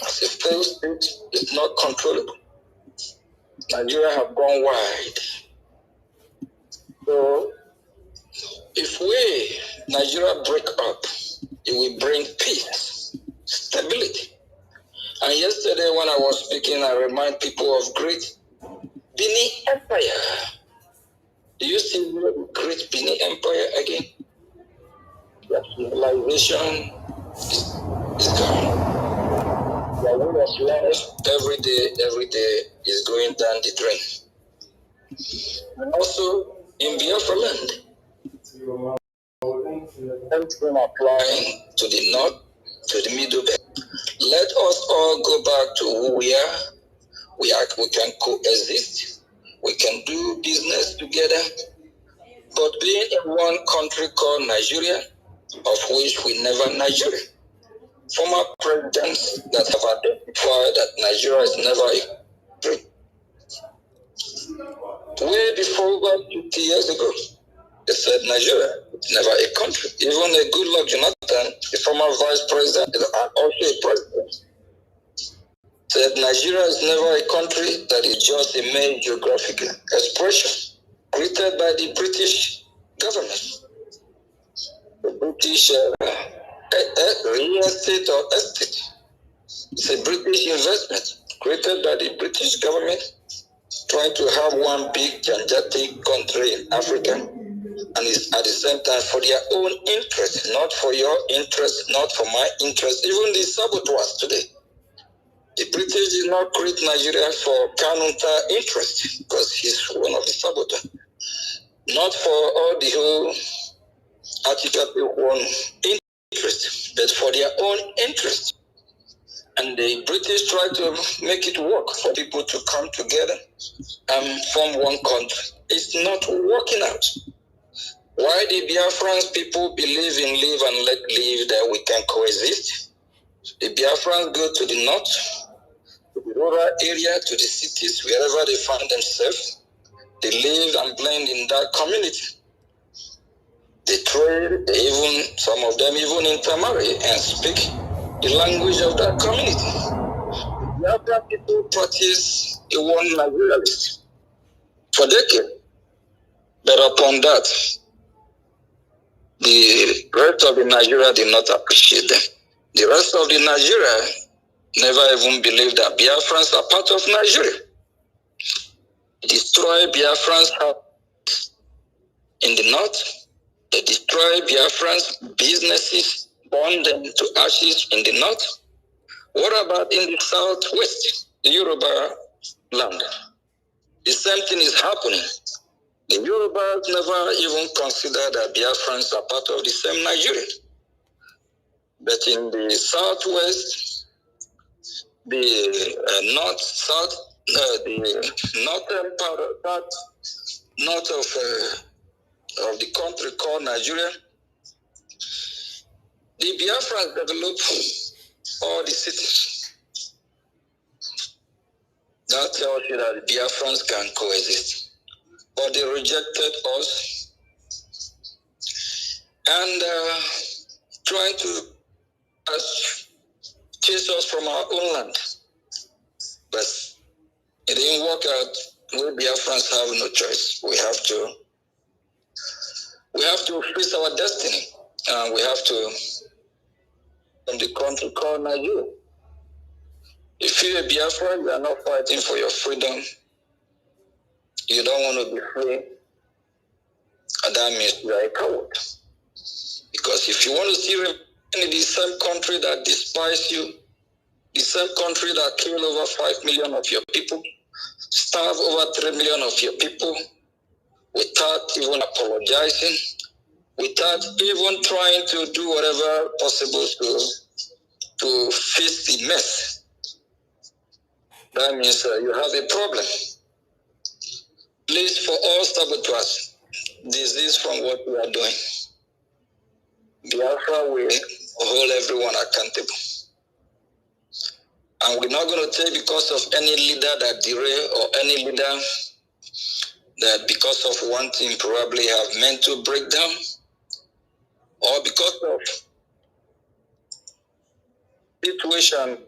as a failed state, it's not controllable. Nigeria have gone wide. So, if Nigeria break up, it will bring peace, stability. And yesterday when I was speaking, I remind people of great Benin Empire. Do you see the great Benin Empire again? The civilization is gone. The way of life every day is going down the drain. And also in Biafra land, everything applying to the north, to the middle belt. Let us all go back to who we are. We can coexist. We can do business together. But being in one country called Nigeria, of which we never Nigeria. Former presidents that have identified that Nigeria is never a country. Way before about 50 years ago, they said Nigeria is never a country. Even a Goodluck Jonathan, the former vice president, and also a president, said Nigeria is never a country, that is just a mere geographical expression created by the British government. The British real estate or estate. It's a British investment created by the British government, trying to have one big gigantic country in Africa, and it's at the same time for their own interest, not for your interest, not for my interest. Even the saboteurs today, The British did not create Nigeria for Kanunta interest, because he's one of the saboteurs. Not for all the whole article one interest, but for their own interest. And the British tried to make it work for people to come together and form one country. It's not working out. Why the Biafrans people believe in live and let live, that we can coexist? The Biafrans go to the north, to the rural area, to the cities, wherever they find themselves. They live and blend in that community. They trade, some of them even intermarry and speak the language of that community. The Biafran people practice a one Nigerianist for decades. But upon that, the rest of the Nigeria did not appreciate them. The rest of the Nigeria never even believed that Biafrans are part of Nigeria. Destroy Biafrans in the north. They destroy Biafrans' businesses, burn them to ashes in the north. What about in the southwest, the Yoruba land? The same thing is happening. The Yorubas never even consider that Biafrans are part of the same Nigeria. But in the southwest, the northern part of that, north of the country called Nigeria, the Biafrans developed all the cities. That tells you that the Biafrans can coexist. But they rejected us and trying to chase us from our own land. But it didn't work out. We Biafrans have no choice. We have to face our destiny. We have to from the country called Nigeria. If you're a Biafran, you are not fighting for your freedom. You don't want to be free, and that means you are a coward. Because if you want to see in the same country that despise you, the same country that killed over 5 million of your people, starved over 3 million of your people, without even apologizing, without even trying to do whatever possible to fix the mess, that means you have a problem. Please, for all saboteurs, desist from what we are doing. Biafra will hold everyone accountable. And we're not going to take because of any leader that derail or any leader that because of one thing probably have mental breakdown or because of situation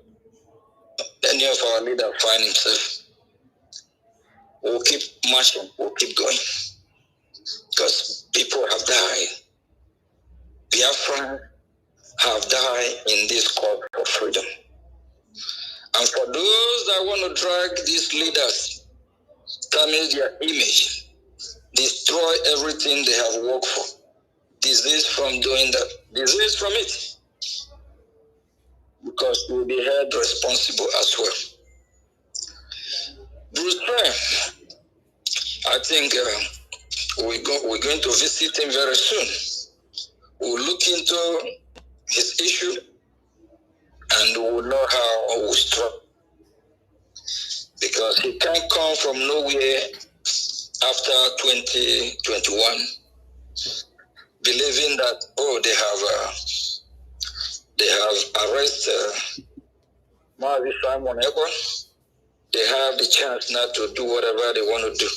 any of our leaders find himself. We'll keep marching, we'll keep going. Because people have died. Biafra have died in this call for freedom. And for those that want to drag these leaders, damage their image, destroy everything they have worked for, desist from doing that, desist from it. Because you will be held responsible as well. Bruce Fein, I think we're going to visit him very soon. We'll look into his issue and we'll know how we struggle. Because he can't come from nowhere after 2021 believing that, they have arrested Mazi Simon Ekpa. They have the chance now to do whatever they want to do.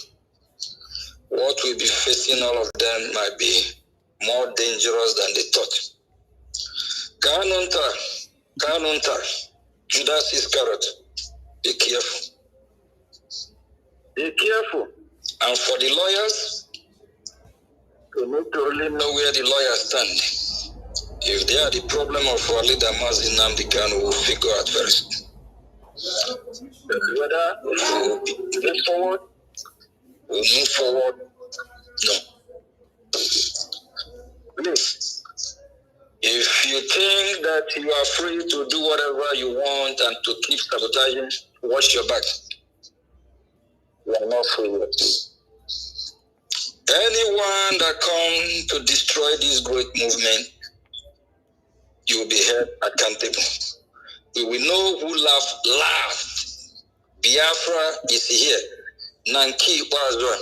What will be facing all of them might be more dangerous than they thought. Kanunta, Judas Iscariot, be careful. Be careful. And for the lawyers, we need to really know where the lawyers stand. If they are the problem of our leader Mazi Kanu, we'll figure out very soon. Whether we'll get forward, we'll move forward. No. Please, if you think that you are free to do whatever you want and to keep sabotaging, wash your back. You are not free yet. Anyone that comes to destroy this great movement, you will be held accountable. We will know who laughed. Biafra is here. Nanki Wazwa.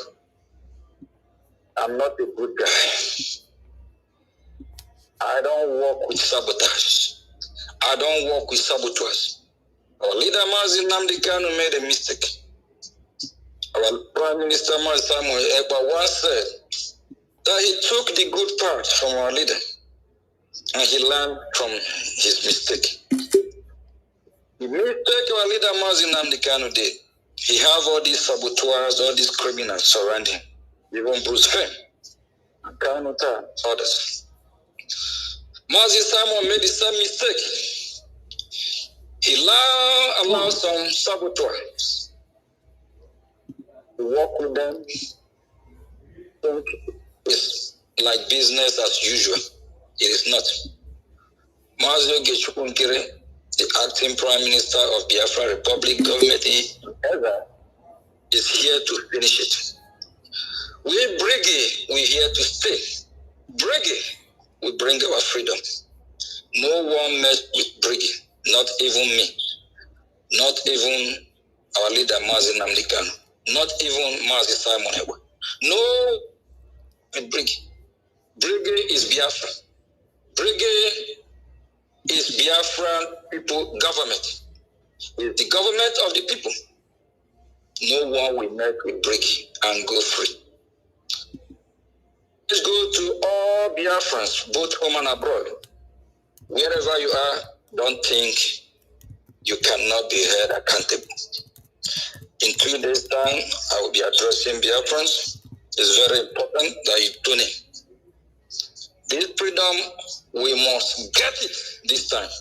I'm not a good guy. I don't work with sabotage. I don't work with saboteurs. Our leader Mazi Nnamdi Kanu made a mistake. Our Prime Minister Ekpa once said that he took the good part from our leader and he learned from his mistake. The mistake our leader Mazi Nnamdi Kanu did, he have all these saboteurs, all these criminals surrounding him, even Bruce Fein, Kanunta, others. Mazi Simon made the same mistake. He allowed some saboteurs to work with them. Think it's like business as usual. It is not. Mazio Gechukunkire, the acting Prime Minister of Biafra Republic government, is here to finish it. We Brgie, we're here to stay. Brgie, we bring our freedom. No one messed with Brgie, not even me, not even our leader Mazi Nnamdi Kanu, not even Mazi Simon Ekpa. No, with Brgie. Brgie is Biafra. Brgie is Biafran people government. It's the government of the people. No one will mess with Brgie and go free. Let's go to all Biafrans, both home and abroad. Wherever you are, don't think you cannot be held accountable. In 2 days' time, I will be addressing Biafrans. It's very important that you tune in. This freedom, we must get it this time.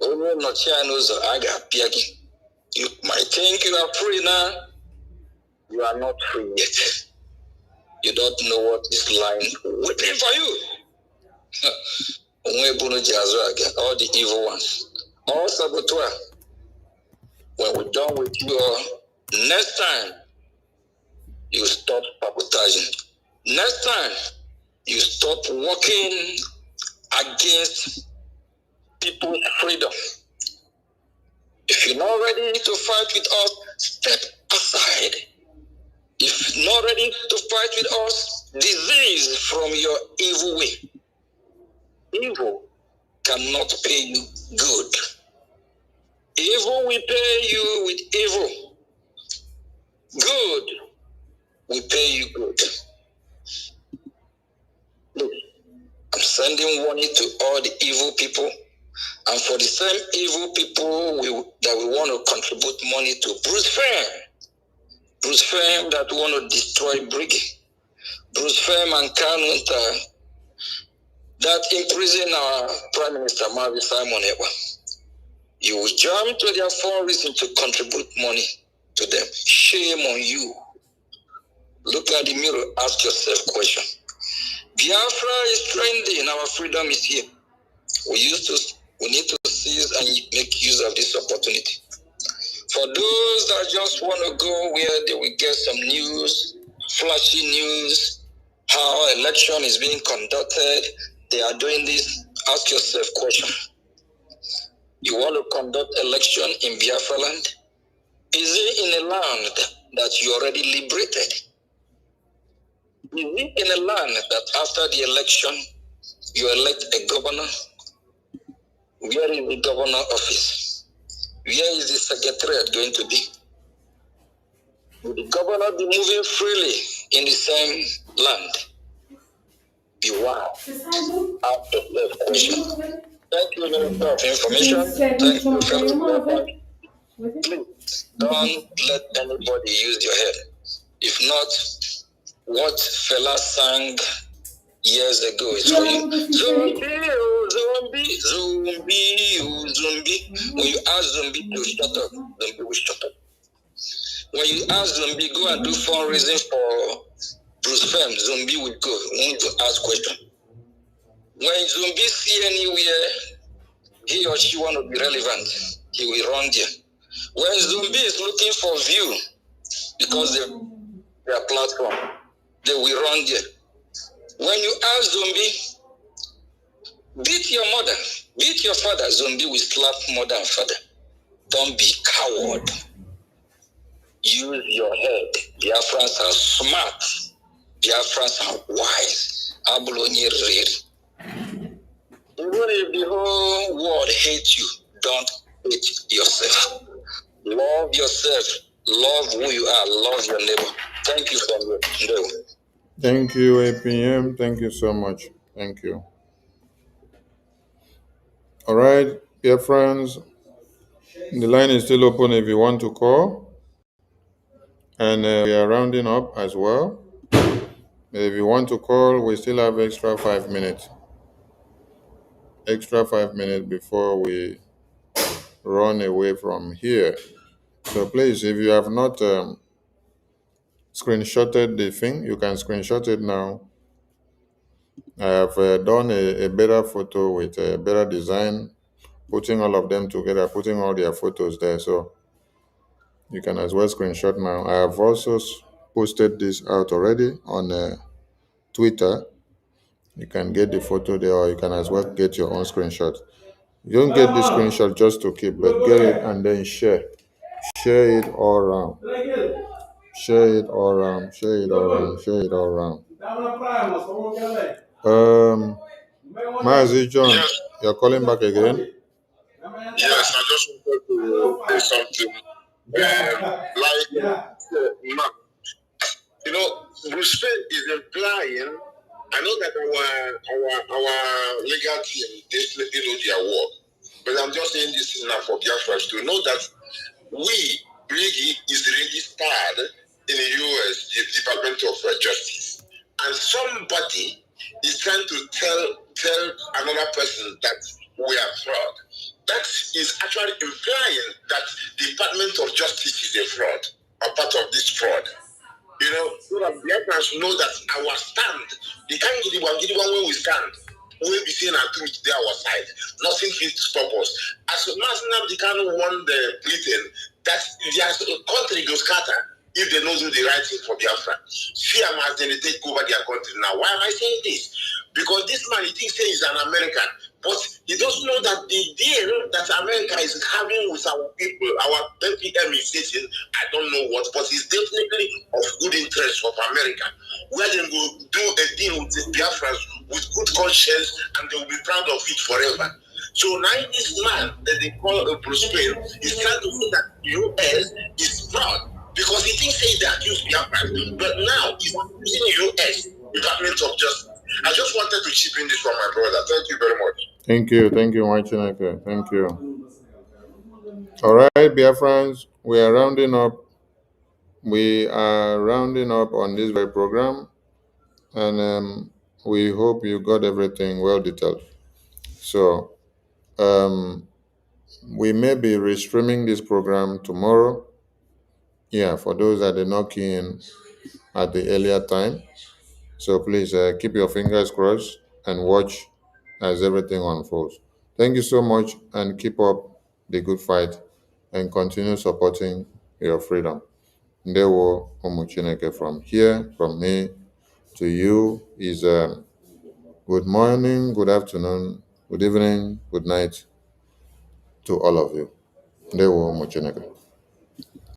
You might think you are free now. You are not free yet. You don't know what is lying waiting for you. All the evil ones, all saboteur. When we're done with you all, next time you stop sabotaging. Next time you stop working against people's freedom. If you're not ready to fight with us, step aside. If you're not ready to fight with us, disease from your evil way. Evil cannot pay you good. Evil will pay you with evil. Good will pay you good. Look, I'm sending warning to all the evil people, and for the same evil people that we want to contribute money to Bruce Fein. Bruce Fein that want to destroy Brgie. Bruce Fein and Kanunta that imprison our Prime Minister Mazi Simon Ekpa. You will jump to their fundraising to contribute money to them. Shame on you. Look at the mirror, ask yourself a question. Biafra is trending, our freedom is here. We need to seize and make use of this opportunity. For those that just want to go where they will get some news, flashy news, how election is being conducted, they are doing this, ask yourself a question. You want to conduct election in Biafra land? Is it in a land that you already liberated? Is it in a land that after the election, you elect a governor? Where is the governor office? Where is the secretariat going to be? Will the governor be moving freely in the same land? Beware. Ask yourself a question. Thank you very much for information. Thank you, fellow. Please don't let anybody use your head. If not, what fella sang years ago is for you. Zombie, oh zombie, zombie, oh zombie. When you ask zombie to shut up, zombie will shut up. When you ask zombie, go and do fundraising for Bruce Fein, zombie will go. We need to ask questions. When zombie see anywhere he or she want to be relevant, he will run there. When zombie is looking for view because their platform, they will run there. When you ask zombie, beat your mother, beat your father, zombie will slap mother and father. Don't be coward. Use your head. Biafrans are smart. Biafrans are wise. Abolonye riri. Even if the whole world hates you, don't hate yourself. Love yourself. Love who you are. Love your neighbor. Thank you for me. Thank you, APM. Thank you so much. Thank you. All right, dear friends, the line is still open if you want to call. And we are rounding up as well. If you want to call, we still have extra 5 minutes. Extra 5 minutes before we run away from here. So please, if you have not screenshotted the thing, you can screenshot it now. I have done a better photo with a better design, putting all of them together, putting all their photos there. So you can as well screenshot now. I have also posted this out already on Twitter. You can get the photo there, or you can as well get your own screenshot. You don't get the screenshot just to keep, but get it and then share. Share it all around. Share it all around. Share it all around. Share it all around. Mazi John, Yes, you're calling back again? yes, I just wanted to say something. Mark, Bruce Fein is implying. I know that our legal team they know their work, but I'm just saying this now for Biafrans to know that we Brgie is registered in the U.S. the Department of Justice, and somebody is trying to tell another person that we are fraud. That is actually implying that the Department of Justice is a fraud, a part of this fraud. So that the Biafrans know that our stand, they can't get the one when we stand. We'll be saying our truth there our side. Nothing can stop us. As Nnamdi Kanu won the Britain, that their country goes scatter if they don't do the right thing for Biafra. Fear must then take over their country now. Why am I saying this? Because this man, he thinks he's an American, but he doesn't know that the deal that America is having with our people, our NPM is saying, I don't know what, but it's definitely of good interest of America. Where they will do a deal with the Biafrans with good conscience, and they will be proud of it forever. So now this man that they call Bruce Fein is trying to say that the US is proud because he thinks they accuse Biafra, but now he's accusing the US Department of Justice. I just wanted to chip in this from my brother. Thank you very much. Thank you, Machineke. Thank you. All right, Biafrans, we are rounding up. We are rounding up on this very program, and we hope you got everything well detailed. So, we may be restreaming this program tomorrow. Yeah, for those that did not key in at the earlier time. So please keep your fingers crossed and watch as everything unfolds. Thank you so much, and keep up the good fight and continue supporting your freedom. Ndewo Omuchineke from here, from me to you is good morning, good afternoon, good evening, good night to all of you. Ndewo Omuchineke.